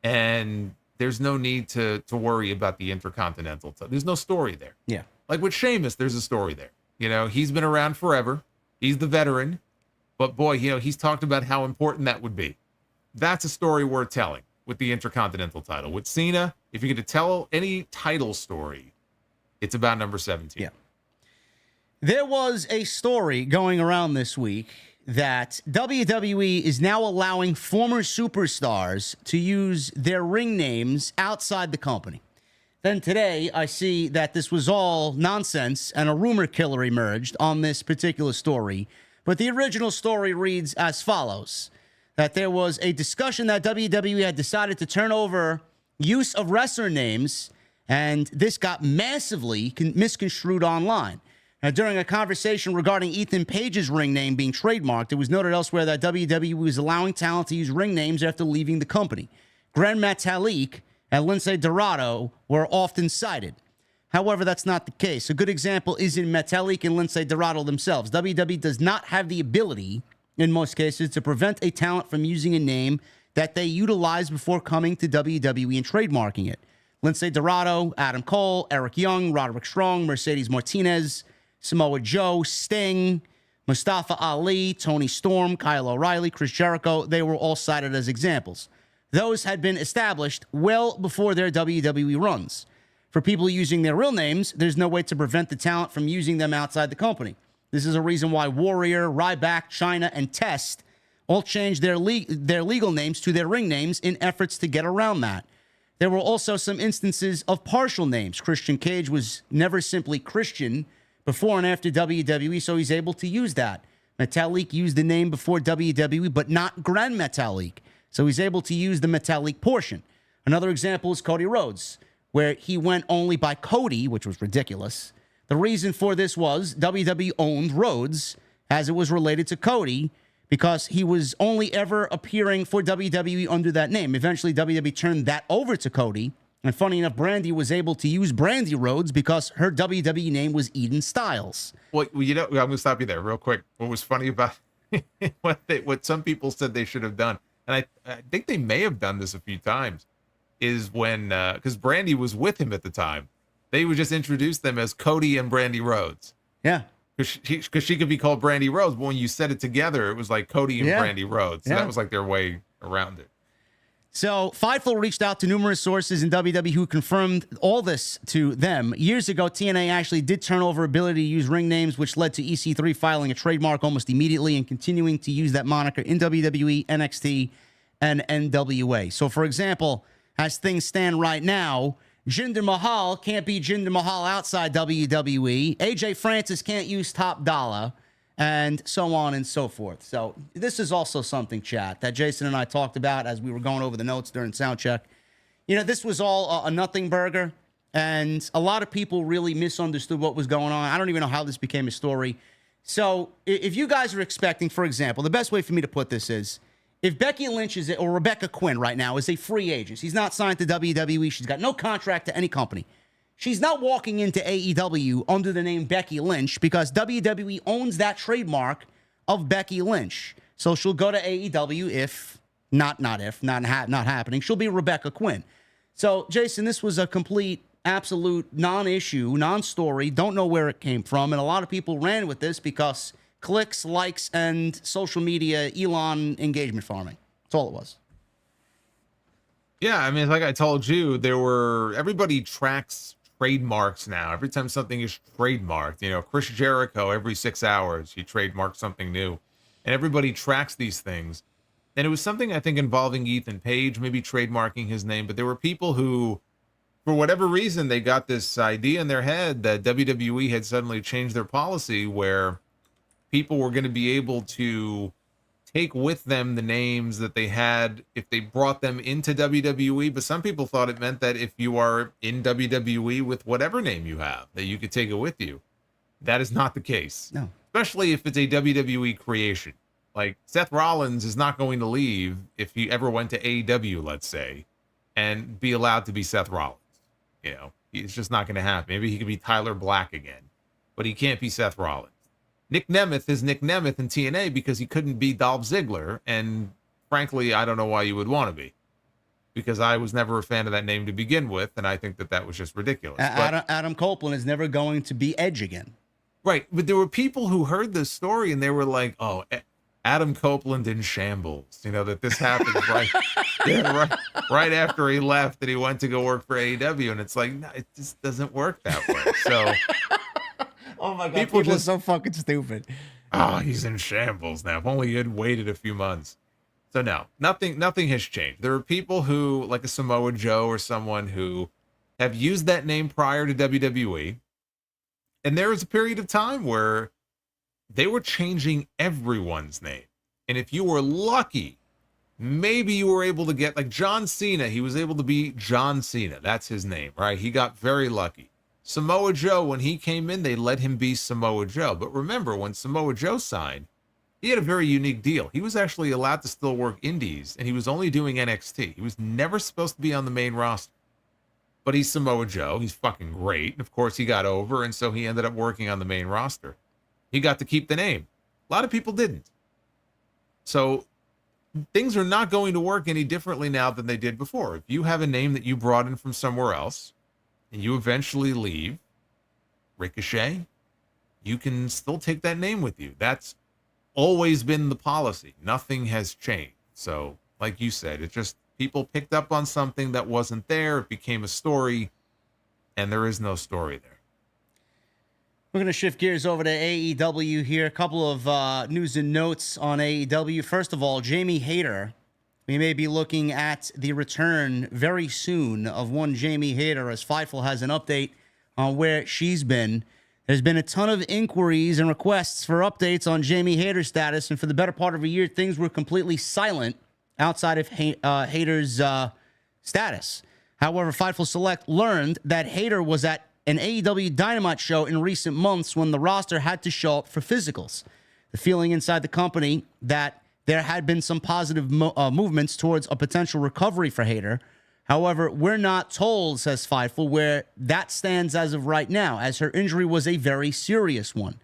and there's no need to worry about the Intercontinental title. There's no story there. Yeah. Like with Sheamus, there's a story there. He's been around forever. He's the veteran, but boy, he's talked about how important that would be. That's a story worth telling with the Intercontinental title. With Cena, if you're going to tell any title story, it's about number 17. Yeah. There was a story going around this week that WWE is now allowing former superstars to use their ring names outside the company. Then today, I see that this was all nonsense and a rumor killer emerged on this particular story. But the original story reads as follows, that there was a discussion that WWE had decided to turn over use of wrestler names, and this got massively misconstrued online. Now, during a conversation regarding Ethan Page's ring name being trademarked, it was noted elsewhere that WWE was allowing talent to use ring names after leaving the company. Gran Metalik and Lince Dorado were often cited. However, that's not the case. A good example is in Metalik and Lince Dorado themselves. WWE does not have the ability, in most cases, to prevent a talent from using a name that they utilized before coming to WWE and trademarking it. Lince Dorado, Adam Cole, Eric Young, Roderick Strong, Mercedes Martinez, Samoa Joe, Sting, Mustafa Ali, Tony Storm, Kyle O'Reilly, Chris Jericho, they were all cited as examples. Those had been established well before their WWE runs. For people using their real names, there's no way to prevent the talent from using them outside the company. This is a reason why Warrior, Ryback, Chyna, and Test all changed their legal names to their ring names in efforts to get around that. There were also some instances of partial names. Christian Cage was never simply Christian before and after WWE, so he's able to use that. Metalik used the name before WWE, but not Gran Metalik, so he's able to use the Metalik portion. Another example is Cody Rhodes, where he went only by Cody, which was ridiculous. The reason for this was WWE owned Rhodes as it was related to Cody because he was only ever appearing for WWE under that name. Eventually, WWE turned that over to Cody. And funny enough, Brandy was able to use Brandy Rhodes because her WWE name was Eden Styles. Well, I'm going to stop you there real quick. What was funny about what some people said they should have done, and I think they may have done this a few times, is when, because Brandy was with him at the time, they would just introduce them as Cody and Brandy Rhodes. Yeah. Because she could be called Brandy Rhodes, but when you said it together, it was like Cody and Brandy Rhodes. So that was like their way around it. So Fightful reached out to numerous sources in WWE who confirmed all this to them. Years ago, TNA actually did turn over ability to use ring names, which led to EC3 filing a trademark almost immediately and continuing to use that moniker in WWE, NXT, and NWA. So, for example, as things stand right now, Jinder Mahal can't be Jinder Mahal outside WWE. AJ Francis can't use Top Dollar, and so on and so forth. So this is also something, chat, that Jason and I talked about as we were going over the notes during sound check. You know, this was all a nothing burger, and a lot of people really misunderstood what was going on. I don't even know how this became a story. So if you guys are expecting, for example, the best way for me to put this is, if Becky Lynch or Rebecca Quinn right now is a free agent, she's not signed to WWE, she's got no contract to any company. She's not walking into AEW under the name Becky Lynch because WWE owns that trademark of Becky Lynch. So she'll go to AEW if, not happening, she'll be Rebecca Quinn. So, Jason, this was a complete, absolute non-issue, non-story, don't know where it came from, and a lot of people ran with this because clicks, likes, and social media, Elon engagement farming. That's all it was. Yeah, I mean, like I told you, everybody tracks trademarks now. Every time something is trademarked, Chris Jericho, every 6 hours, he trademarked something new. And everybody tracks these things. And it was something, I think, involving Ethan Page, maybe trademarking his name. But there were people who, for whatever reason, they got this idea in their head that WWE had suddenly changed their policy where people were going to be able to take with them the names that they had if they brought them into WWE. But some people thought it meant that if you are in WWE with whatever name you have, that you could take it with you. That is not the case. No. Especially if it's a WWE creation. Like, Seth Rollins is not going to leave if he ever went to AEW, let's say, and be allowed to be Seth Rollins. It's just not going to happen. Maybe he could be Tyler Black again, but he can't be Seth Rollins. Nick Nemeth is Nick Nemeth in TNA because he couldn't be Dolph Ziggler, and frankly, I don't know why you would want to be, because I was never a fan of that name to begin with, and I think that was just ridiculous. Adam Copeland is never going to be Edge again. Right, but there were people who heard this story and they were like, "Oh, Adam Copeland in shambles." You know that this happened right after he left, and he went to go work for AEW, and it's like, no, it just doesn't work that way. So, oh my god, people are so fucking stupid. Oh, he's in shambles now. If only he had waited a few months. So no, nothing has changed. There are people who, like a Samoa Joe or someone who have used that name prior to WWE. And there was a period of time where they were changing everyone's name. And if you were lucky, maybe you were able to get, like John Cena, he was able to be John Cena. That's his name, right? He got very lucky. Samoa Joe, when he came in, they let him be Samoa Joe. But remember, when Samoa Joe signed, he had a very unique deal. He was actually allowed to still work indies, and he was only doing NXT. He was never supposed to be on the main roster. But he's Samoa Joe. He's fucking great. And of course, he got over, and so he ended up working on the main roster. He got to keep the name. A lot of people didn't. So things are not going to work any differently now than they did before. If you have a name that you brought in from somewhere else, and you eventually leave, Ricochet, you can still take that name with you. That's always been the policy. Nothing has changed. So, like you said, it just, people picked up on something that wasn't there. It became a story, and there is no story there. We're going to shift gears over to AEW here. A couple of news and notes on AEW. First of all, Jamie Hayter. We may be looking at the return very soon of one Jamie Hayter, as Fightful has an update on where she's been. There's been a ton of inquiries and requests for updates on Jamie Hayter's status, and for the better part of a year, things were completely silent outside of Hayter's status. However, Fightful Select learned that Hayter was at an AEW Dynamite show in recent months when the roster had to show up for physicals. The feeling inside the company that there had been some positive movements towards a potential recovery for Hayter. However, we're not told, says Fightful, where that stands as of right now, as her injury was a very serious one.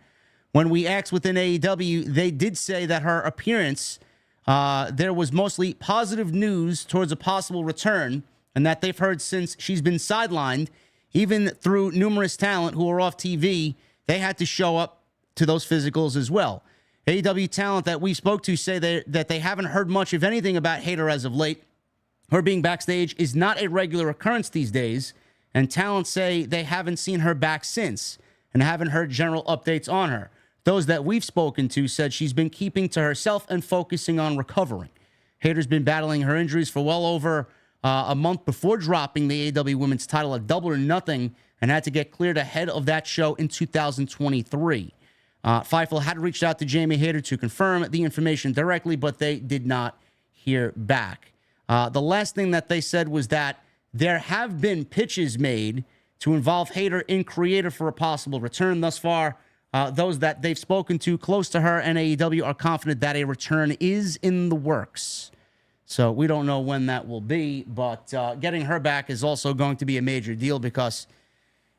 When we asked within AEW, they did say that her appearance, there was mostly positive news towards a possible return, and that they've heard since she's been sidelined, even through numerous talent who are off TV, they had to show up to those physicals as well. AEW talent that we spoke to say that they haven't heard much of anything about Hayter as of late. Her being backstage is not a regular occurrence these days, and talent say they haven't seen her back since and haven't heard general updates on her. Those that we've spoken to said she's been keeping to herself and focusing on recovering. Hayter's been battling her injuries for well over a month before dropping the AEW Women's title at Double or Nothing and had to get cleared ahead of that show in 2023. Fightful had reached out to Jamie Hayter to confirm the information directly, but they did not hear back. The last thing that they said was that there have been pitches made to involve Hayter in creative for a possible return. Thus far, those that they've spoken to close to her and AEW are confident that a return is in the works. So we don't know when that will be, but getting her back is also going to be a major deal because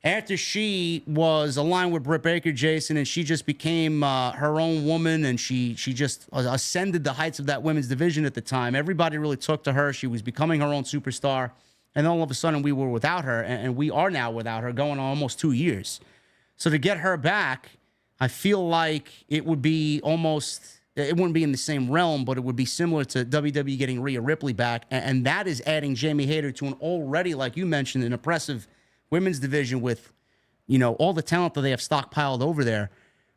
after she was aligned with Britt Baker, Jason, and she just became her own woman, and she just ascended the heights of that women's division at the time. Everybody really took to her. She was becoming her own superstar, and all of a sudden we were without her, and we are now without her, going on almost 2 years. So to get her back, I feel like it would be almost, it wouldn't be in the same realm, but it would be similar to WWE getting Rhea Ripley back, and that is adding Jamie Hayter to an already, like you mentioned, an impressive women's division with, you know, all the talent that they have stockpiled over there.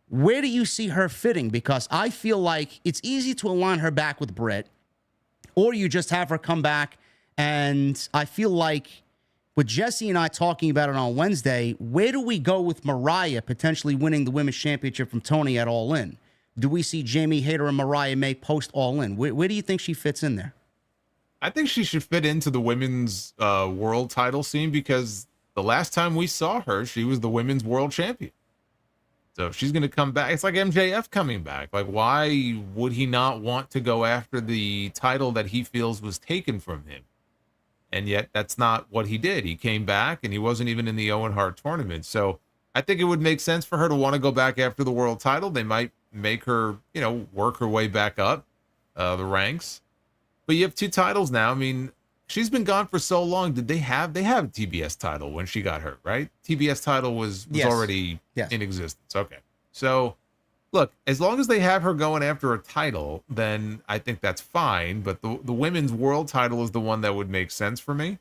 Where do you see her fitting? Because I feel like it's easy to align her back with Britt, or you just have her come back. And I feel like with Jesse and I talking about it on Wednesday, where do we go with Mariah potentially winning the women's championship from Tony at All In? Do we see Jamie Hayter and Mariah May post All In? Where do you think she fits in there? I think she should fit into the women's world title scene because the last time we saw her, she was the women's world champion. So if she's going to come back, it's like MJF coming back. Like, why would he not want to go after the title that he feels was taken from him? And yet that's not what he did. He came back and he wasn't even in the Owen Hart tournament. So I think it would make sense for her to want to go back after the world title. They might make her, you know, work her way back up the ranks. But you have two titles now. I mean, she's been gone for so long. They have a TBS title when she got hurt, right? TBS title was Yes. already Yes. in existence. Okay. So, look, as long as they have her going after a title, then I think that's fine. But the women's world title is the one that would make sense for me.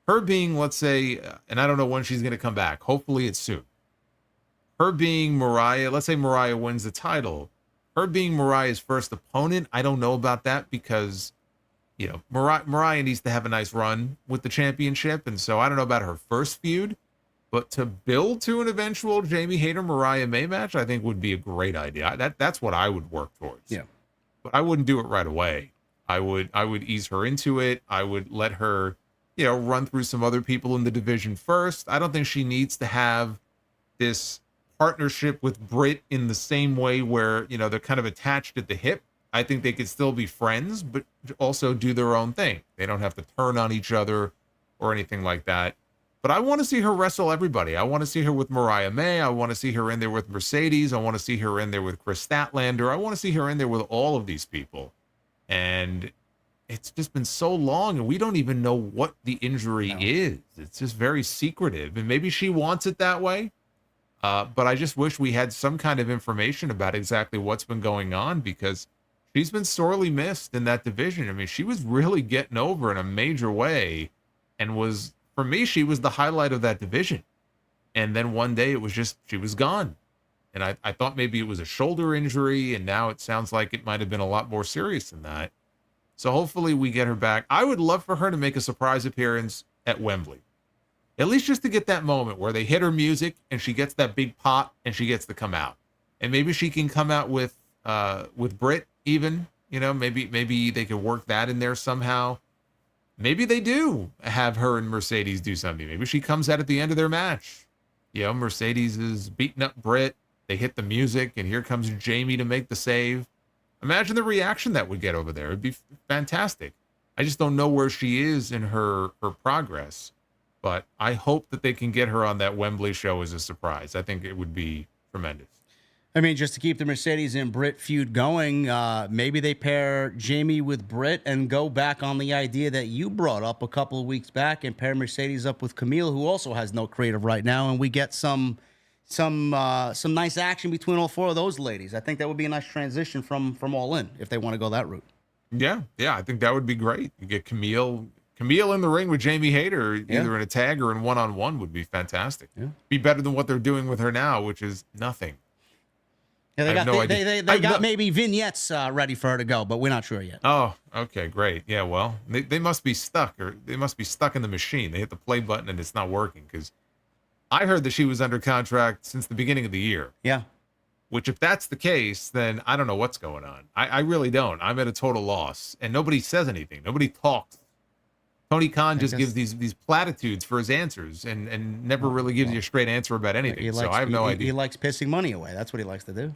Her being, let's say, and I don't know when she's going to come back. Hopefully it's soon. Her being Mariah, let's say Mariah wins the title. Her being Mariah's first opponent, I don't know about that because, you know, Mariah needs to have a nice run with the championship. And so I don't know about her first feud. But to build to an eventual Jamie Hayter Mariah May match, I think would be a great idea. That's what I would work towards. Yeah. But I wouldn't do it right away. I would ease her into it. I would let her, you know, run through some other people in the division first. I don't think she needs to have this partnership with Britt in the same way where, you know, they're kind of attached at the hip. I think they could still be friends, but also do their own thing. They don't have to turn on each other or anything like that. But I want to see her wrestle everybody. I want to see her with Mariah May. I want to see her in there with Mercedes. I want to see her in there with Chris Statlander. I want to see her in there with all of these people. And it's just been so long, and we don't even know what the injury is. It's just very secretive. And maybe she wants it that way. But I just wish we had some kind of information about exactly what's been going on, because she's been sorely missed in that division. I mean, she was really getting over in a major way and was... For me, she was the highlight of that division. And then one day it was just, she was gone. And I thought maybe it was a shoulder injury, and now it sounds like it might have been a lot more serious than that. So hopefully we get her back. I would love for her to make a surprise appearance at Wembley. At least just to get that moment where they hit her music and she gets that big pop and she gets to come out. And maybe she can come out with Britt even, you know, maybe they could work that in there somehow. Maybe they do have her and Mercedes do something. Maybe she comes out at the end of their match. You know, Mercedes is beating up Britt. They hit the music, and here comes Jamie to make the save. Imagine the reaction that would get over there. It'd be fantastic. I just don't know where she is in her progress. But I hope that they can get her on that Wembley show as a surprise. I think it would be tremendous. I mean, just to keep the Mercedes and Britt feud going, maybe they pair Jamie with Britt and go back on the idea that you brought up a couple of weeks back and pair Mercedes up with Camille, who also has no creative right now, and we get some nice action between all four of those ladies. I think that would be a nice transition from All In if they want to go that route. Yeah, I think that would be great. You get Camille in the ring with Jamie Hayter, either in a tag or in one-on-one, would be fantastic. Yeah. Be better than what they're doing with her now, which is nothing. Yeah, they got maybe vignettes ready for her to go, but we're not sure yet. Oh, okay, great. Yeah, well, they must be stuck, or they must be stuck in the machine. They hit the play button and it's not working, because I heard that she was under contract since the beginning of the year. Yeah. Which, if that's the case, then I don't know what's going on. I really don't. I'm at a total loss, and nobody says anything. Nobody talks. Tony Khan just gives these platitudes for his answers, and never really gives you a straight answer about anything. So I have no idea. He likes pissing money away. That's what he likes to do.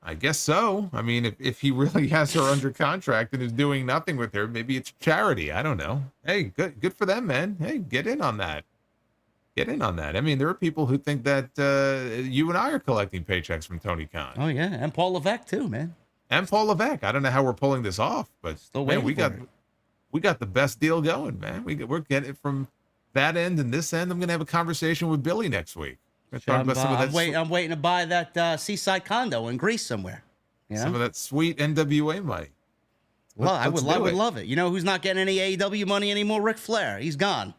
I guess so. I mean, if he really has her under contract and is doing nothing with her, maybe it's charity. I don't know. Hey, good for them, man. Hey, get in on that. Get in on that. I mean, there are people who think that you and I are collecting paychecks from Tony Khan. Oh, yeah. And Paul Levesque, too, man. And Paul Levesque. I don't know how we're pulling this off, but man, we got the best deal going, man. We're getting it from that end and this end. I'm going to have a conversation with Billy next week. I'm waiting to buy that seaside condo in Greece somewhere. You know? Some of that sweet NWA money. Well, I would love it. You know who's not getting any AEW money anymore? Ric Flair. He's gone.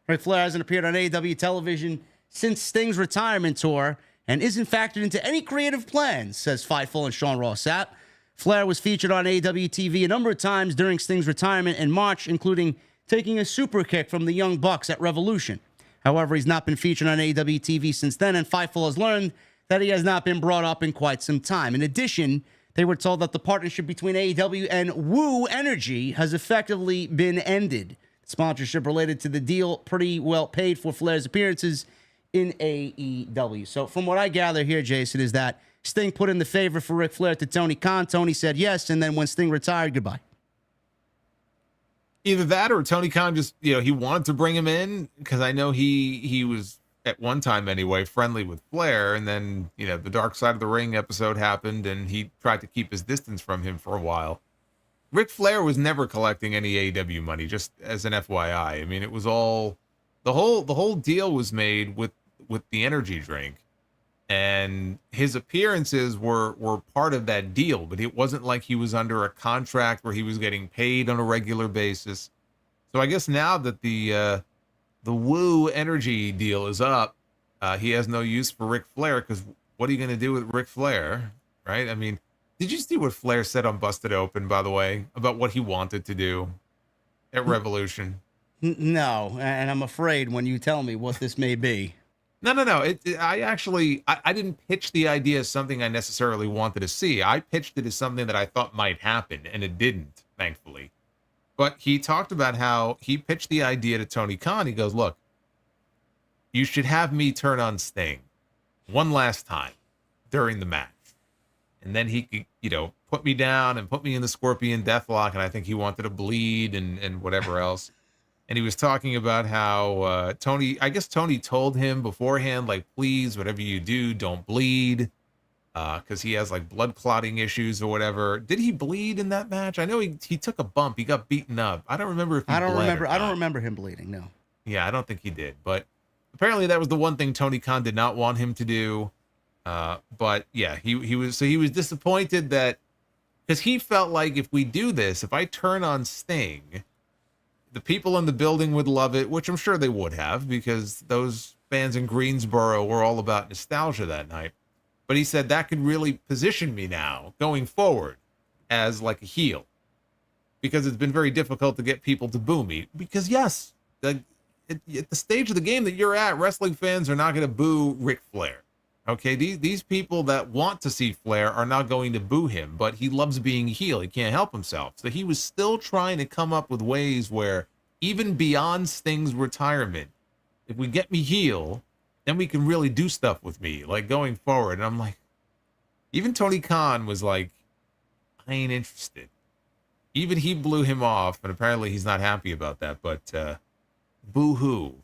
Ric Flair hasn't appeared on AEW television since Sting's retirement tour and isn't factored into any creative plans, says Fightful and Sean Ross Sapp. Flair was featured on AEW TV a number of times during Sting's retirement in March, including taking a super kick from the Young Bucks at Revolution. However, he's not been featured on AEW TV since then, and Fightful has learned that he has not been brought up in quite some time. In addition, they were told that the partnership between AEW and Woo Energy has effectively been ended. Sponsorship related to the deal pretty well paid for Flair's appearances in AEW. So from what I gather here, Jason, is that Sting put in the favor for Ric Flair to Tony Khan. Tony said yes, and then when Sting retired, goodbye. Either that or Tony Khan just, he wanted to bring him in, because I know he was, at one time anyway, friendly with Flair, and then, the Dark Side of the Ring episode happened, and he tried to keep his distance from him for a while. Ric Flair was never collecting any AEW money, just as an FYI. I mean, it was all, the whole deal was made with the energy drink. And his appearances were part of that deal, but it wasn't like he was under a contract where he was getting paid on a regular basis. So I guess now that the Woo Energy deal is up, he has no use for Ric Flair, because what are you going to do with Ric Flair, right? I mean, did you see what Flair said on Busted Open, by the way, about what he wanted to do at Revolution? No, and I'm afraid when you tell me what this may be. No. I didn't pitch the idea as something I necessarily wanted to see. I pitched it as something that I thought might happen, and it didn't, thankfully. But he talked about how he pitched the idea to Tony Khan. He goes, look, you should have me turn on Sting one last time during the match. And then he could, put me down and put me in the Scorpion Deathlock. And I think he wanted to bleed and whatever else. And he was talking about how Tony told him beforehand, like, please, whatever you do, don't bleed. Because he has like blood clotting issues or whatever. Did he bleed in that match? I know he took a bump. He got beaten up. I don't remember if he bled or not. I don't remember him bleeding, no. Yeah, I don't think he did. But apparently that was the one thing Tony Khan did not want him to do. But yeah, he was disappointed that, because he felt like if we do this, if I turn on Sting, the people in the building would love it, which I'm sure they would have, because those fans in Greensboro were all about nostalgia that night. But he said that could really position me now going forward as like a heel, because it's been very difficult to get people to boo me. Because yes, at the stage of the game that you're at, wrestling fans are not going to boo Ric Flair. Okay, these people that want to see Flair are not going to boo him, but he loves being a heel. He can't help himself. So he was still trying to come up with ways where, even beyond Sting's retirement, if we get me heel, then we can really do stuff with me, like going forward. And I'm like, even Tony Khan was like, I ain't interested. Even he blew him off, and apparently he's not happy about that. But boo-hoo.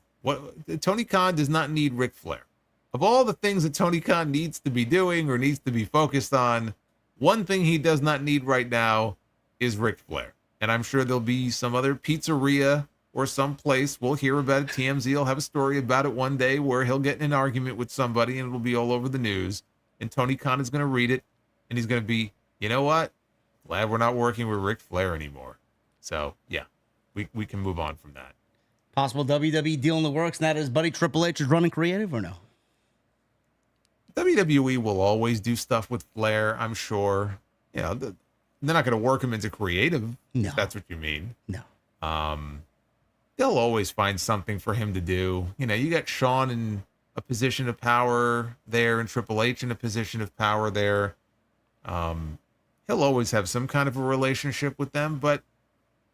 Tony Khan does not need Ric Flair. Of all the things that Tony Khan needs to be doing or needs to be focused on, one thing he does not need right now is Ric Flair. And I'm sure there'll be some other pizzeria or some place, we'll hear about it. TMZ will have a story about it one day where he'll get in an argument with somebody and it'll be all over the news. And Tony Khan is going to read it and he's going to be, you know what? Glad we're not working with Ric Flair anymore. So yeah, we can move on from that. Possible WWE deal in the works, and that is Buddy Triple H is running creative, or no? WWE will always do stuff with Flair, I'm sure. You know, they're not going to work him into creative. No. If that's what you mean. No. They'll always find something for him to do. You know, you got Shawn in a position of power there and Triple H in a position of power there. He'll always have some kind of a relationship with them, but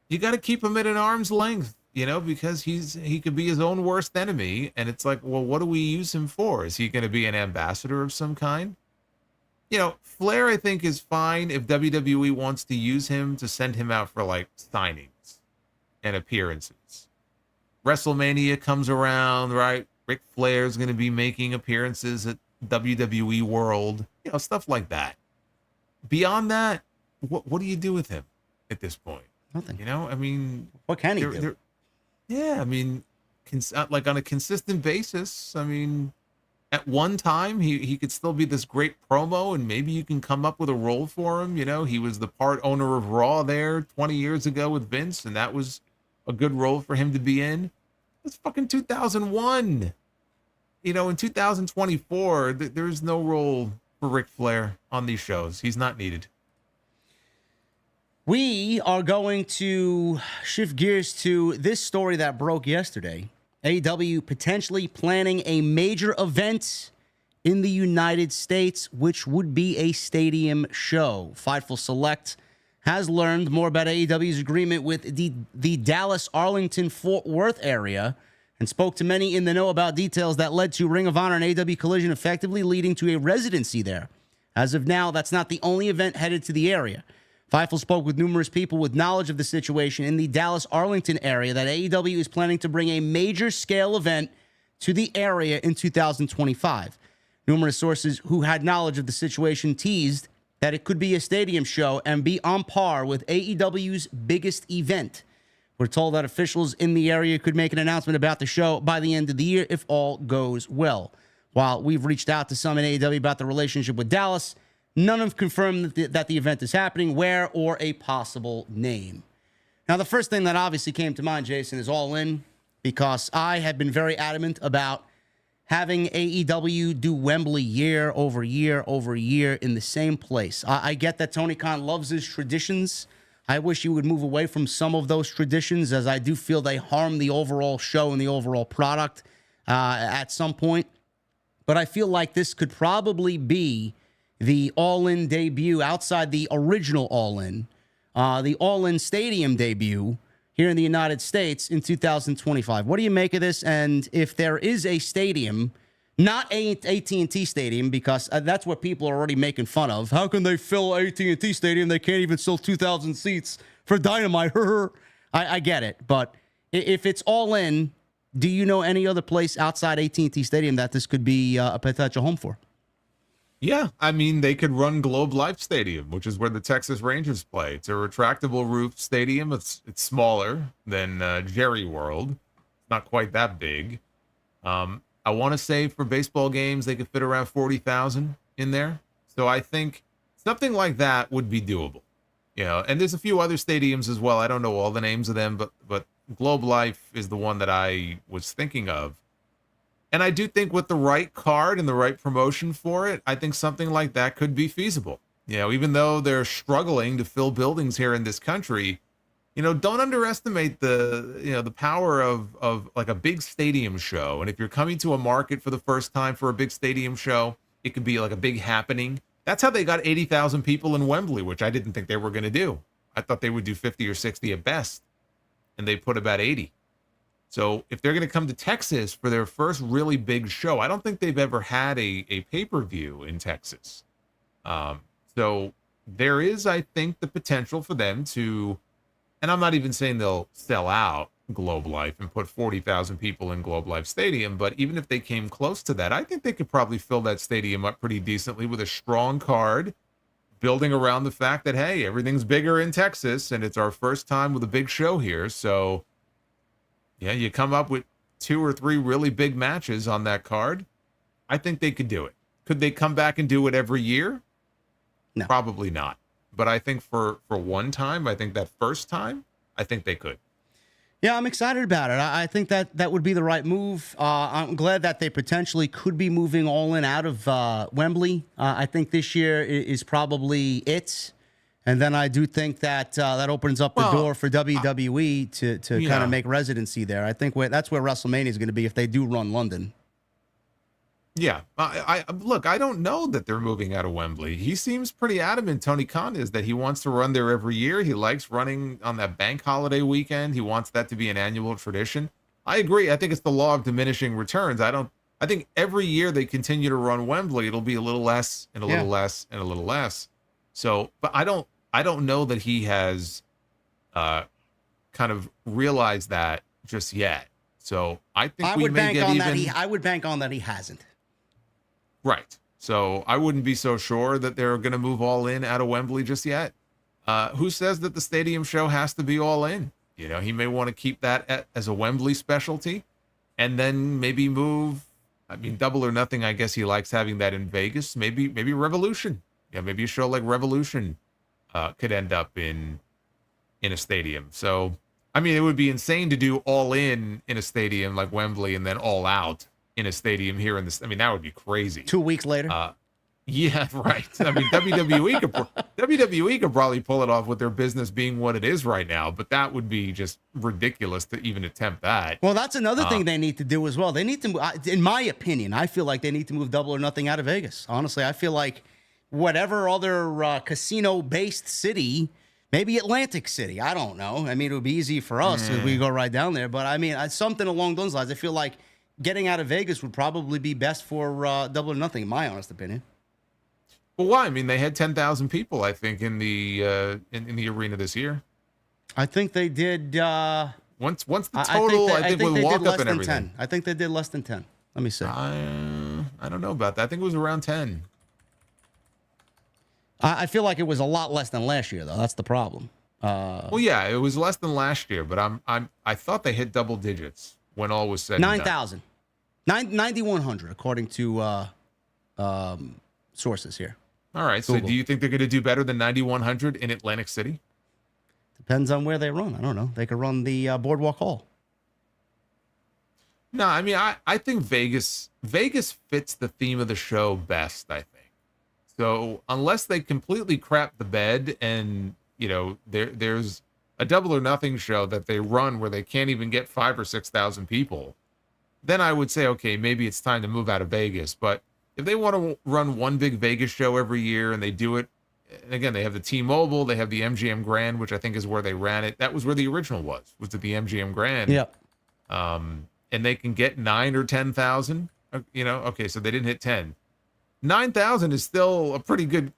you got to keep him at an arm's length, you know, because he could be his own worst enemy. And it's like, well, what do we use him for? Is he going to be an ambassador of some kind? You know, Flair, I think, is fine if WWE wants to use him to send him out for like signings and appearances. WrestleMania comes around, right? Ric Flair's going to be making appearances at WWE World, you know, stuff like that. Beyond that, what do you do with him at this point? Nothing. You know, I mean, what can he do? Yeah, I mean, like on a consistent basis. I mean, at one time he could still be this great promo, and maybe you can come up with a role for him. You know, he was the part owner of Raw there 20 years ago with Vince, and that was a good role for him to be in. It's fucking 2001. You know, in 2024, there's no role for Ric Flair on these shows. He's not needed. We are going to shift gears to this story that broke yesterday. AEW potentially planning a major event in the United States, which would be a stadium show. Fightful Select has learned more about AEW's agreement with the Dallas, Arlington, Fort Worth area and spoke to many in the know about details that led to Ring of Honor and AEW Collision, effectively leading to a residency there. As of now, that's not the only event headed to the area. Fightful spoke with numerous people with knowledge of the situation in the Dallas-Arlington area that AEW is planning to bring a major scale event to the area in 2025. Numerous sources who had knowledge of the situation teased that it could be a stadium show and be on par with AEW's biggest event. We're told that officials in the area could make an announcement about the show by the end of the year if all goes well. While we've reached out to some in AEW about the relationship with Dallas, none have confirmed that the event is happening, where, or a possible name. Now, the first thing that obviously came to mind, Jason, is All In, because I have been very adamant about having AEW do Wembley year over year over year in the same place. I get that Tony Khan loves his traditions. I wish he would move away from some of those traditions, as I do feel they harm the overall show and the overall product at some point. But I feel like this could probably be the All-In debut outside the original All-In, the All-In Stadium debut here in the United States in 2025. What do you make of this? And if there is a stadium, not AT&T Stadium, because that's what people are already making fun of. How can they fill AT&T Stadium? They can't even sell 2,000 seats for Dynamite. I get it. But if it's All In, do you know any other place outside AT&T Stadium that this could be a potential home for? Yeah, I mean, they could run Globe Life Stadium, which is where the Texas Rangers play. It's a retractable roof stadium. It's smaller than Jerry World. It's not quite that big. I want to say for baseball games, they could fit around 40,000 in there. So I think something like that would be doable. You know, and there's a few other stadiums as well. I don't know all the names of them, but Globe Life is the one that I was thinking of. And I do think with the right card and the right promotion for it, I think something like that could be feasible. You know, even though they're struggling to fill buildings here in this country, you know, don't underestimate the power of like a big stadium show. And if you're coming to a market for the first time for a big stadium show, it could be like a big happening. That's how they got 80,000 people in Wembley, which I didn't think they were going to do. I thought they would do 50 or 60 at best, and they put about 80. So if they're going to come to Texas for their first really big show, I don't think they've ever had a pay-per-view in Texas. So there is, I think, the potential for them to, and I'm not even saying they'll sell out Globe Life and put 40,000 people in Globe Life Stadium, but even if they came close to that, I think they could probably fill that stadium up pretty decently with a strong card, building around the fact that, hey, everything's bigger in Texas and it's our first time with a big show here. So yeah, you come up with 2 or 3 really big matches on that card. I think they could do it. Could they come back and do it every year? No. Probably not. But I think for one time, I think that first time, I think they could. Yeah, I'm excited about it. I think that would be the right move. I'm glad that they potentially could be moving All In out of Wembley. I think this year is probably it. And then I do think that that opens up the door for WWE to kind of make residency there. I think that's where WrestleMania is going to be if they do run London. Yeah. I look, I don't know that they're moving out of Wembley. He seems pretty adamant, Tony Khan is, that he wants to run there every year. He likes running on that bank holiday weekend. He wants that to be an annual tradition. I agree. I think it's the law of diminishing returns. I think every year they continue to run Wembley, it'll be a little less and a little less and a little less. So, but I don't know that he has kind of realized that just yet. So I think I would bank on that he hasn't. Right. So I wouldn't be so sure that they're going to move All In out of Wembley just yet. Who says that the stadium show has to be All In? You know, he may want to keep that as a Wembley specialty and then maybe move. I mean, Double or Nothing, I guess he likes having that in Vegas. Maybe Revolution. Yeah, maybe a show like Revolution could end up in a stadium. So, I mean, it would be insane to do All In a stadium like Wembley and then All Out in a stadium here in this. I mean, that would be crazy. 2 weeks later. Yeah, right. I mean, WWE could probably pull it off with their business being what it is right now, but that would be just ridiculous to even attempt that. Well, that's another thing they need to do as well. They need to, in my opinion, I feel like they need to move Double or Nothing out of Vegas. Honestly, I feel like whatever other casino-based city, maybe Atlantic City, I don't know. I mean, it would be easy for us if we go right down there. But I mean, something along those lines. I feel like getting out of Vegas would probably be best for Double or Nothing, in my honest opinion. Well, why? I mean, they had 10,000 people, I think, in the arena this year. I think they did. Once the total, I think with walk up and everything. 10. I think they did less than 10. Let me see. I don't know about that. I think it was around 10. I feel like it was a lot less than last year, though. That's the problem. Well, yeah, it was less than last year, but I thought they hit double digits when all was said. 9,000. 9,100 according to sources here. All right. So do you think they're going to do better than 9,100 in Atlantic City? Depends on where they run. I don't know. They could run the Boardwalk Hall. No, I mean, I think Vegas fits the theme of the show best, I think. So unless they completely crap the bed and, there's a Double or Nothing show that they run where they can't even get 5,000 or 6,000 people, then I would say, okay, maybe it's time to move out of Vegas. But if they want to run one big Vegas show every year and they do it, and again, they have the T-Mobile, they have the MGM Grand, which I think is where they ran it. That was where the original was at the MGM Grand. Yep. And they can get 9,000 or 10,000, okay, so they didn't hit 10. 9,000 is still a pretty good,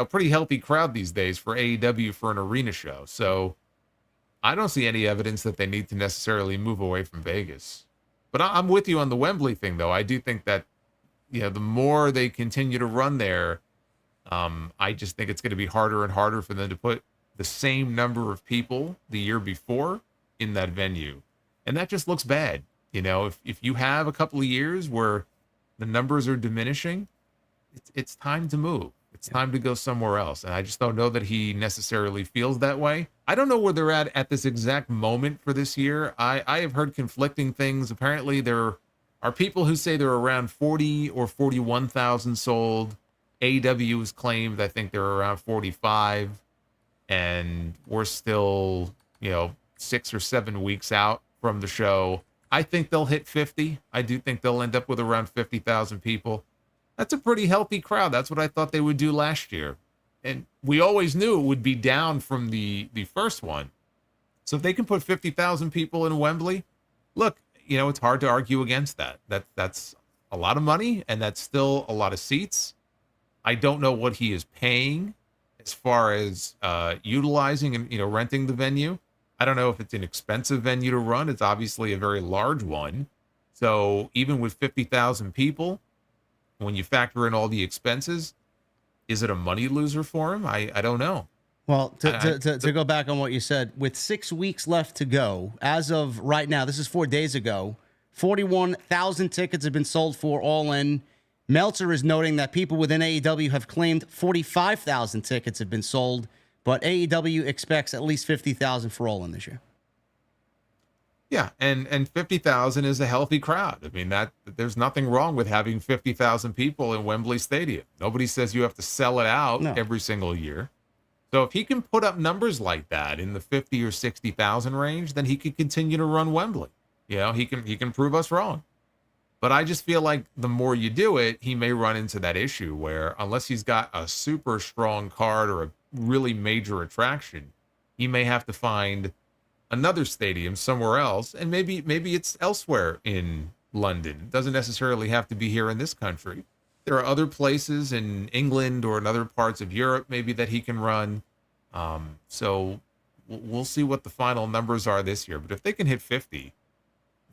pretty healthy crowd these days for AEW for an arena show. So I don't see any evidence that they need to necessarily move away from Vegas. But I'm with you on the Wembley thing, though. I do think that, the more they continue to run there, I just think it's going to be harder and harder for them to put the same number of people the year before in that venue. And that just looks bad. If you have a couple of years where the numbers are diminishing, it's time to move. It's time to go somewhere else. And I just don't know that he necessarily feels that way. I don't know where they're at this exact moment for this year. I have heard conflicting things. Apparently there are people who say they're around 40 or 41,000 sold. AEW has claimed, I think they're around 45. And we're still, 6 or 7 weeks out from the show. I think they'll hit 50. I do think they'll end up with around 50,000 people. That's a pretty healthy crowd. That's what I thought they would do last year. And we always knew it would be down from the first one. So if they can put 50,000 people in Wembley, look, it's hard to argue against that. That's a lot of money, and that's still a lot of seats. I don't know what he is paying as far as utilizing and, renting the venue. I don't know if it's an expensive venue to run. It's obviously a very large one. So even with 50,000 people, when you factor in all the expenses, is it a money loser for him? I don't know. Well, to go back on what you said, with 6 weeks left to go, as of right now, this is 4 days ago, 41,000 tickets have been sold for All In. Meltzer is noting that people within AEW have claimed 45,000 tickets have been sold, but AEW expects at least 50,000 for All In this year. Yeah, and 50,000 is a healthy crowd. I mean, there's nothing wrong with having 50,000 people in Wembley Stadium. Nobody says you have to sell it out every single year. So if he can put up numbers like that in the 50 or 60,000 range, then he could continue to run Wembley. He can prove us wrong. But I just feel like the more you do it, he may run into that issue where unless he's got a super strong card or a really major attraction, he may have to find another stadium somewhere else, and maybe it's elsewhere in London. It doesn't necessarily have to be here in this country. There are other places in England or in other parts of Europe maybe that he can run. So we'll see what the final numbers are this year. But if they can hit 50,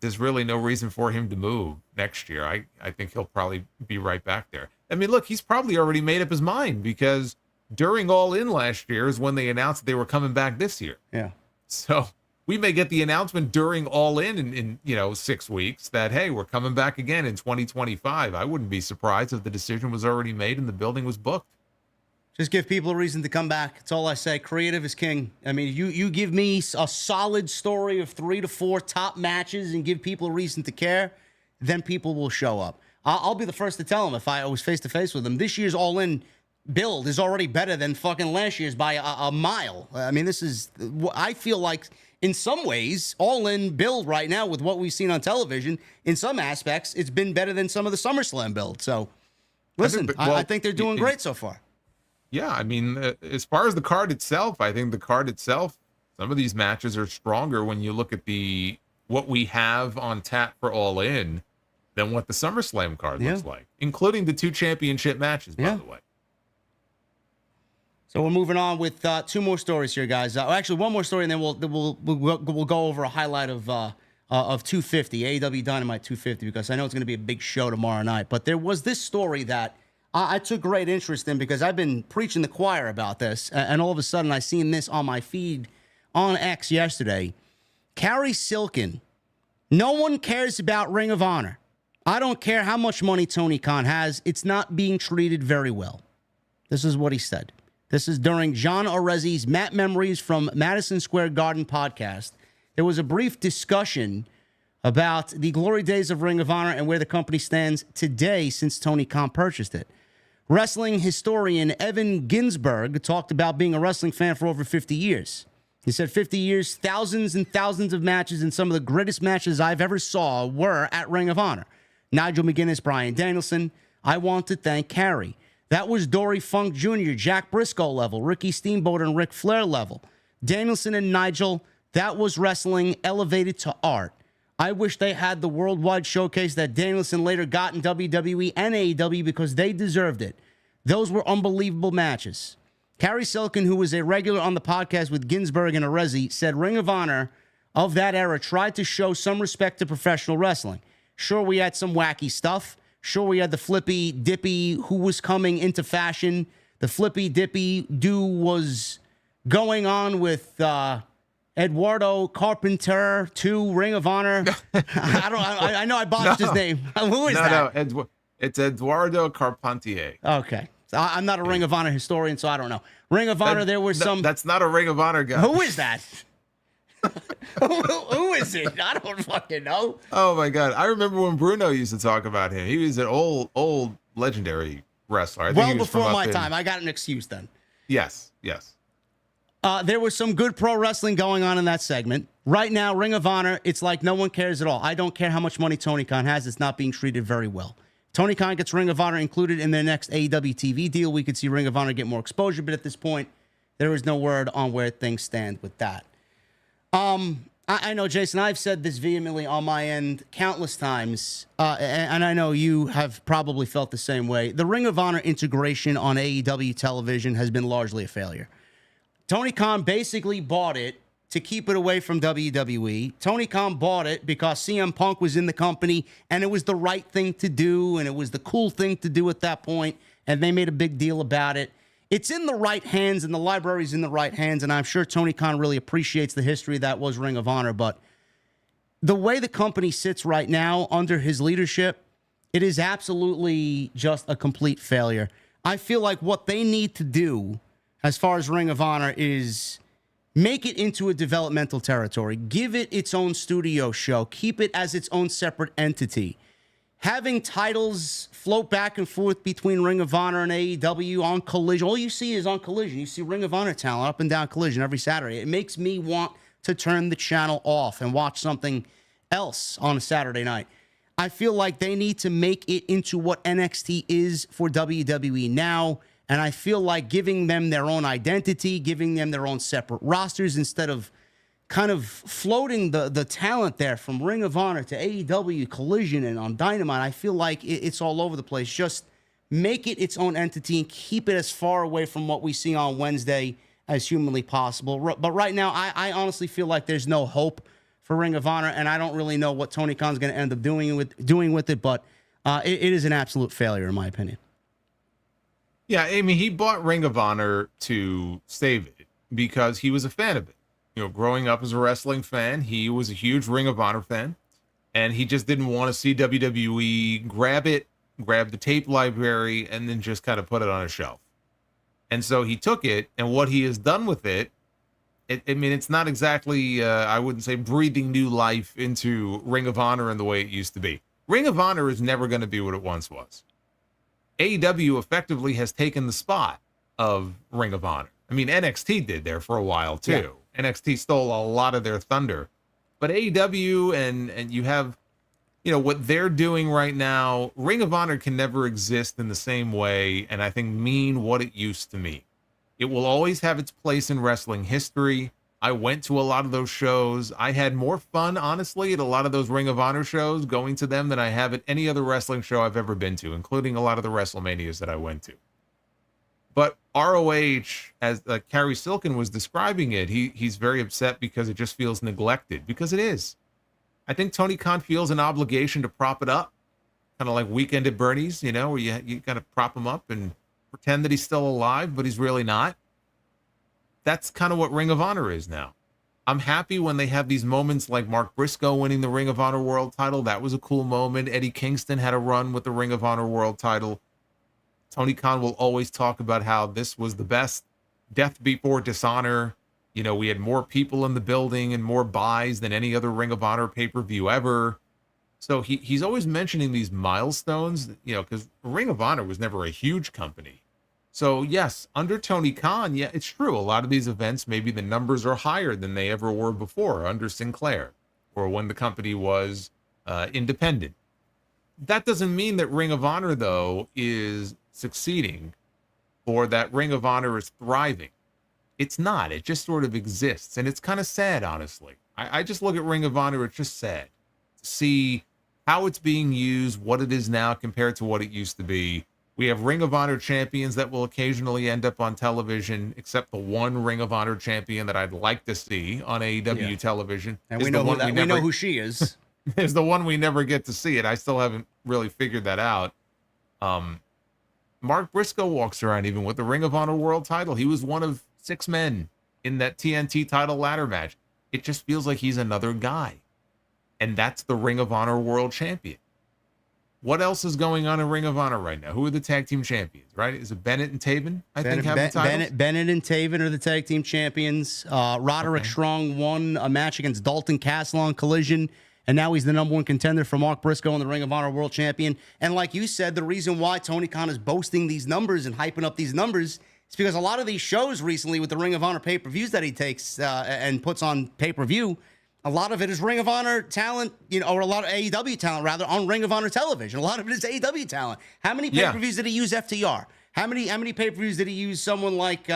there's really no reason for him to move next year. I think he'll probably be right back there. I mean, look, he's probably already made up his mind because during All In last year is when they announced they were coming back this year. Yeah. So we may get the announcement during All In 6 weeks that, hey, we're coming back again in 2025. I wouldn't be surprised if the decision was already made and the building was booked. Just give people a reason to come back. That's all I say. Creative is king. I mean, you give me a solid story of 3 to 4 top matches and give people a reason to care, then people will show up. I'll be the first to tell them if I was face-to-face with them. This year's All In build is already better than fucking last year's by a mile. I mean, I feel like in some ways, All In build right now with what we've seen on television, in some aspects, it's been better than some of the SummerSlam build. So, listen, I think they're doing great so far. Yeah, I mean, as far as the card itself, I think the card itself, some of these matches are stronger when you look at what we have on tap for All In than what the SummerSlam card looks like, including the 2 championship matches, by the way. So we're moving on with 2 more stories here, guys. Actually, one more story, and then we'll go over a highlight of 250, AEW Dynamite 250, because I know it's going to be a big show tomorrow night. But there was this story that I took great interest in because I've been preaching the choir about this, and all of a sudden I seen this on my feed on X yesterday. Cary Silkin. No one cares about Ring of Honor. I don't care how much money Tony Khan has. It's not being treated very well. This is what he said. This is during John Arezzi's Matt Memories from Madison Square Garden podcast. There was a brief discussion about the glory days of Ring of Honor and where the company stands today since Tony Khan purchased it. Wrestling historian Evan Ginsberg talked about being a wrestling fan for over 50 years. He said 50 years, thousands and thousands of matches, and some of the greatest matches I've ever saw were at Ring of Honor. Nigel McGuinness, Bryan Danielson. I want to thank Cary. That was Dory Funk Jr., Jack Briscoe level, Ricky Steamboat and Ric Flair level. Danielson and Nigel, that was wrestling elevated to art. I wish they had the worldwide showcase that Danielson later got in WWE and AEW because they deserved it. Those were unbelievable matches. Cary Silkin, who was a regular on the podcast with Ginsberg and Arezzi, said Ring of Honor of that era tried to show some respect to professional wrestling. Sure, we had some wacky stuff. Sure, we had the flippy dippy who was coming into fashion. The flippy dippy do was going on with Eduardo Carpenter to Ring of Honor. I know I botched his name. Who is that? No, it's Eduardo Carpentier. Okay. So I'm not a Ring of Honor historian, so I don't know. Ring of Honor, there was some... That's not a Ring of Honor guy. Who is that? who is it? I don't fucking know. Oh, my God. I remember when Bruno used to talk about him. He was an old legendary wrestler. I think well before my time. I got an excuse then. Yes. There was some good pro wrestling going on in that segment. Right now, Ring of Honor, it's like no one cares at all. I don't care how much money Tony Khan has. It's not being treated very well. Tony Khan gets Ring of Honor included in their next AEW TV deal. We could see Ring of Honor get more exposure, but at this point, there is no word on where things stand with that. I know, Jason, I've said this vehemently on my end countless times, and I know you have probably felt the same way. The Ring of Honor integration on AEW television has been largely a failure. Tony Khan basically bought it to keep it away from WWE. Tony Khan bought it because CM Punk was in the company, and it was the right thing to do, and it was the cool thing to do at that point, and they made a big deal about it. It's in the right hands, and the library's in the right hands, and I'm sure Tony Khan really appreciates the history that was Ring of Honor, but the way the company sits right now under his leadership, it is absolutely just a complete failure. I feel like what they need to do as far as Ring of Honor is make it into a developmental territory. Give it its own studio show. Keep it as its own separate entity. Having titles float back and forth between Ring of Honor and AEW on Collision. All you see is on Collision. You see Ring of Honor talent up and down Collision every Saturday. It makes me want to turn the channel off and watch something else on a Saturday night. I feel like they need to make it into what NXT is for WWE now. And I feel like giving them their own identity, giving them their own separate rosters instead of kind of floating the talent there from Ring of Honor to AEW, Collision, and on Dynamite. I feel like it's all over the place. Just make it its own entity and keep it as far away from what we see on Wednesday as humanly possible. But right now, I honestly feel like there's no hope for Ring of Honor, and I don't really know what Tony Khan's going to end up doing with it, but it is an absolute failure, in my opinion. Yeah, I mean, he bought Ring of Honor to save it because he was a fan of it. You know, growing up as a wrestling fan, he was a huge Ring of Honor fan, and he just didn't want to see WWE grab the tape library, and then just kind of put it on a shelf. And so he took it, and what he has done with it, I mean, it's not exactly, I wouldn't say breathing new life into Ring of Honor in the way it used to be. Ring of Honor is never going to be what it once was. AEW effectively has taken the spot of Ring of Honor. I mean, NXT did there for a while too. Yeah. NXT stole a lot of their thunder, but AEW and you have, you know, what they're doing right now. Ring of Honor can never exist in the same way, and I think mean what it used to mean. It will always have its place in wrestling history. I went to a lot of those shows. I had more fun, honestly, at a lot of those Ring of Honor shows going to them than I have at any other wrestling show I've ever been to, including a lot of the WrestleManias that I went to. But ROH, as Cary Silkin was describing it, he's very upset because it just feels neglected, because it is. I think Tony Khan feels an obligation to prop it up, kind of like Weekend at Bernie's, you know, where you kind of prop him up and pretend that he's still alive, but he's really not. That's kind of what Ring of Honor is now. I'm happy when they have these moments like Mark Briscoe winning the Ring of Honor World title. That was a cool moment. Eddie Kingston had a run with the Ring of Honor World title. Tony Khan will always talk about how this was the best Death Before Dishonor. You know, we had more people in the building and more buys than any other Ring of Honor pay-per-view ever. So he's always mentioning these milestones, you know, because Ring of Honor was never a huge company. So yes, under Tony Khan, yeah, it's true. A lot of these events, maybe the numbers are higher than they ever were before under Sinclair or when the company was independent. That doesn't mean that Ring of Honor, though, is succeeding or that Ring of Honor is thriving. It's not. It just sort of exists. And it's kind of sad, honestly. I just look at Ring of Honor. It's just sad to see how it's being used, what it is now compared to what it used to be. We have Ring of Honor champions that will occasionally end up on television, except the one Ring of Honor champion that I'd like to see on AEW television. And we know who she is. Is the one we never get to see it. I still haven't really figured that out. Mark Briscoe walks around even with the Ring of Honor World title. He was one of 6 men in that TNT title ladder match. It just feels like he's another guy. And that's the Ring of Honor World Champion. What else is going on in Ring of Honor right now? Who are the tag team champions, right? Is it Bennett and Taven? I think have the titles. Bennett and Taven are the tag team champions. Roderick Strong won a match against Dalton Castle on Collision, and now he's the #1 contender for Mark Briscoe in the Ring of Honor World Champion. And like you said, the reason why Tony Khan is boasting these numbers and hyping up these numbers is because a lot of these shows recently with the Ring of Honor pay-per-views that he takes and puts on pay-per-view, a lot of it is Ring of Honor talent, you know, or a lot of AEW talent, rather, on Ring of Honor television. A lot of it is AEW talent. How many pay-per-views did he use FTR? How many pay-per-views did he use someone like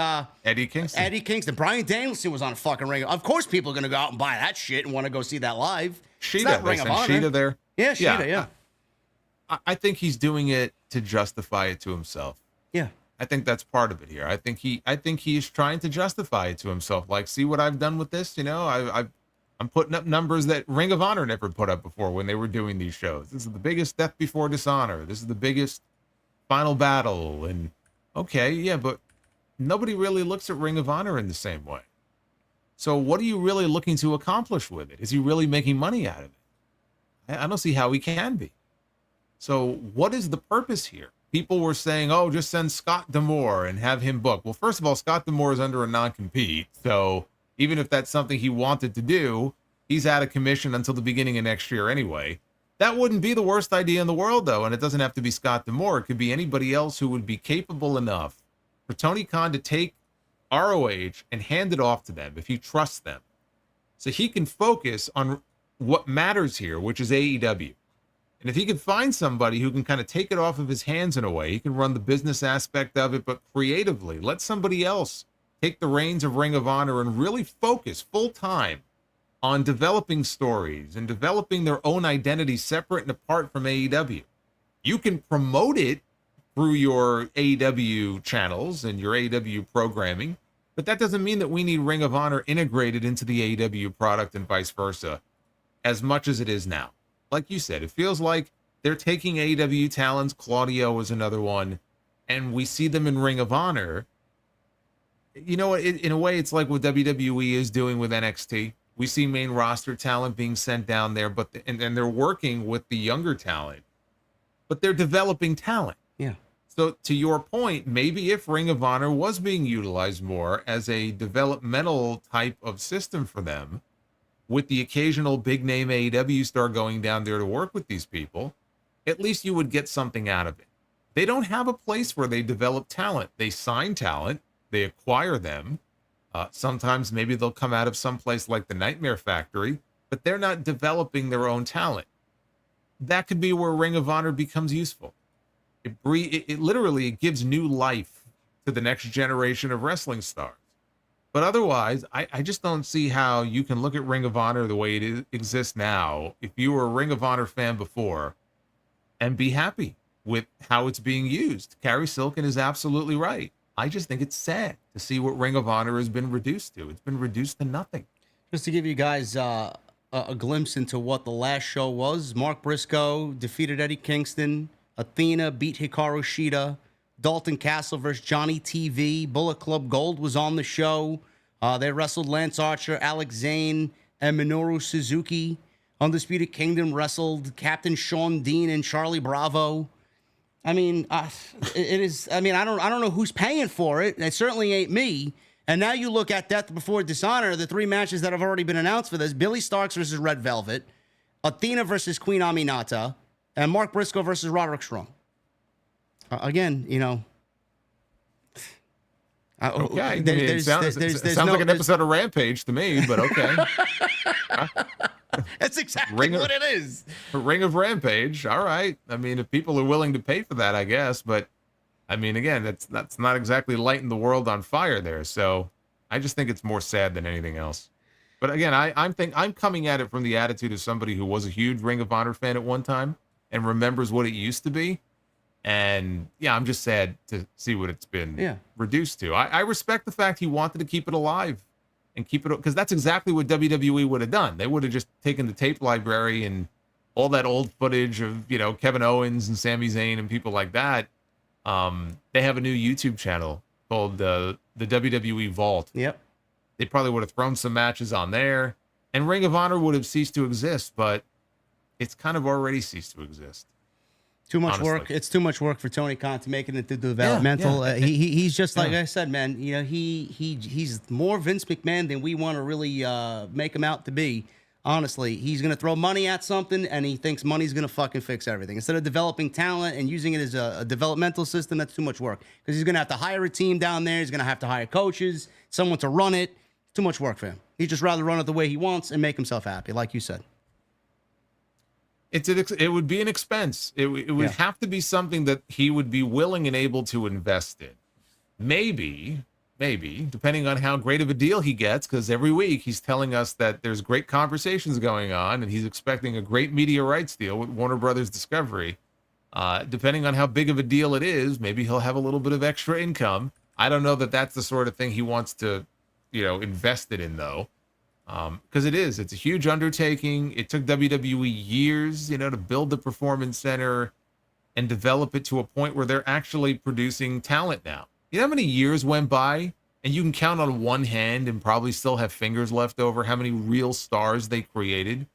Eddie Kingston? Eddie Kingston. Bryan Danielson was on a fucking Ring. Of course people are going to go out and buy that shit and want to go see that live. Sheeta, Ring of Honor. Sheeta there. Yeah, Sheeta, yeah. I think he's doing it to justify it to himself. Yeah. I think that's part of it here. I think he's trying to justify it to himself. Like, see what I've done with this? You know, I'm putting up numbers that Ring of Honor never put up before when they were doing these shows. This is the biggest Death Before Dishonor. This is the biggest Final Battle. And okay, yeah, but nobody really looks at Ring of Honor in the same way. So what are you really looking to accomplish with it? Is he really making money out of it? I don't see how he can be. So what is the purpose here? People were saying, oh, just send Scott D'Amore and have him book. Well, first of all, Scott D'Amore is under a non-compete. So even if that's something he wanted to do, he's out of commission until the beginning of next year anyway. That wouldn't be the worst idea in the world, though, and it doesn't have to be Scott D'Amore. It could be anybody else who would be capable enough for Tony Khan to take ROH and hand it off to them if he trusts them. So he can focus on what matters here, which is AEW. And if he can find somebody who can kind of take it off of his hands in a way, he can run the business aspect of it, but creatively, let somebody else take the reins of Ring of Honor and really focus full time on developing stories and developing their own identity separate and apart from AEW. You can promote it through your AEW channels and your AEW programming, but that doesn't mean that we need Ring of Honor integrated into the AEW product and vice versa as much as it is now. Like you said, it feels like they're taking AEW talents. Claudio is another one, and we see them in Ring of Honor. You know, in a way, it's like what WWE is doing with NXT. We see main roster talent being sent down there, but and they're working with the younger talent, but they're developing talent. Yeah. So to your point, maybe if Ring of Honor was being utilized more as a developmental type of system for them, with the occasional big name AEW star going down there to work with these people, at least you would get something out of it. They don't have a place where they develop talent. They sign talent, they acquire them. Sometimes maybe they'll come out of some place like the Nightmare Factory, but they're not developing their own talent. That could be where Ring of Honor becomes useful. It literally gives new life to the next generation of wrestling stars. But otherwise, I just don't see how you can look at Ring of Honor the way it exists now, if you were a Ring of Honor fan before, and be happy with how it's being used. Cary Silkin is absolutely right. I just think it's sad to see what Ring of Honor has been reduced to. It's been reduced to nothing. Just to give you guys a glimpse into what the last show was, Mark Briscoe defeated Eddie Kingston. Athena beat Hikaru Shida. Dalton Castle versus Johnny TV. Bullet Club Gold was on the show. They wrestled Lance Archer, Alex Zane, and Minoru Suzuki. Undisputed Kingdom wrestled Captain Shawn Dean and Charlie Bravo. I mean, it is. I mean, I don't know who's paying for it. It certainly ain't me. And now you look at Death Before Dishonor, the 3 matches that have already been announced for this: Billy Starks versus Red Velvet, Athena versus Queen Aminata, and Mark Briscoe versus Roderick Strong. Again, you know. Okay. It sounds like an episode of Rampage to me, but okay. That's exactly what it is. Ring of Rampage. All right. I mean, if people are willing to pay for that, I guess. But I mean, again, that's not exactly lighting the world on fire there. So I just think it's more sad than anything else. But again, I'm coming at it from the attitude of somebody who was a huge Ring of Honor fan at one time and remembers what it used to be. And yeah, I'm just sad to see what it's been reduced to. I respect the fact he wanted to keep it alive and keep it, because that's exactly what WWE would have done. They would have just taken the tape library and all that old footage of, you know, Kevin Owens and Sami Zayn and people like that. They have a new YouTube channel called the WWE Vault. Yep. They probably would have thrown some matches on there, and Ring of Honor would have ceased to exist, but it's kind of already ceased to exist. Too much work. It's too much work for Tony Khan to make it into developmental. Yeah. He's just like I said, man. You know, he's more Vince McMahon than we want to really make him out to be. Honestly, he's gonna throw money at something, and he thinks money's gonna fucking fix everything. Instead of developing talent and using it as a developmental system, that's too much work. Because he's gonna have to hire a team down there. He's gonna have to hire coaches, someone to run it. Too much work for him. He'd just rather run it the way he wants and make himself happy, like you said. It would be an expense. It would have to be something that he would be willing and able to invest in. Maybe, depending on how great of a deal he gets, because every week he's telling us that there's great conversations going on and he's expecting a great media rights deal with Warner Brothers Discovery. Depending on how big of a deal it is, maybe he'll have a little bit of extra income. I don't know that that's the sort of thing he wants to, you know, invest it in, though. Because it's a huge undertaking. It took WWE years, you know, to build the Performance Center and develop it to a point where they're actually producing talent now. You know how many years went by, and you can count on one hand and probably still have fingers left over how many real stars they created.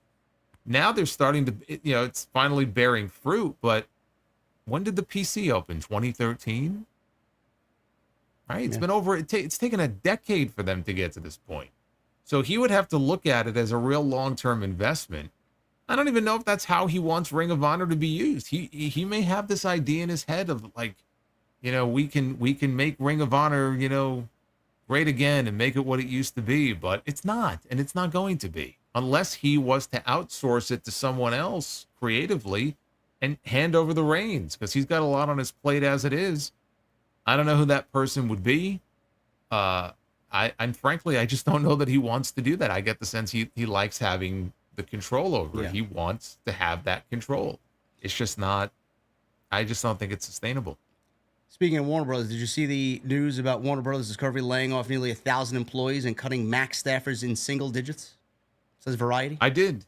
Now they're starting to, you know, it's finally bearing fruit. But when did the PC open? 2013? Right? It's been over, it's taken a decade for them to get to this point. So he would have to look at it as a real long-term investment. I don't even know if that's how he wants Ring of Honor to be used. He may have this idea in his head of, like, you know, we can make Ring of Honor, you know, great again and make it what it used to be, but it's not, and it's not going to be unless he was to outsource it to someone else creatively and hand over the reins, because he's got a lot on his plate as it is. I don't know who that person would be. And frankly, I just don't know that he wants to do that. I get the sense he likes having the control over it. He wants to have that control. It's just not, I just don't think it's sustainable. Speaking of Warner Brothers, did you see the news about Warner Brothers Discovery laying off nearly 1,000 employees and cutting max staffers in single digits? Says Variety. I did.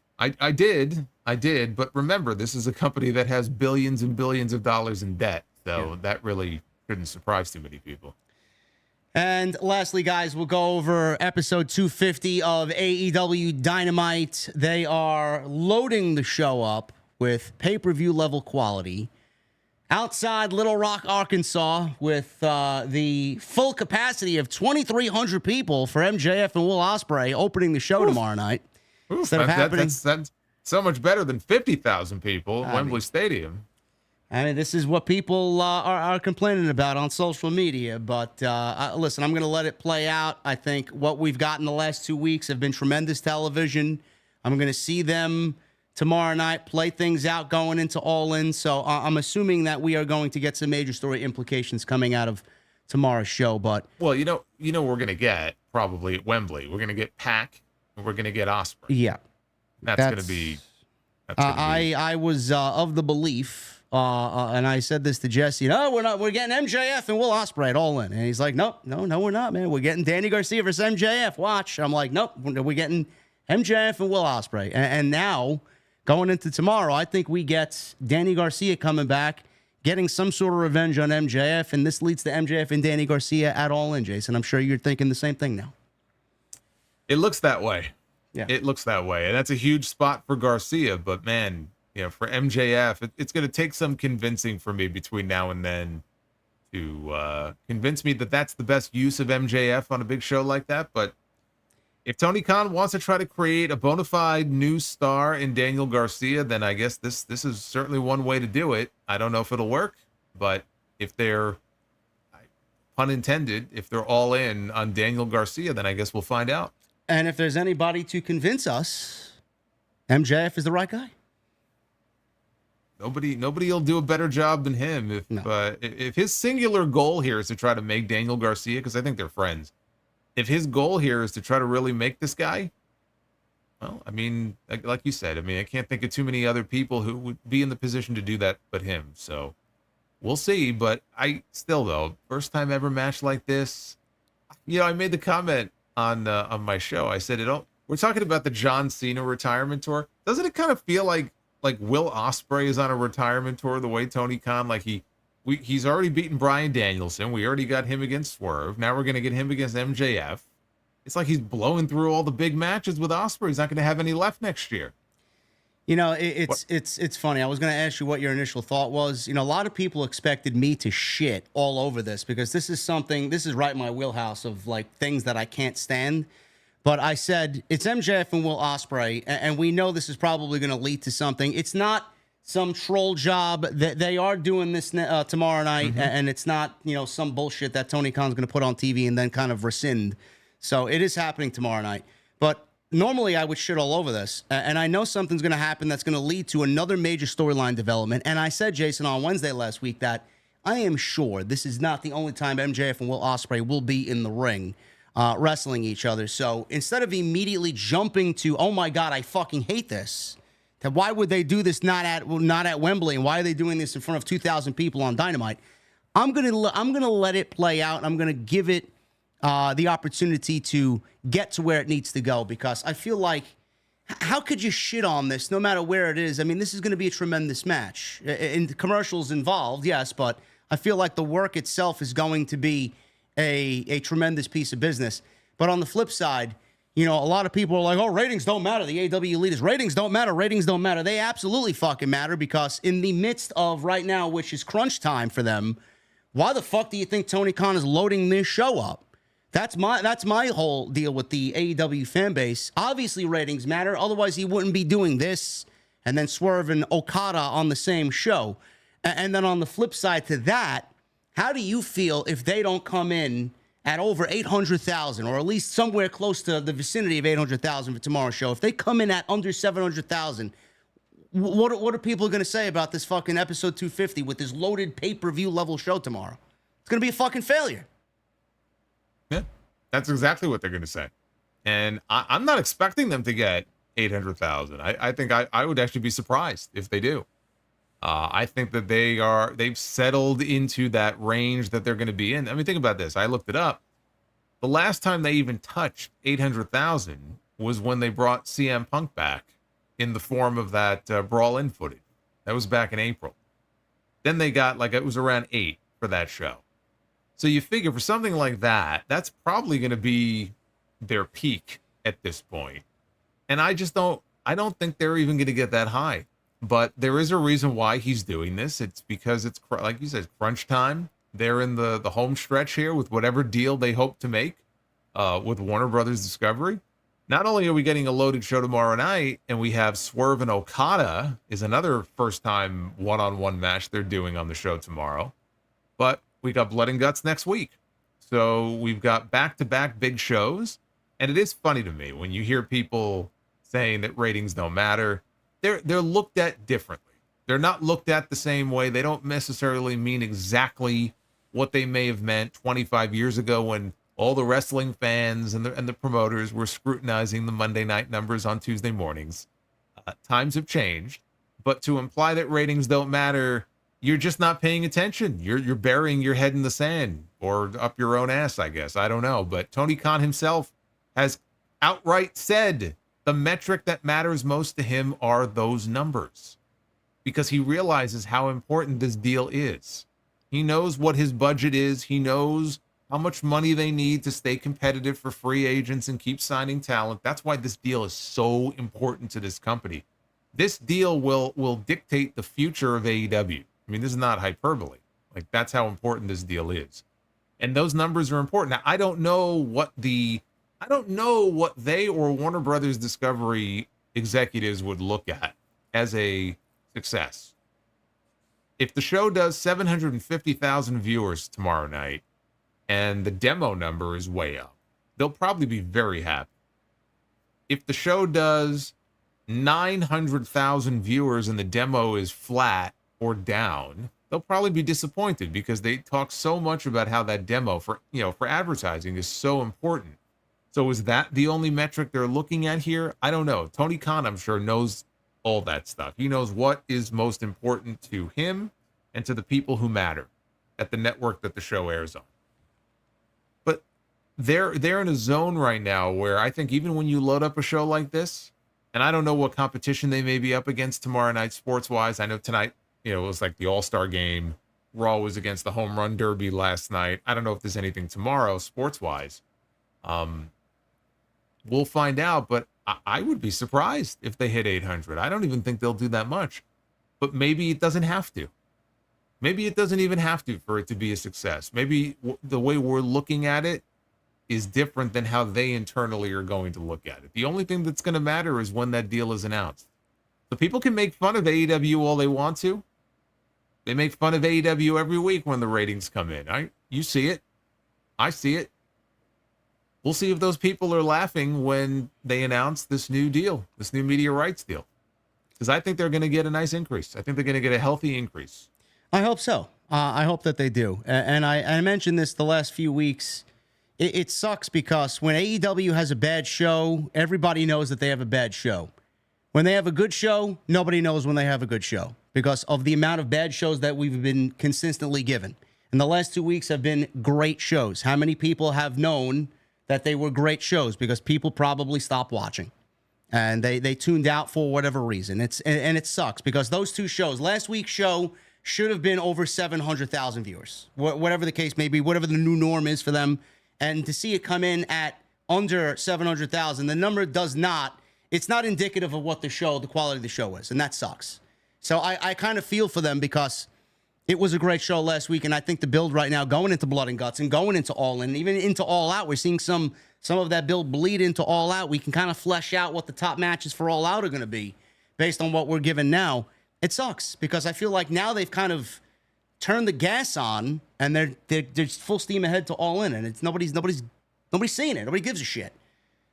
But remember, this is a company that has billions and billions of dollars in debt. So that really shouldn't surprise too many people. And lastly, guys, we'll go over episode 250 of AEW Dynamite. They are loading the show up with pay-per-view level quality. Outside Little Rock, Arkansas, with the full capacity of 2,300 people for MJF and Will Ospreay opening the show tomorrow night. That's so much better than 50,000 people at Wembley Stadium. I mean, this is what people are complaining about on social media. But listen, I'm going to let it play out. I think what we've got in the last 2 weeks have been tremendous television. I'm going to see them tomorrow night play things out going into All In. So I'm assuming that we are going to get some major story implications coming out of tomorrow's show. But well, you know, we're going to get probably at Wembley. We're going to get Pac and we're going to get Ospreay. Yeah, that's going to be. I was of the belief. And I said this to Jesse, no, we're getting MJF and Will Ospreay at All In. And he's like, no, we're not, man. We're getting Danny Garcia versus MJF. Watch. I'm like, nope, we're getting MJF and Will Ospreay. And now, going into tomorrow, I think we get Danny Garcia coming back, getting some sort of revenge on MJF, and this leads to MJF and Danny Garcia at All In, Jason. I'm sure you're thinking the same thing now. It looks that way. Yeah. It looks that way. And that's a huge spot for Garcia. But, man, for MJF, it's going to take some convincing for me between now and then to convince me that that's the best use of MJF on a big show like that. But if Tony Khan wants to try to create a bona fide new star in Daniel Garcia, then I guess this is certainly one way to do it. I don't know if it'll work, but if they're, pun intended, if they're all in on Daniel Garcia, then I guess we'll find out. And if there's anybody to convince us, MJF is the right guy. Nobody will do a better job than him. If his singular goal here is to try to make Daniel Garcia, because I think they're friends, if his goal here is to try to really make this guy, well, I mean, like you said, I can't think of too many other people who would be in the position to do that but him. So we'll see. But I still, though, first time ever match like this, I made the comment on my show. I said, we're talking about the John Cena retirement tour. Doesn't it kind of feel like Will Ospreay is on a retirement tour the way Tony Khan, he's already beaten Bryan Danielson. We already got him against Swerve. Now we're going to get him against MJF. It's like he's blowing through all the big matches with Ospreay. He's not going to have any left next year. It's funny. I was going to ask you what your initial thought was. A lot of people expected me to shit all over this because this is right in my wheelhouse of things that I can't stand. But I said it's MJF and Will Ospreay, and we know this is probably going to lead to something. It's not some troll job that they are doing this tomorrow night, and it's not some bullshit that Tony Khan's going to put on TV and then kind of rescind. So it is happening tomorrow night. But normally I would shit all over this, and I know something's going to happen that's going to lead to another major storyline development. And I said, Jason, on Wednesday last week that I am sure this is not the only time MJF and Will Ospreay will be in the ring wrestling each other. So instead of immediately jumping to, oh my God, I fucking hate this, that why would they do this not at Wembley, and why are they doing this in front of 2,000 people on Dynamite? I'm gonna let it play out. I'm gonna give it the opportunity to get to where it needs to go, because I feel like, how could you shit on this no matter where it is? This is going to be a tremendous match. And commercials involved, yes, but I feel like the work itself is going to be a tremendous piece of business. But on the flip side, a lot of people are like, oh, ratings don't matter. The AEW leaders, ratings don't matter. Ratings don't matter. They absolutely fucking matter, because in the midst of right now, which is crunch time for them, why the fuck do you think Tony Khan is loading this show up? That's my whole deal with the AEW fan base. Obviously, ratings matter. Otherwise, he wouldn't be doing this and then Swerve and Okada on the same show. And then on the flip side to that, how do you feel if they don't come in at over 800,000, or at least somewhere close to the vicinity of 800,000 for tomorrow's show? If they come in at under 700,000, what are people going to say about this fucking episode 250 with this loaded pay-per-view level show tomorrow? It's going to be a fucking failure. Yeah, that's exactly what they're going to say. And I'm not expecting them to get 800,000. I think I would actually be surprised if they do. I think that they've settled into that range that they're going to be in. Think about this. I looked it up. The last time they even touched 800,000 was when they brought CM Punk back in the form of that Brawl-In footage. That was back in April. Then they got, it was around 8 for that show. So you figure for something like that, that's probably going to be their peak at this point. And I don't think they're even going to get that high. But there is a reason why he's doing this. It's because it's, like you said, crunch time. They're in the home stretch here with whatever deal they hope to make with Warner Brothers Discovery. Not only are we getting a loaded show tomorrow night, and we have Swerve and Okada is another first-time one-on-one match they're doing on the show tomorrow, but we got Blood and Guts next week. So we've got back-to-back big shows, and it is funny to me when you hear people saying that ratings don't matter. They're looked at differently. They're not looked at the same way. They don't necessarily mean exactly what they may have meant 25 years ago when all the wrestling fans and the promoters were scrutinizing the Monday night numbers on Tuesday mornings. Times have changed, but to imply that ratings don't matter, you're just not paying attention. You're burying your head in the sand, or up your own ass, I guess. I don't know. But Tony Khan himself has outright said the metric that matters most to him are those numbers, because he realizes how important this deal is. He knows what his budget is. He knows how much money they need to stay competitive for free agents and keep signing talent. That's why this deal is so important to this company. This deal will dictate the future of AEW. I mean, this is not hyperbole. Like, that's how important this deal is. And those numbers are important. Now, I don't know what they or Warner Brothers Discovery executives would look at as a success. If the show does 750,000 viewers tomorrow night and the demo number is way up, they'll probably be very happy. If the show does 900,000 viewers and the demo is flat or down, they'll probably be disappointed because they talk so much about how that demo for advertising is so important. So is that the only metric they're looking at here? I don't know. Tony Khan, I'm sure, knows all that stuff. He knows what is most important to him and to the people who matter at the network that the show airs on. But they're in a zone right now where I think even when you load up a show like this, and I don't know what competition they may be up against tomorrow night sports-wise. I know tonight, it was like the All-Star game. Raw was against the Home Run Derby last night. I don't know if there's anything tomorrow sports-wise. We'll find out, but I would be surprised if they hit 800. I don't even think they'll do that much. But maybe it doesn't have to. Maybe it doesn't even have to for it to be a success. Maybe the way we're looking at it is different than how they internally are going to look at it. The only thing that's going to matter is when that deal is announced. So people can make fun of AEW all they want to. They make fun of AEW every week when the ratings come in. You see it. I see it. We'll see if those people are laughing when they announce this new deal, this new media rights deal. Because I think they're going to get a nice increase. I think they're going to get a healthy increase. I hope so. I hope that they do. And I mentioned this the last few weeks. It sucks because when AEW has a bad show, everybody knows that they have a bad show. When they have a good show, nobody knows when they have a good show because of the amount of bad shows that we've been consistently given. And the last 2 weeks have been great shows. How many people have known that they were great shows? Because people probably stopped watching and they tuned out for whatever reason. And it sucks because those two shows, last week's show should have been over 700,000 viewers, whatever the case may be, whatever the new norm is for them. And to see it come in at under 700,000, the number it's not indicative of what the quality of the show is. And that sucks. So I kind of feel for them because it was a great show last week. And I think the build right now going into Blood and Guts and going into All In, even into All Out, we're seeing some of that build bleed into All Out. We can kind of flesh out what the top matches for All Out are going to be based on what we're given now. It sucks because I feel like now they've kind of turned the gas on and they're just full steam ahead to All In, and it's nobody's seeing it. Nobody gives a shit.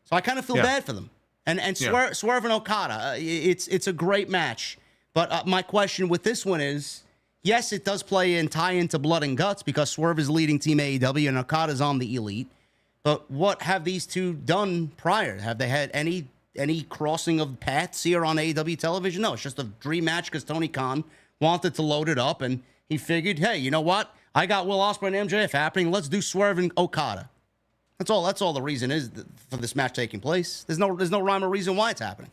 So I kind of feel bad for them. And Swerve and Okada, it's a great match. But my question with this one is, yes, it does tie into Blood and Guts because Swerve is leading Team AEW and Okada's on the Elite. But what have these two done prior? Have they had any crossing of paths here on AEW television? No, it's just a dream match because Tony Khan wanted to load it up and he figured, hey, you know what? I got Will Ospreay and MJF happening. Let's do Swerve and Okada. That's all the reason is for this match taking place. There's no rhyme or reason why it's happening.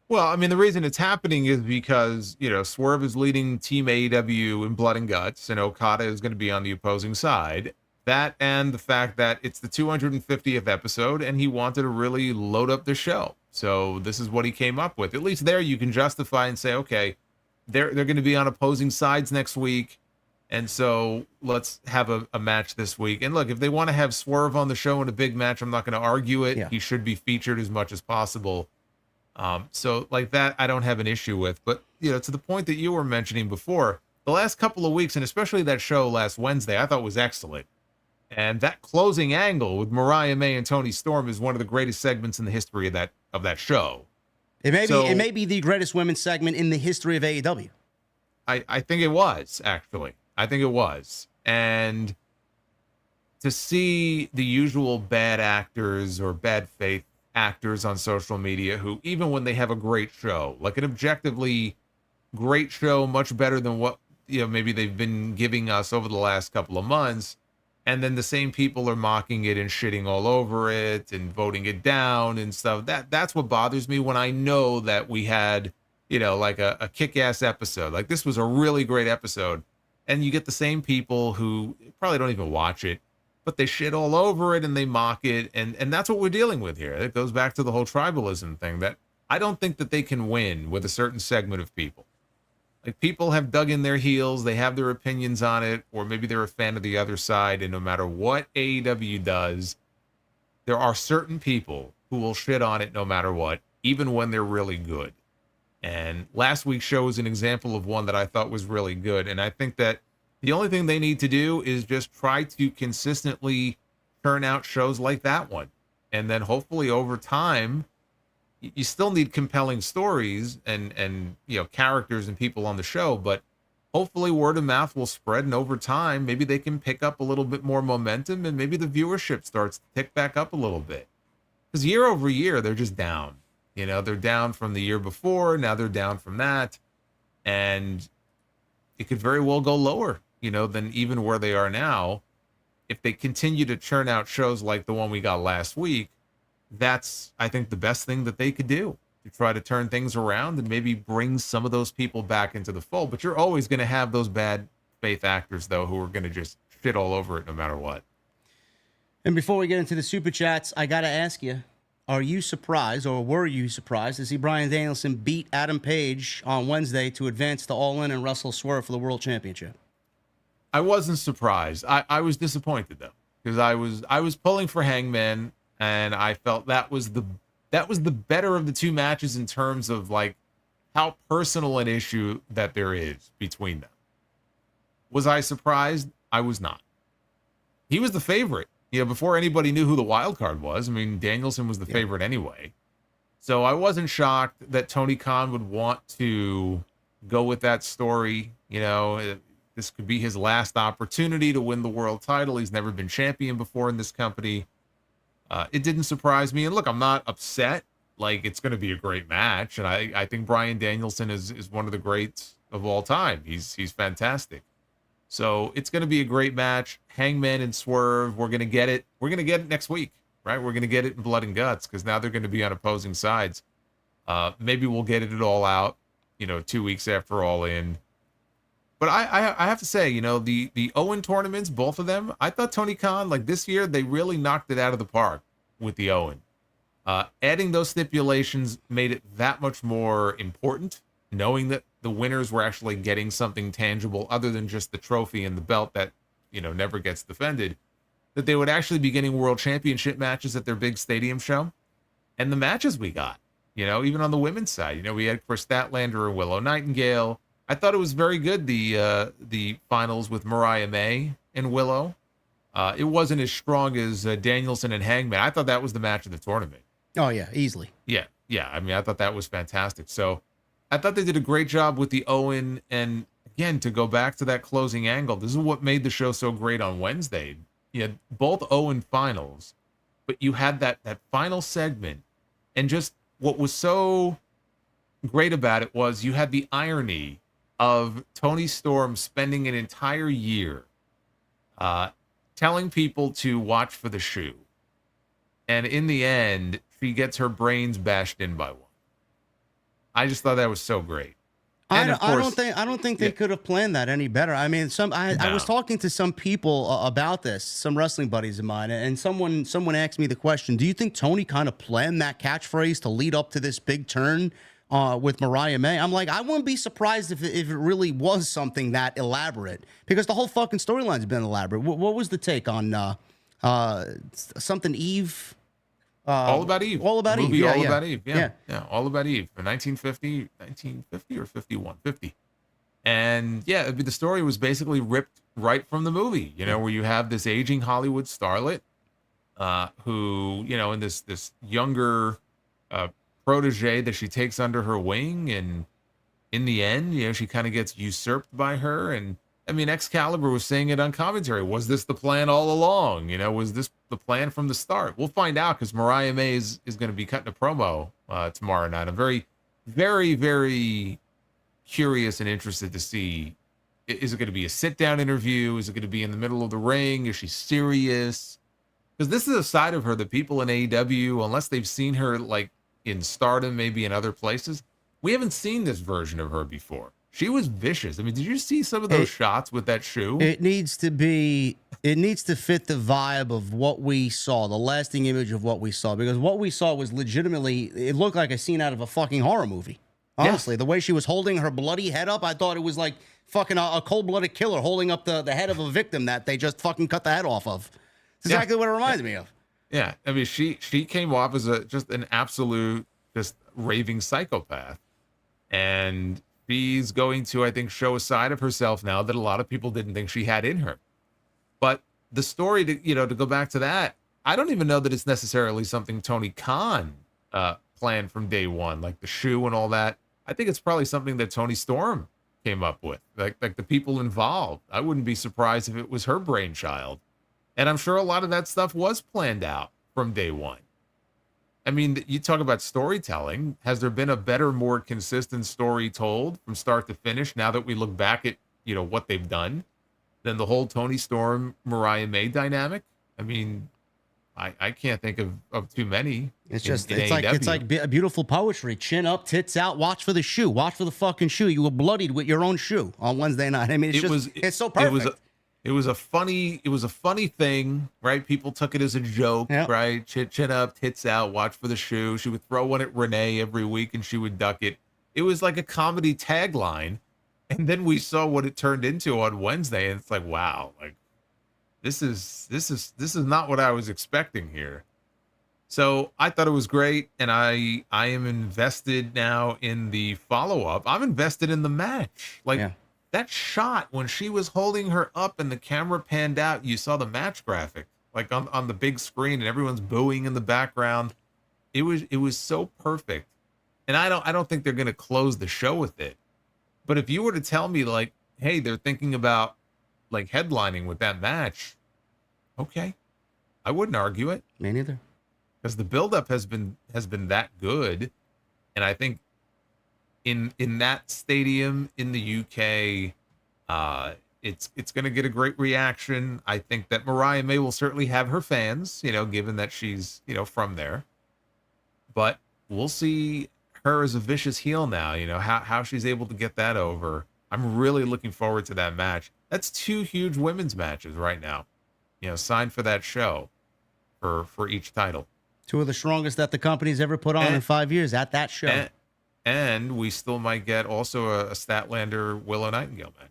Well, I mean, the reason it's happening is because, Swerve is leading Team AEW in Blood and Guts, and Okada is going to be on the opposing side. That and the fact that it's the 250th episode, and he wanted to really load up the show. So this is what he came up with. At least there you can justify and say, okay, they're going to be on opposing sides next week, and so let's have a match this week. And look, if they want to have Swerve on the show in a big match, I'm not going to argue it. Yeah. He should be featured as much as possible. So like that, I don't have an issue with. But, to the point that you were mentioning before, the last couple of weeks, and especially that show last Wednesday, I thought was excellent. And that closing angle with Mariah May and Tony Storm is one of the greatest segments in the history of that show. It may be the greatest women's segment in the history of AEW. I think it was, actually. I think it was. And to see the usual bad actors or bad faith actors on social media who, even when they have a great show, like an objectively great show, much better than what maybe they've been giving us over the last couple of months, and then the same people are mocking it and shitting all over it and voting it down and stuff. That's what bothers me when I know that we had, like a kick-ass episode. Like, this was a really great episode. And you get the same people who probably don't even watch it, but they shit all over it and they mock it. And that's what we're dealing with here. It goes back to the whole tribalism thing that I don't think that they can win with a certain segment of people. Like, people have dug in their heels, they have their opinions on it, or maybe they're a fan of the other side. And no matter what AEW does, there are certain people who will shit on it no matter what, even when they're really good. And last week's show was an example of one that I thought was really good. And I think that the only thing they need to do is just try to consistently turn out shows like that one. And then hopefully over time, you still need compelling stories and characters and people on the show, but hopefully word of mouth will spread, and over time maybe they can pick up a little bit more momentum, and maybe the viewership starts to tick back up a little bit. Because year over year they're just down. They're down from the year before, now they're down from that, and it could very well go lower, than even where they are now. If they continue to churn out shows like the one we got last week, that's, I think, the best thing that they could do to try to turn things around and maybe bring some of those people back into the fold. But you're always going to have those bad faith actors, though, who are going to just shit all over it no matter what. And before we get into the super chats, I got to ask you, are you surprised, or were you surprised to see Bryan Danielson beat Adam Page on Wednesday to advance to All In and wrestle Swerve for the World Championship? I wasn't surprised. I was disappointed, though, because I was pulling for Hangman. And I felt that was the better of the two matches in terms of like how personal an issue that there is between them. Was I surprised? I was not. He was the favorite, before anybody knew who the wild card was. I mean, Danielson was the favorite anyway. So I wasn't shocked that Tony Khan would want to go with that story. This could be his last opportunity to win the world title. He's never been champion before in this company. It didn't surprise me. And look, I'm not upset. Like, it's going to be a great match. And I think Bryan Danielson is one of the greats of all time. He's fantastic. So it's going to be a great match. Hangman and Swerve, we're going to get it. We're going to get it next week, right? We're going to get it in Blood and Guts, because now they're going to be on opposing sides. Maybe we'll get it all out, 2 weeks after All In. But I have to say, the Owen tournaments, both of them, I thought Tony Khan, like this year, they really knocked it out of the park with the Owen. Adding those stipulations made it that much more important, knowing that the winners were actually getting something tangible other than just the trophy and the belt that, never gets defended, that they would actually be getting world championship matches at their big stadium show. And the matches we got, even on the women's side, we had Chris Statlander and Willow Nightingale. I thought it was very good, the finals with Mariah May and Willow. It wasn't as strong as Danielson and Hangman. I thought that was the match of the tournament. Oh, yeah, easily. Yeah. I mean, I thought that was fantastic. So I thought they did a great job with the Owen. And again, to go back to that closing angle, this is what made the show so great on Wednesday. You had both Owen finals, but you had that final segment. And just what was so great about it was you had the irony of Toni Storm spending an entire year telling people to watch for the shoe. And in the end, she gets her brains bashed in by one. I just thought that was so great. I don't think they could have planned that any better. I mean, I was talking to some people about this, some wrestling buddies of mine, and someone asked me the question, do you think Tony kind of planned that catchphrase to lead up to this big turn with Mariah May? I'm like, I wouldn't be surprised if it really was something that elaborate, because the whole fucking storyline's been elaborate. What was the take on something Eve? All About Eve. All About Eve. All About Eve. Yeah. All About Eve. 1950 or 51? 50. And yeah, the story was basically ripped right from the movie, where you have this aging Hollywood starlet who, in this younger protege that she takes under her wing, and in the end, she kind of gets usurped by her. And I mean, Excalibur was saying it on commentary. Was this the plan all along? Was this the plan from the start? We'll find out, because Mariah May is going to be cutting a promo tomorrow night. I'm very, very, very curious and interested to see, is it going to be a sit-down interview? Is it going to be in the middle of the ring? Is she serious? Because this is a side of her that people in AEW, unless they've seen her like in Stardom, maybe in other places, we haven't seen this version of her before. she was vicious. I mean, did you see some of those shots with that shoe? It needs to fit the vibe of what we saw, the lasting image of what we saw, because what we saw was legitimately, it looked like a scene out of a fucking horror movie. Honestly, the way she was holding her bloody head up, I thought it was like fucking a cold-blooded killer holding up the head of a victim that they just fucking cut the head off of. It's exactly what it reminded me of. Yeah, I mean, she came off as just an absolute, just raving psychopath, and she's going to, I think, show a side of herself now that a lot of people didn't think she had in her. But the story, to go back to that, I don't even know that it's necessarily something Tony Khan planned from day one, like the shoe and all that. I think it's probably something that Tony Storm came up with, like the people involved. I wouldn't be surprised if it was her brainchild. And I'm sure a lot of that stuff was planned out from day one. I mean, you talk about storytelling. Has there been a better, more consistent story told from start to finish now that we look back at, what they've done than the whole Tony Storm, Mariah May dynamic? I mean, I can't think of too many. It's just it's like beautiful poetry. Chin up, tits out. Watch for the shoe. Watch for the fucking shoe. You were bloodied with your own shoe on Wednesday night. I mean, it's so perfect. It was a funny thing, right? People took it as a joke, right? Chin up, tits out. Watch for the shoe. She would throw one at Renee every week, and she would duck it. It was like a comedy tagline, and then we saw what it turned into on Wednesday, and it's like, wow, like. This is not what I was expecting here. So I thought it was great, and I am invested now in the follow-up. I'm invested in the match. That shot when she was holding her up and the camera panned out, you saw the match graphic like on the big screen and everyone's booing in the background. It was so perfect. And I don't think they're gonna close the show with it. But if you were to tell me like, hey, they're thinking about like headlining with that match, okay, I wouldn't argue it. Me neither. Because the buildup has been that good, and I think in that stadium in the UK, it's going to get a great reaction. I think that Mariah May will certainly have her fans, given that she's from there. But we'll see her as a vicious heel now. How she's able to get that over. I'm really looking forward to that match. That's 2 huge women's matches right now, signed for that show for each title. 2 of the strongest that the company's ever put on in 5 years at that show. And we still might get also a Statlander Willow Nightingale match.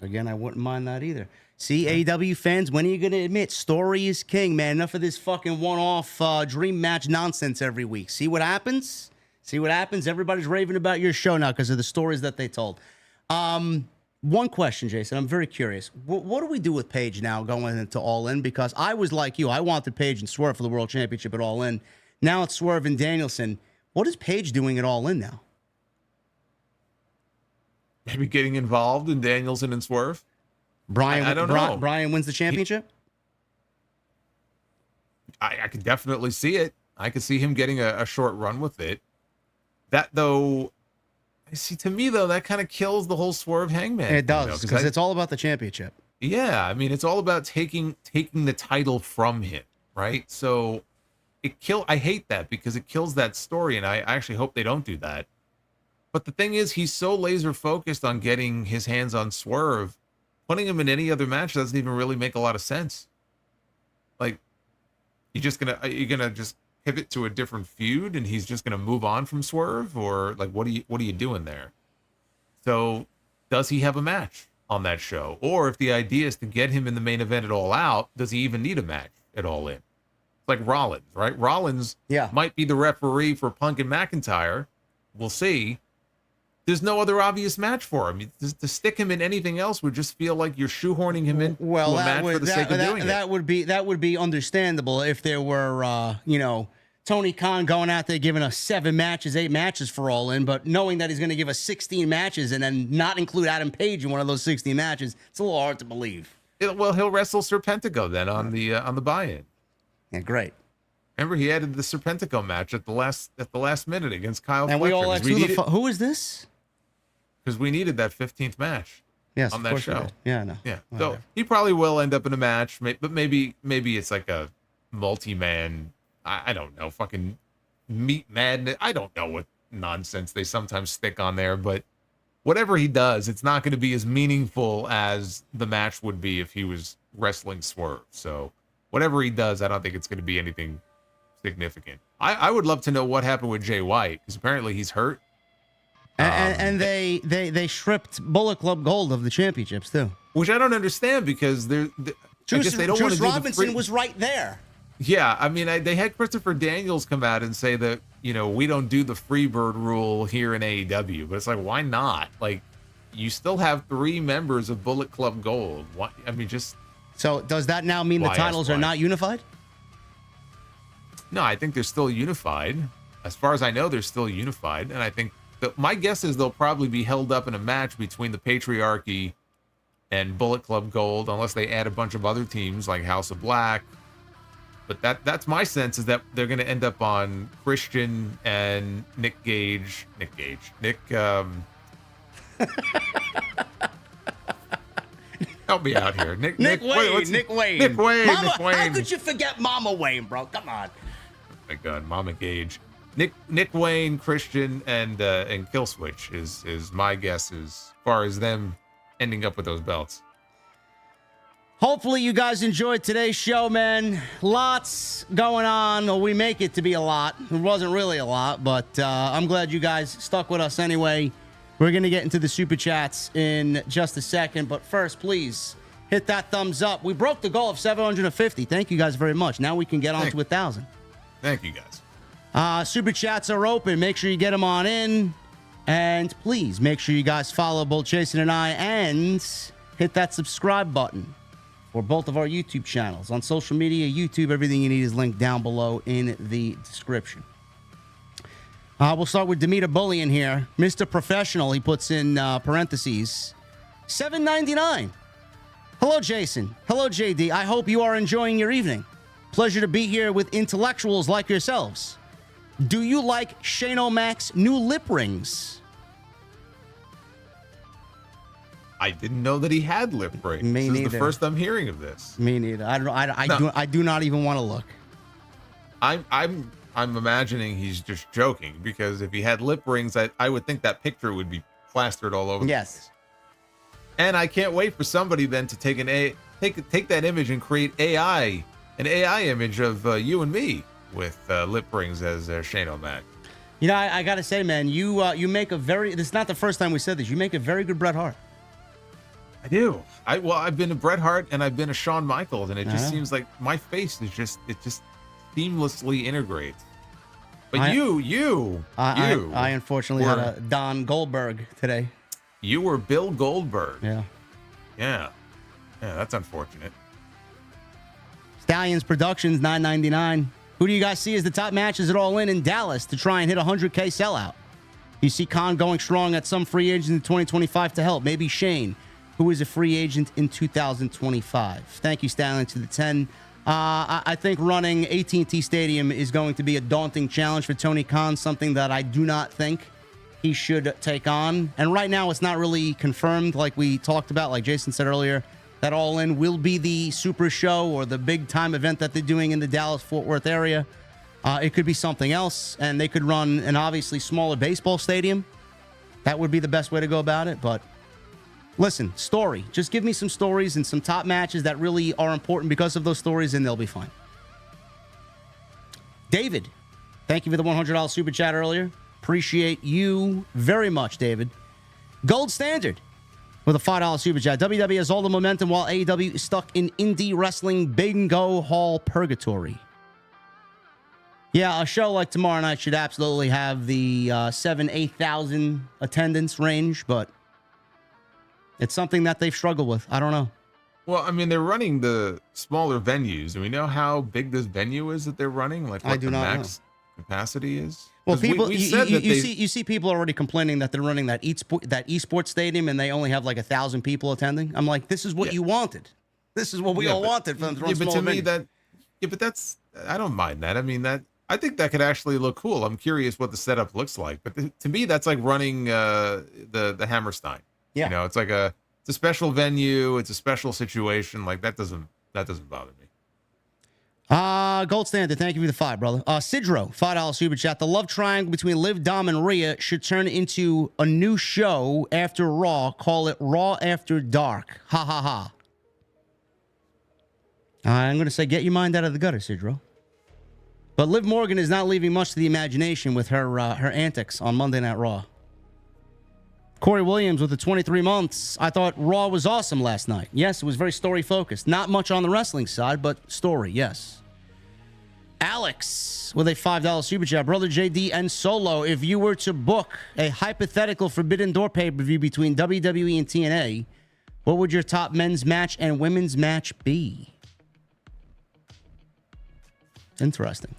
Again, I wouldn't mind that either. See, AEW fans, when are you going to admit story is king, man? Enough of this fucking one-off dream match nonsense every week. See what happens? Everybody's raving about your show now because of the stories that they told. One question, Jason. I'm very curious. What do we do with Paige now going into All In? Because I was like you. I wanted Paige and Swerve for the World Championship at All In. Now it's Swerve and Danielson. What is Paige doing at All In now? Maybe getting involved in Danielson and Swerve? I don't know. Brian wins the championship? I could definitely see it. I could see him getting a short run with it. That, though... See, to me, though, that kind of kills the whole Swerve Hangman. It does, because it's all about the championship. Yeah, I mean, it's all about taking the title from him, right? So I hate that because it kills that story, and I actually hope they don't do that. But the thing is, he's so laser focused on getting his hands on Swerve, putting him in any other match doesn't even really make a lot of sense. Like, you're gonna just pivot to a different feud and he's just going to move on from Swerve, or like what are you doing there? So does he have a match on that show? Or if the idea is to get him in the main event at All Out, does he even need a match at All In? It's like Rollins, right? Rollins might be the referee for Punk and McIntyre. We'll see. There's no other obvious match for him. To stick him in anything else would just feel like you're shoehorning him in to a match for the sake of doing it. That would be understandable if there were, Tony Khan going out there giving us 8 matches for All In, but knowing that he's going to give us 16 matches and then not include Adam Page in one of those 16 matches, it's a little hard to believe. Well, he'll wrestle Serpentico then on the buy-in. Yeah, great. Remember, he added the Serpentico match at the last minute against Kyle Fletcher. And we all asked, who is this? Because we needed that 15th match on that show. Yeah, no. Yeah. So he probably will end up in a match, but maybe it's like a multi-man, I don't know, fucking meat madness. I don't know what nonsense they sometimes stick on there, but whatever he does, it's not going to be as meaningful as the match would be if he was wrestling Swerve. So whatever he does, I don't think it's going to be anything significant. I would love to know what happened with Jay White, because apparently he's hurt. And they stripped Bullet Club Gold of the championships too, which I don't understand, because I guess they don't want to do Robinson was right there. Yeah, I mean, they had Christopher Daniels come out and say that, we don't do the Freebird rule here in AEW, but it's like, why not? Like, you still have 3 members of Bullet Club Gold. Why? I mean, just. So does that now mean the titles are not unified? No, I think they're still unified. As far as I know, they're still unified, and I think my guess is they'll probably be held up in a match between the Patriarchy and Bullet Club Gold, unless they add a bunch of other teams like House of Black. But that's my sense, is that they're going to end up on Christian and Nick. Help me out here. Nick Wayne. Mama, how could you forget Mama Wayne, bro? Come on. Oh my God, Mama Gage. Nick Wayne, Christian, and Killswitch is my guess as far as them ending up with those belts. Hopefully you guys enjoyed today's show, man. Lots going on, or we make it to be a lot. It wasn't really a lot, but I'm glad you guys stuck with us anyway. We're going to get into the super chats in just a second, but first, please hit that thumbs up. We broke the goal of 750. Thank you guys very much. Now we can get on to 1,000. Thank you guys. Super chats are open. Make sure you get them on in. And please make sure you guys follow both Jason and I, and hit that subscribe button for both of our YouTube channels. On social media, YouTube, everything you need is linked down below in the description. We'll start with Demeter Bullion here. Mr. Professional, he puts in parentheses, $7.99. Hello, Jason. Hello, JD. I hope you are enjoying your evening. Pleasure to be here with intellectuals like yourselves. Do you like Shane O'Mac's new lip rings? I didn't know that he had lip rings. Me neither. This is the first I'm hearing of this. Me neither. I do not even want to look. I'm imagining he's just joking, because if he had lip rings, I would think that picture would be plastered all over. Yes. And I can't wait for somebody then to take that image and create an AI image of you and me with lip rings as Shane O'Mac. I got to say, man, you make this is not the first time we said this. You make a very good Bret Hart. I do. I've been a Bret Hart and I've been a Shawn Michaels, and it just seems like my face is just seamlessly integrates. But I unfortunately had a Don Goldberg today. You were Bill Goldberg. Yeah, that's unfortunate. Stallions Productions, $9.99. Who do you guys see as the top matches at All In Dallas to try and hit 100K sellout? You see Khan going strong at some free agents in 2025 to help. Maybe Shane, who is a free agent in 2025. Thank you, Stallions, to the 10. I think running AT&T Stadium is going to be a daunting challenge for Tony Khan, something that I do not think he should take on. And right now, it's not really confirmed, like we talked about, like Jason said earlier, that All In will be the super show or the big-time event that they're doing in the Dallas-Fort Worth area. It could be something else, and they could run an obviously smaller baseball stadium. That would be the best way to go about it, but listen, story. Just give me some stories and some top matches that really are important because of those stories, and they'll be fine. David, thank you for the $100 super chat earlier. Appreciate you very much, David. Gold Standard with a $5 super chat. WWE has all the momentum while AEW is stuck in indie wrestling bingo hall purgatory. Yeah, a show like tomorrow night should absolutely have the 8,000 attendance range, but it's something that they've struggled with. I don't know. Well, I mean, they're running the smaller venues, and we know how big this venue is that they're running. Like, what the max capacity is. Well, people, you see people already complaining that they're running that esports stadium, and they only have like 1,000 people attending. I'm like, this is what you wanted. This is what we all wanted from the but to me but that's, I don't mind that. I mean, I think that could actually look cool. I'm curious what the setup looks like, but to me, that's like running the Hammerstein. Yeah. You know, it's like it's a special venue. It's a special situation. Like that doesn't bother me. Gold Standard, thank you for the 5, brother. Sidro, $5 super chat. The love triangle between Liv, Dom, and Rhea should turn into a new show after Raw. Call it Raw After Dark. Ha ha ha. I'm going to say get your mind out of the gutter, Sidro. But Liv Morgan is not leaving much to the imagination with her her antics on Monday Night Raw. Corey Williams with the 23 months. I thought Raw was awesome last night. Yes, it was very story-focused. Not much on the wrestling side, but story, yes. Alex with a $5 super chat. Brother JD and Solo, if you were to book a hypothetical Forbidden Door pay-per-view between WWE and TNA, what would your top men's match and women's match be? Interesting.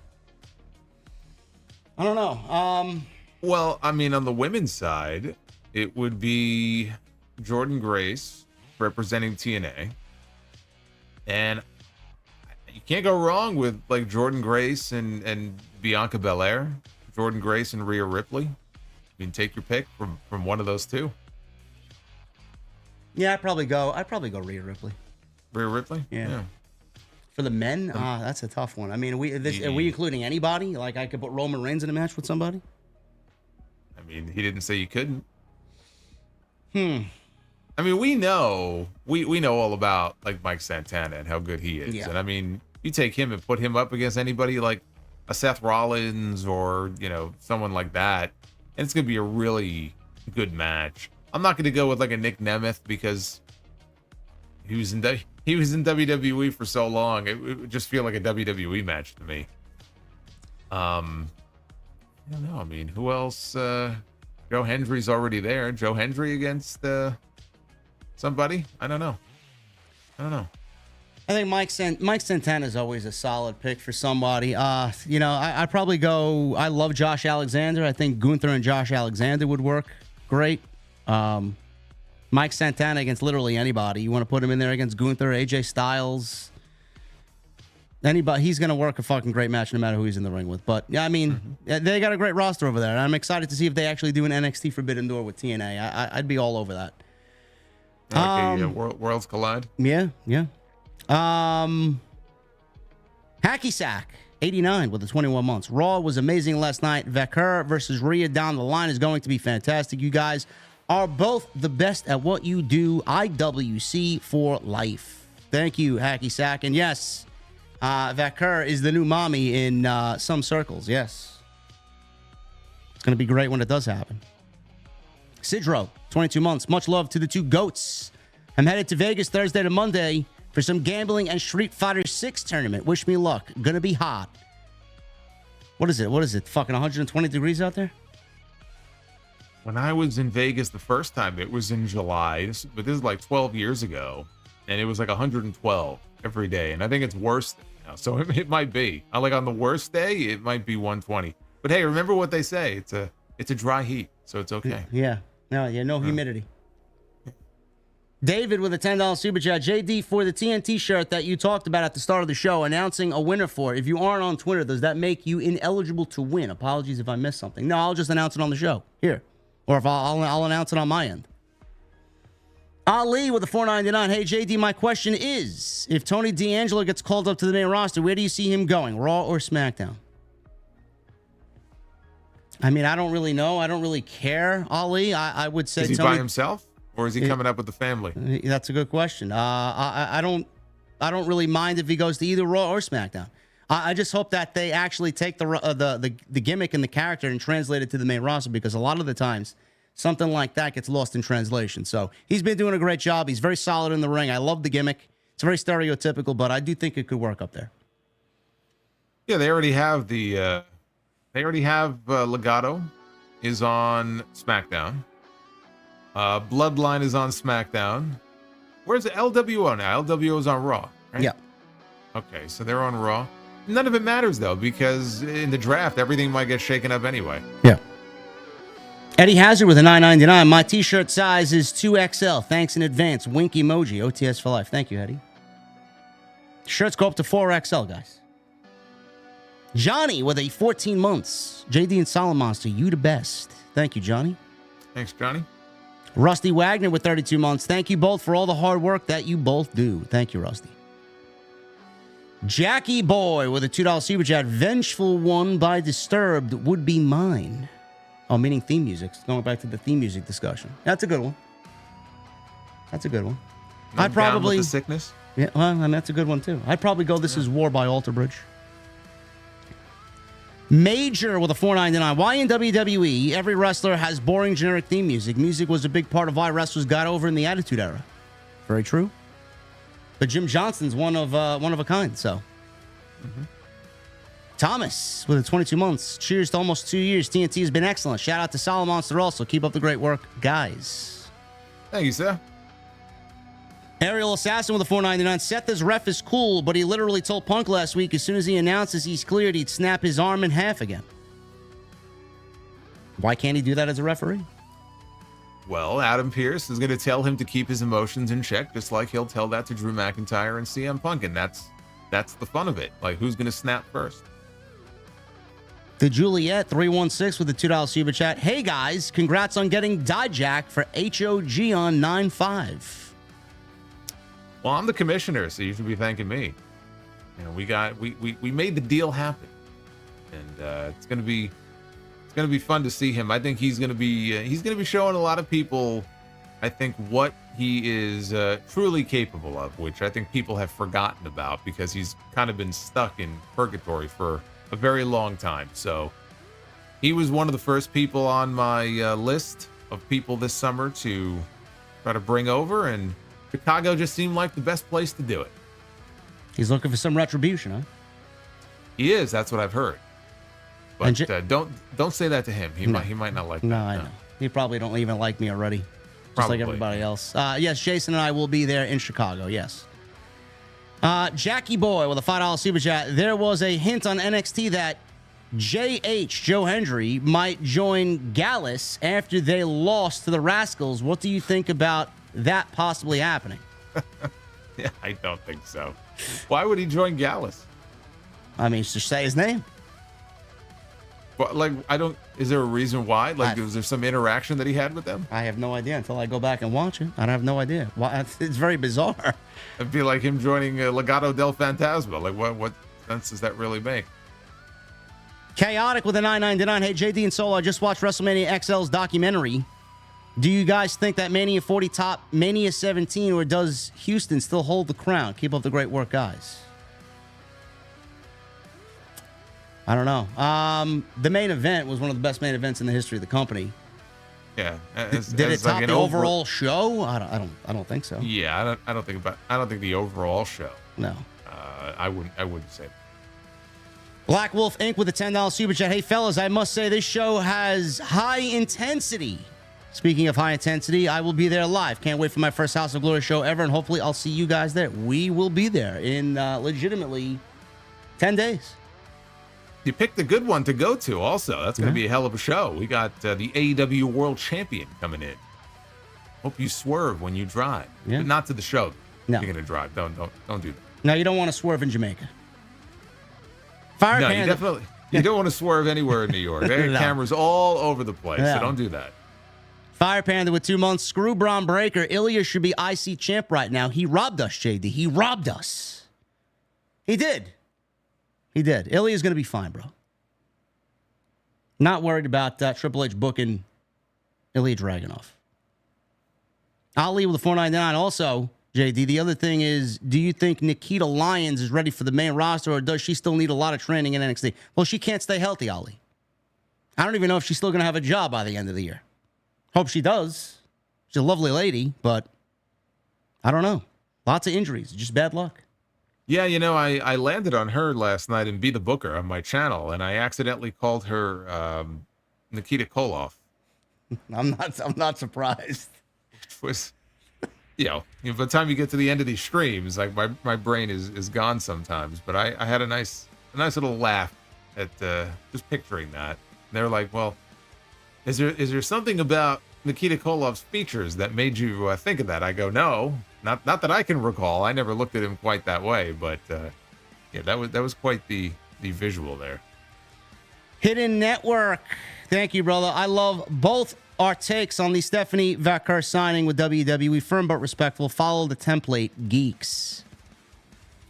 I don't know. Well, I mean, on the women's side, it would be Jordynne Grace representing TNA. And you can't go wrong with like Jordynne Grace and Bianca Belair, Jordynne Grace and Rhea Ripley. I mean, take your pick from one of those two. Yeah, I'd probably go Rhea Ripley. Rhea Ripley? Yeah. For the men, that's a tough one. I mean, are we including anybody? Like, I could put Roman Reigns in a match with somebody? I mean, he didn't say you couldn't. I mean, we know all about like Mike Santana and how good he is. Yeah. And I mean, you take him and put him up against anybody like a Seth Rollins or, you know, someone like that, and it's going to be a really good match. I'm not going to go with like a Nick Nemeth because he was in WWE for so long. It would just feel like a WWE match to me. I don't know. I mean, who else? Joe Hendry's already there. Joe Hendry against somebody? I don't know. I think Mike Santana is always a solid pick for somebody. You know, I'd probably go. I love Josh Alexander. I think Gunther and Josh Alexander would work great. Mike Santana against literally anybody. You want to put him in there against Gunther, AJ Styles, anybody. He's going to work a fucking great match no matter who he's in the ring with. But, yeah, I mean, they got a great roster over there. And I'm excited to see if they actually do an NXT Forbidden Door with TNA. I'd be all over that. Okay, Worlds Collide. Yeah. Hacky Sack, 89 with the 21 months. Raw was amazing last night. Vaquer versus Rhea down the line is going to be fantastic. You guys are both the best at what you do. IWC for life. Thank you, Hacky Sack. And yes, Vaquer is the new mommy in some circles. Yes. It's going to be great when it does happen. Sidro, 22 months. Much love to the two goats. I'm headed to Vegas Thursday to Monday for some gambling and Street Fighter 6 tournament. Wish me luck. Gonna be hot. What is it? Fucking 120 degrees out there? When I was in Vegas the first time, it was in July, but this is like 12 years ago, and it was like 112 every day, and I think it's worse now, so it might be. Like on the worst day, it might be 120. But hey, remember what they say, it's a dry heat, so it's okay. Yeah, no humidity. David with a $10 super chat. JD, for the TNT shirt that you talked about at the start of the show, announcing a winner for it. If you aren't on Twitter, does that make you ineligible to win? Apologies if I missed something. No, I'll just announce it on the show here. Or if I'll announce it on my end. Ali with a $4.99. Hey, JD, my question is, if Tony D'Angelo gets called up to the main roster, where do you see him going, Raw or SmackDown? I mean, I don't really know. I don't really care, Ali. I would say Is he by himself, or is he coming up with the family? That's a good question. I don't really mind if he goes to either Raw or SmackDown. I just hope that they actually take the gimmick and the character and translate it to the main roster, because a lot of the times something like that gets lost in translation. So he's been doing a great job. He's very solid in the ring. I love the gimmick. It's very stereotypical, but I do think it could work up there. Yeah, they already have Legado is on SmackDown. Bloodline is on SmackDown. Where's the LWO now? LWO is on Raw, right? Yeah. Okay, so they're on Raw. None of it matters, though, because in the draft, everything might get shaken up anyway. Yeah. Eddie Hazard with a $9.99. My t-shirt size is 2XL. Thanks in advance. Wink emoji. OTS for life. Thank you, Eddie. Shirts go up to 4XL, guys. Johnny with a 14 months. JD and Solid Monster, you the best. Thank you, Johnny. Thanks, Johnny. Rusty Wagner with 32 months. Thank you both for all the hard work that you both do. Thank you, Rusty. Jackie Boy with a $2 super chat. Vengeful One by Disturbed would be mine. Oh, meaning theme music. Going back to the theme music discussion. That's a good one. That's a good one. I'd probably... Down with the sickness? Yeah, well, and that's a good one, too. I'd probably go This Is War by Alter Bridge. Major with a $4.99. Why in WWE, every wrestler has boring generic theme music? Music was a big part of why wrestlers got over in the Attitude Era. Very true. But Jim Johnson's one of a kind, so. Mm-hmm. Thomas with a 22 months. Cheers to almost 2 years. TNT has been excellent. Shout out to Solid Monster also. Keep up the great work, guys. Thank you, sir. Aerial Assassin with a $4.99. Seth as ref is cool, but he literally told Punk last week as soon as he announces he's cleared, he'd snap his arm in half again. Why can't he do that as a referee? Well, Adam Pearce is going to tell him to keep his emotions in check, just like he'll tell that to Drew McIntyre and CM Punk, and that's the fun of it. Like, who's going to snap first? The Juliet 316 with a $2 super chat. Hey guys, congrats on getting Dijak for HOG on 9/5. Well, I'm the commissioner, so you should be thanking me. You know, we made the deal happen, and it's gonna be fun to see him. I think he's gonna be showing a lot of people, I think, what he is truly capable of, which I think people have forgotten about because he's kind of been stuck in purgatory for a very long time. So he was one of the first people on my list of people this summer to try to bring over, and Chicago just seemed like the best place to do it. He's looking for some retribution, huh? He is. That's what I've heard. But don't say that to him. He might not like that. No, I know. He probably don't even like me already. Just probably. Like everybody else. Yes, Jason and I will be there in Chicago. Yes. Jackie Boy with a $5 super chat. There was a hint on NXT that JH, Joe Hendry, might join Gallus after they lost to the Rascals. What do you think about that possibly happening? Yeah, I don't think so. Why would he join Gallus? I mean, just say his name. But like, is there a reason why? Like, was there some interaction that he had with them? I have no idea until I go back and watch it. I have no idea. Why? It's very bizarre. It'd be like him joining Legado del Fantasma. Like, what sense does that really make? Chaotic with a $9.99. Hey, JD and Solo, I just watched WrestleMania XL's documentary. Do you guys think that Mania 40 top Mania 17, or does Houston still hold the crown? Keep up the great work, guys. I don't know. The main event was one of the best main events in the history of the company. Yeah. Did it top the overall show? I don't think so. Yeah, I don't think the overall show. No. I wouldn't say that. Black Wolf Inc. with a $10 super chat. Hey fellas, I must say this show has high intensity. Speaking of high intensity, I will be there live. Can't wait for my first House of Glory show ever, and hopefully I'll see you guys there. We will be there in legitimately 10 days. You picked a good one to go to also. That's going to be a hell of a show. We got the AEW World Champion coming in. Hope you swerve when you drive. Yeah. But not to the show. No. You're going to drive. Don't do that. No, you don't want to swerve in Jamaica. You don't want to swerve anywhere in New York. There are cameras all over the place, so don't do that. Fire Panda with 2 months. Screw Bron Breakker. Ilya should be IC champ right now. He robbed us, JD. He robbed us. He did. Ilya's going to be fine, bro. Not worried about Triple H booking Ilya Dragunov. Ali with a $4.99 also. JD, the other thing is, do you think Nikita Lyons is ready for the main roster, or does she still need a lot of training in NXT? Well, she can't stay healthy, Ali. I don't even know if she's still going to have a job by the end of the year. Hope she does. She's a lovely lady, but I don't know. Lots of injuries. Just bad luck. Yeah, I landed on her last night in Be the Booker on my channel, and I accidentally called her Nikita Koloff. I'm not surprised. Which was... by the time you get to the end of these streams, like my brain is gone sometimes. But I had a nice little laugh at just picturing that. And they're like, well, is there something about Nikita Koloff's features that made you think of that? I go, no, not that I can recall. I never looked at him quite that way. But that was quite the visual there. Hidden Network. Thank you, brother. I love both our takes on the Stephanie Vaquer signing with WWE. Firm but respectful. Follow the template, geeks.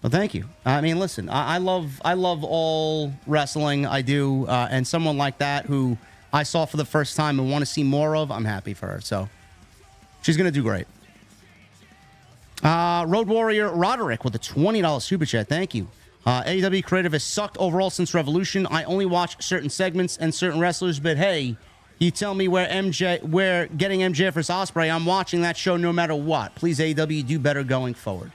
Well, thank you. I mean, listen, I love all wrestling. I do. And someone like that who I saw for the first time and want to see more of, I'm happy for her. So she's going to do great. Road Warrior Roderick with a $20 super chat. Thank you. AEW creative has sucked overall since Revolution. I only watch certain segments and certain wrestlers, but hey, you tell me where getting MJF versus Ospreay, I'm watching that show no matter what. Please, AEW, do better going forward.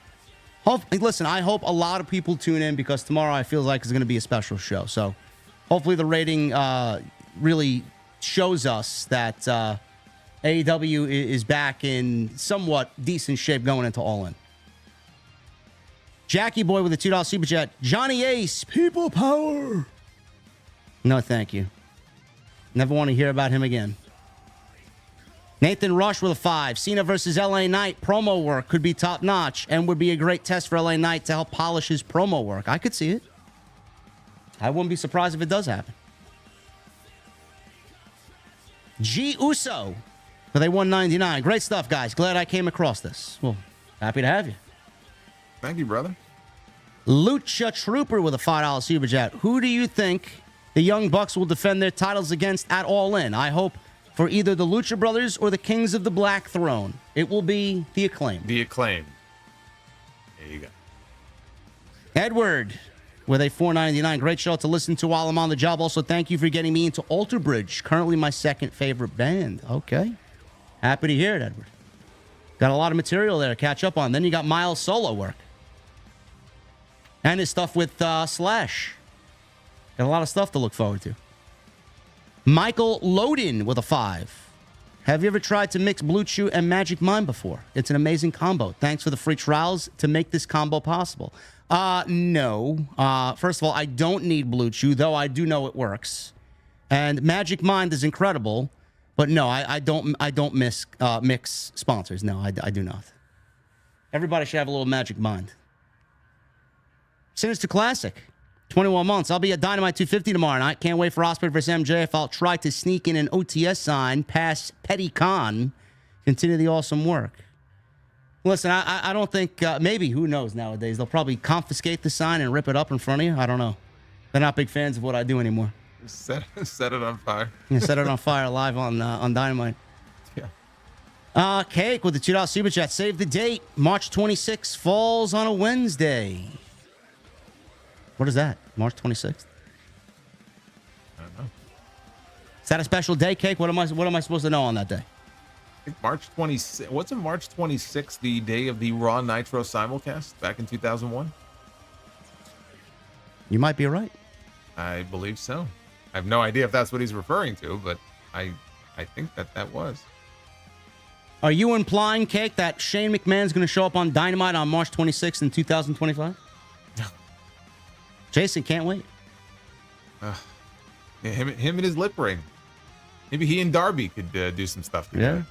Listen, I hope a lot of people tune in because tomorrow I feel like it's going to be a special show. So hopefully the rating really shows us that AEW is back in somewhat decent shape going into All In. Jackie Boy with a $2 super chat. Johnny Ace, people power. No, thank you. Never want to hear about him again. Nathan Rush with a 5. Cena versus LA Knight promo work could be top notch and would be a great test for LA Knight to help polish his promo work. I could see it. I wouldn't be surprised if it does happen. G Uso with a $1.99. Great stuff, guys. Glad I came across this. Well, happy to have you. Thank you, brother. Lucha Trooper with a $5 super chat. Who do you think the Young Bucks will defend their titles against at All In? I hope for either the Lucha Brothers or the Kings of the Black Throne. It will be the Acclaim. The Acclaim. There you go. Edward with a $4.99. Great show to listen to while I'm on the job. Also, thank you for getting me into Alter Bridge. Currently my second favorite band. Okay. Happy to hear it, Edward. Got a lot of material there to catch up on. Then you got Miles' solo work. And his stuff with Slash. Got a lot of stuff to look forward to. Michael Loden with a 5. Have you ever tried to mix Blue Chew and Magic Mind before? It's an amazing combo. Thanks for the free trials to make this combo possible. No. First of all, I don't need Blue Chew, though I do know it works. And Magic Mind is incredible. But no, I don't mix sponsors. No, I do not. Everybody should have a little Magic Mind. Sinister Classic. 21 months. I'll be at Dynamite 250 tomorrow night. Can't wait for Ospreay versus MJF. I'll try to sneak in an OTS sign past Petty Khan. Continue the awesome work. Listen, I don't think, maybe, who knows nowadays. They'll probably confiscate the sign and rip it up in front of you. I don't know. They're not big fans of what I do anymore. Set it on fire. Yeah, set it on fire live on Dynamite. Yeah. Cake with the $2 super chat. Save the date. March 26th falls on a Wednesday. What is that? March 26th? I don't know. Is that a special day, Cake? What am I supposed to know on that day? I think March 26th. Wasn't March 26th the day of the Raw Nitro simulcast back in 2001? You might be right. I believe so. I have no idea if that's what he's referring to, but I think that was. Are you implying, Cake, that Shane McMahon's going to show up on Dynamite on March 26th in 2025? Jason can't wait. Yeah, him and his lip ring. Maybe he and Darby could do some stuff together.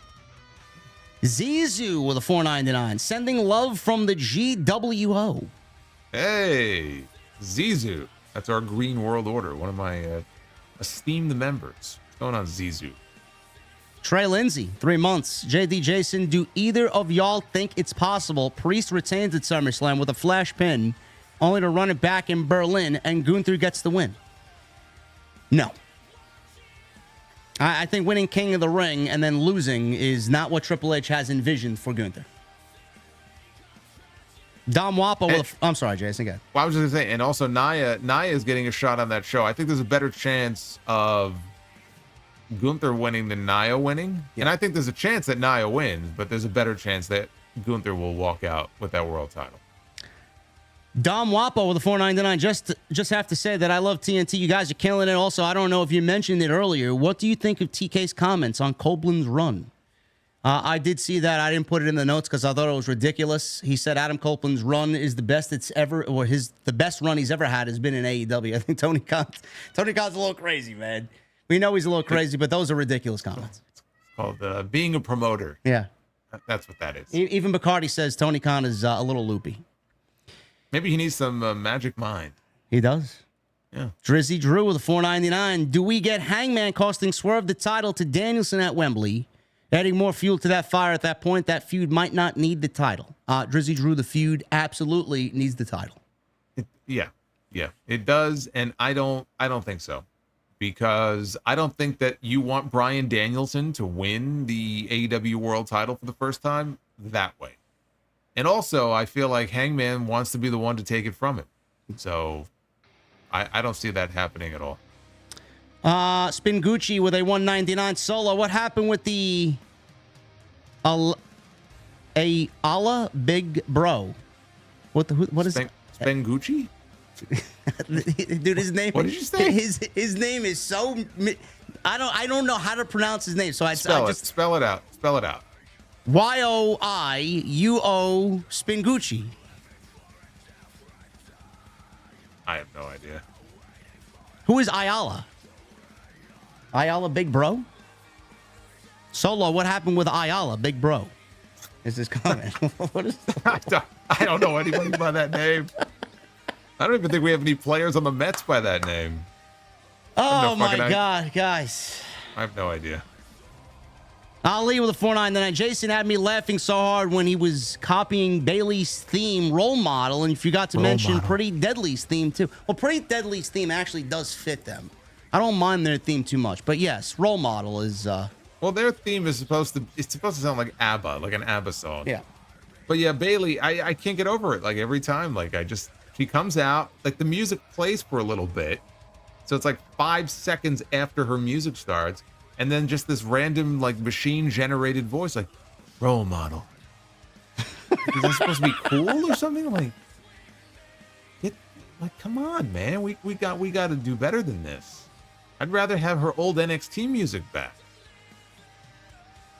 Yeah. Zizou with a $4.99. Sending love from the GWO. Hey, Zizou. That's our Green World Order. One of my esteemed members. What's going on, Zizou? Trey Lindsay, 3 months. JD Jason, do either of y'all think it's possible Priest retains at SummerSlam with a flash pin only to run it back in Berlin and Gunther gets the win? No. I think winning King of the Ring and then losing is not what Triple H has envisioned for Gunther. Dom Wappo with I'm sorry, Jason, go ahead. Well, I was just going to say, and also Nia is getting a shot on that show. I think there's a better chance of Gunther winning than Nia winning. Yeah. And I think there's a chance that Nia wins, but there's a better chance that Gunther will walk out with that world title. Dom Wappo with a $4.99. Just have to say that I love TNT. You guys are killing it. Also, I don't know if you mentioned it earlier. What do you think of TK's comments on Copeland's run? I did see that. I didn't put it in the notes because I thought it was ridiculous. He said Adam Copeland's run is the best it's ever, or the best run he's ever had has been in AEW. I think Tony Khan's a little crazy, man. We know he's a little crazy, but those are ridiculous comments. It's called being a promoter. Yeah. That's what that is. Even Bacardi says Tony Khan is a little loopy. Maybe he needs some magic mind. He does. Yeah. Drizzy Drew with a $4.99. Do we get Hangman costing Swerve the title to Danielson at Wembley? Adding more fuel to that fire at that point, that feud might not need the title. Drizzy Drew, the feud absolutely needs the title. Yeah, it does, and I don't think so, because I don't think that you want Bryan Danielson to win the AEW World Title for the first time that way. And also, I feel like Hangman wants to be the one to take it from him, so I don't see that happening at all. Spin Gucci with a 199 solo. What happened with the Allah Big Bro? What is Spin Gucci? Dude, his name. What did you say? His name is so. I don't know how to pronounce his name, so I just spell it out. Spell it out. Yoiuo Spin Gucci. I have no idea. Who is Ayala? Ayala Big Bro? Solo, what happened with Ayala Big Bro? Is this comment? What is I don't know anybody by that name. I don't even think we have any players on the Mets by that name. Oh my God, guys. I have no idea. Ali with a 499. Jason had me laughing so hard when he was copying Bailey's theme, Role Model, and you forgot to mention Pretty Deadly's theme too. Well, Pretty Deadly's theme actually does fit them. I don't mind their theme too much, but yes, Role Model is. Well, their theme is supposed to sound like ABBA, like an ABBA song. Yeah. But yeah, Bailey, I can't get over it. Like every time, like she comes out, like the music plays for a little bit, so it's like 5 seconds after her music starts. And then just this random, like, machine-generated voice, like, Role Model. Is that supposed to be cool or something? Like, come on, man. We got to do better than this. I'd rather have her old NXT music back.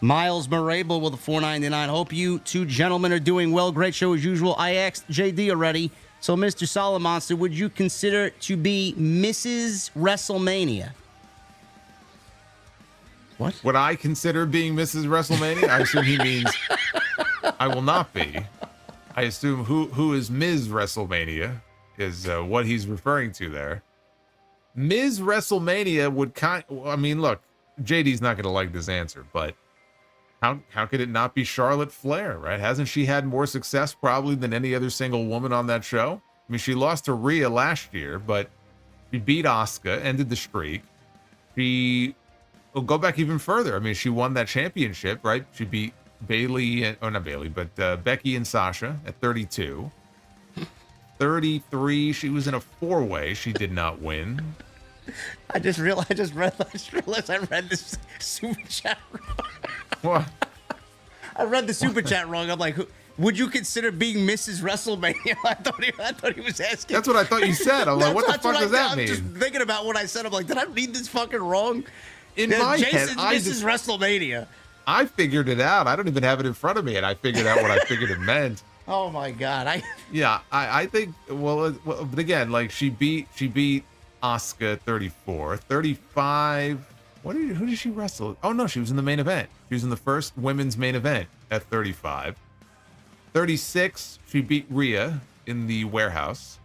Miles Marable with a 499. Hope you two gentlemen are doing well. Great show as usual. I asked JD already. So, Mr. Solomonster, would you consider to be Mrs. WrestleMania? What? Would I consider being Mrs. WrestleMania? I assume he means I will not be. I assume who is Ms. WrestleMania is what he's referring to there. Ms. WrestleMania would I mean, look, JD's not going to like this answer, but how could it not be Charlotte Flair, right? Hasn't she had more success probably than any other single woman on that show? I mean, she lost to Rhea last year, but she beat Asuka, ended the streak. We'll go back even further. I mean, she won that championship, right? She beat Becky and Sasha at 32. 33, she was in a 4-way. She did not win. I just realized I read this super chat wrong. What? I read the super chat wrong. I'm like, would you consider being Mrs. WrestleMania? I thought he was asking. That's what I thought you said. I'm like, what the fuck does that mean? I'm just thinking about what I said. I'm like, did I read this fucking wrong? In my head, Mrs. WrestleMania. I figured it out. I don't even have it in front of me, and I figured out what I figured it meant. Oh my God! I think. Well, but again, like she beat Asuka 34, 35. Who did she wrestle? Oh no, she was in the main event. She was in the first women's main event at 35. 36, she beat Rhea in the warehouse.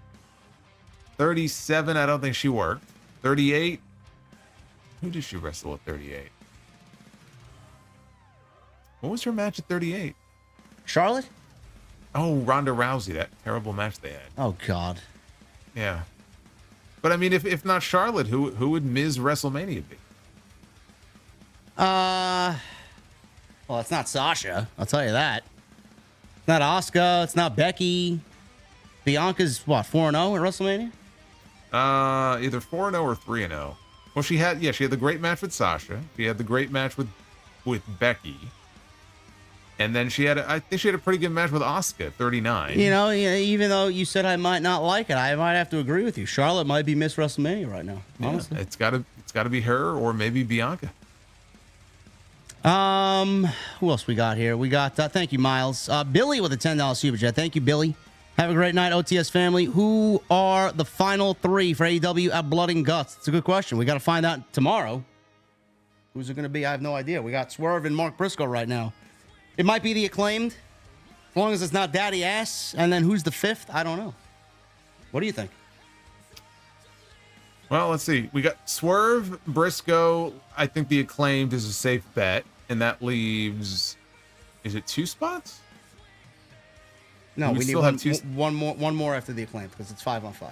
37, I don't think she worked. 38. Who did she wrestle at 38? What was her match at 38? Charlotte? Oh, Ronda Rousey, that terrible match they had. Oh, God. Yeah. But, I mean, if not Charlotte, who would Ms. WrestleMania be? Well, it's not Sasha. I'll tell you that. It's not Asuka. It's not Becky. Bianca's, what, 4-0 at WrestleMania? Either 4-0 or 3-0. Well, she had the great match with Sasha. She had the great match with Becky. And then I think she had a pretty good match with Asuka, 39. You know, even though you said I might not like it, I might have to agree with you. Charlotte might be Miss WrestleMania right now, honestly. Yeah, it's got to be her or maybe Bianca. Who else we got here? We got, thank you, Miles. Billy with a $10 super chat. Thank you, Billy. Have a great night, OTS family. Who are the final 3 for AEW at Blood and Guts? It's a good question. We got to find out tomorrow. Who's it going to be? I have no idea. We got Swerve and Mark Briscoe right now. It might be the Acclaimed, as long as it's not Daddy Ass. And then who's the 5th? I don't know. What do you think? Well, let's see. We got Swerve, Briscoe. I think the Acclaimed is a safe bet. And that leaves, is it 2 spots? No, we need still have one more after the Acclaimed because it's 5-on-5.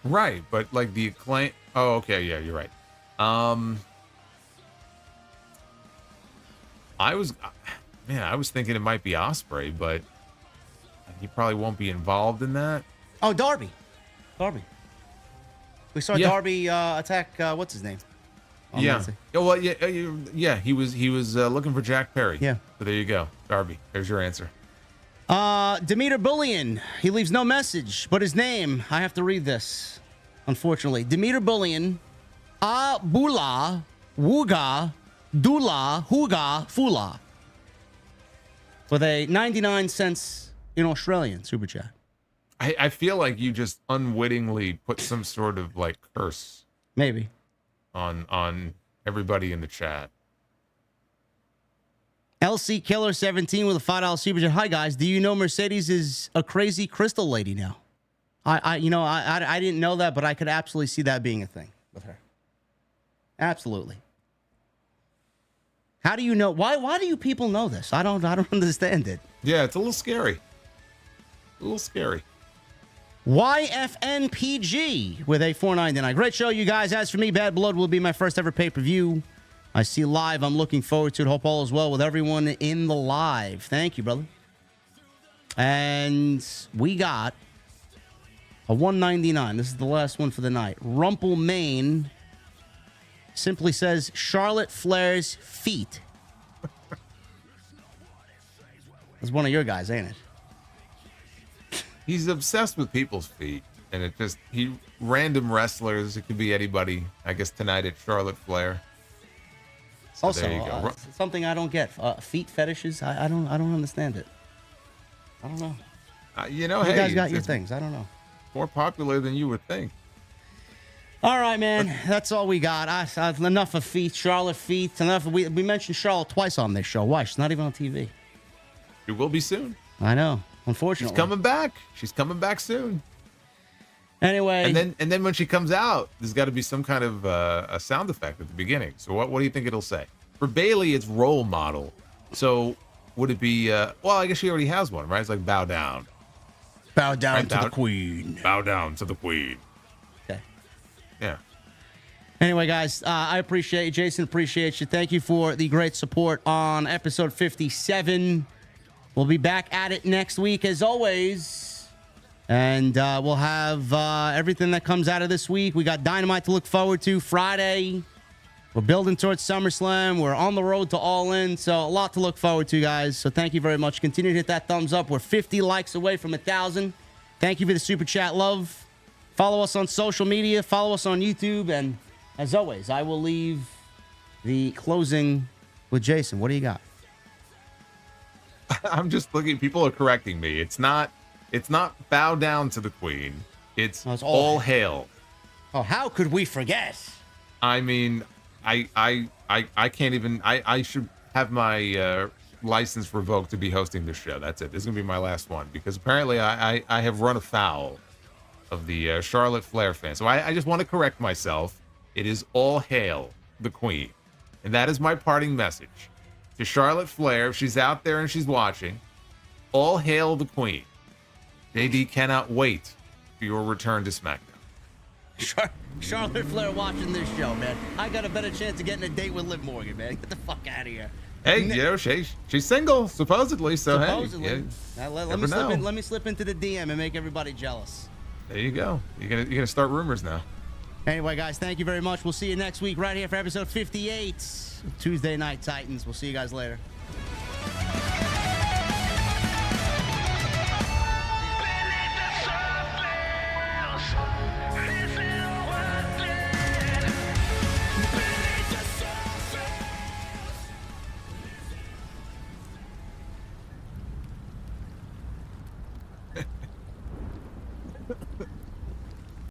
Right, but like the Acclaim. Oh, okay, yeah, you're right. I was thinking it might be Ospreay, but he probably won't be involved in that. Oh, Darby. We saw Darby attack. What's his name? Yeah. Oh, well, yeah. He was looking for Jack Perry. Yeah. So there you go, Darby. There's your answer. Demeter Bullion. He leaves no message, but his name. I have to read this, unfortunately. Demeter Bullion. Bula Wuga Dula Huga Fula. With a 99 cents in Australian super chat. I feel like you just unwittingly put some sort of like curse. Maybe. On everybody in the chat. LC Killer 17 with a $5 super chat. Hi guys, do you know Mercedes is a crazy crystal lady now? I didn't know that, but I could absolutely see that being a thing with her. Absolutely. How do you know? Why do you people know this? I don't understand it. Yeah, it's a little scary. YFNPG with a $4.99. Great show, you guys. As for me, Bad Blood will be my first ever pay-per-view. I see live. I'm looking forward to it. Hope all is well with everyone in the live. Thank you, brother. And we got a $1.99. This is the last one for the night. Rumple Maine simply says Charlotte Flair's feet. That's one of your guys, ain't it? He's obsessed with people's feet, and random wrestlers. It could be anybody. I guess tonight it's Charlotte Flair. So also, there you go. Something I don't get. Feet fetishes. I don't understand it. I don't know. You guys got your things. I don't know. More popular than you would think. All right, man. That's all we got. Enough of feet. Charlotte feet. Enough. We mentioned Charlotte twice on this show. Why? She's not even on TV. She will be soon. I know. Unfortunately, she's coming back. She's coming back soon. Anyway, and then when she comes out, there's got to be some kind of a sound effect at the beginning. So what do you think it'll say? For Bayley, it's role model. So would it be? Well, I guess she already has one, right? It's like bow down. Bow down to the queen. Bow down to the queen. Okay. Yeah. Anyway, guys, I appreciate you. Jason, appreciate you. Thank you for the great support on episode 57. We'll be back at it next week, as always. And we'll have everything that comes out of this week. We got Dynamite to look forward to Friday. We're building towards SummerSlam. We're on the road to All In. So a lot to look forward to, guys. So thank you very much. Continue to hit that thumbs up. We're 50 likes away from 1,000. Thank you for the super chat love. Follow us on social media. Follow us on YouTube. And as always, I will leave the closing with Jason. What do you got? I'm just looking. People are correcting me. It's not bow down to the queen. It's all hail. Oh, how could we forget? I mean, I can't even. I should have my license revoked to be hosting this show. That's it. This is gonna be my last one because apparently I have run afoul of the Charlotte Flair fan. So I just want to correct myself. It is all hail the queen, and that is my parting message. To Charlotte Flair, if she's out there and she's watching, all hail the queen. JD cannot wait for your return to SmackDown. Charlotte Flair watching this show, man. I got a better chance of getting a date with Liv Morgan, man. Get the fuck out of here. Hey, she's single, supposedly. So supposedly. Hey, let me slip into the DM and make everybody jealous. There you go. You're gonna start rumors now. Anyway, guys, thank you very much. We'll see you next week right here for episode 58. Tuesday Night Titans. We'll see you guys later.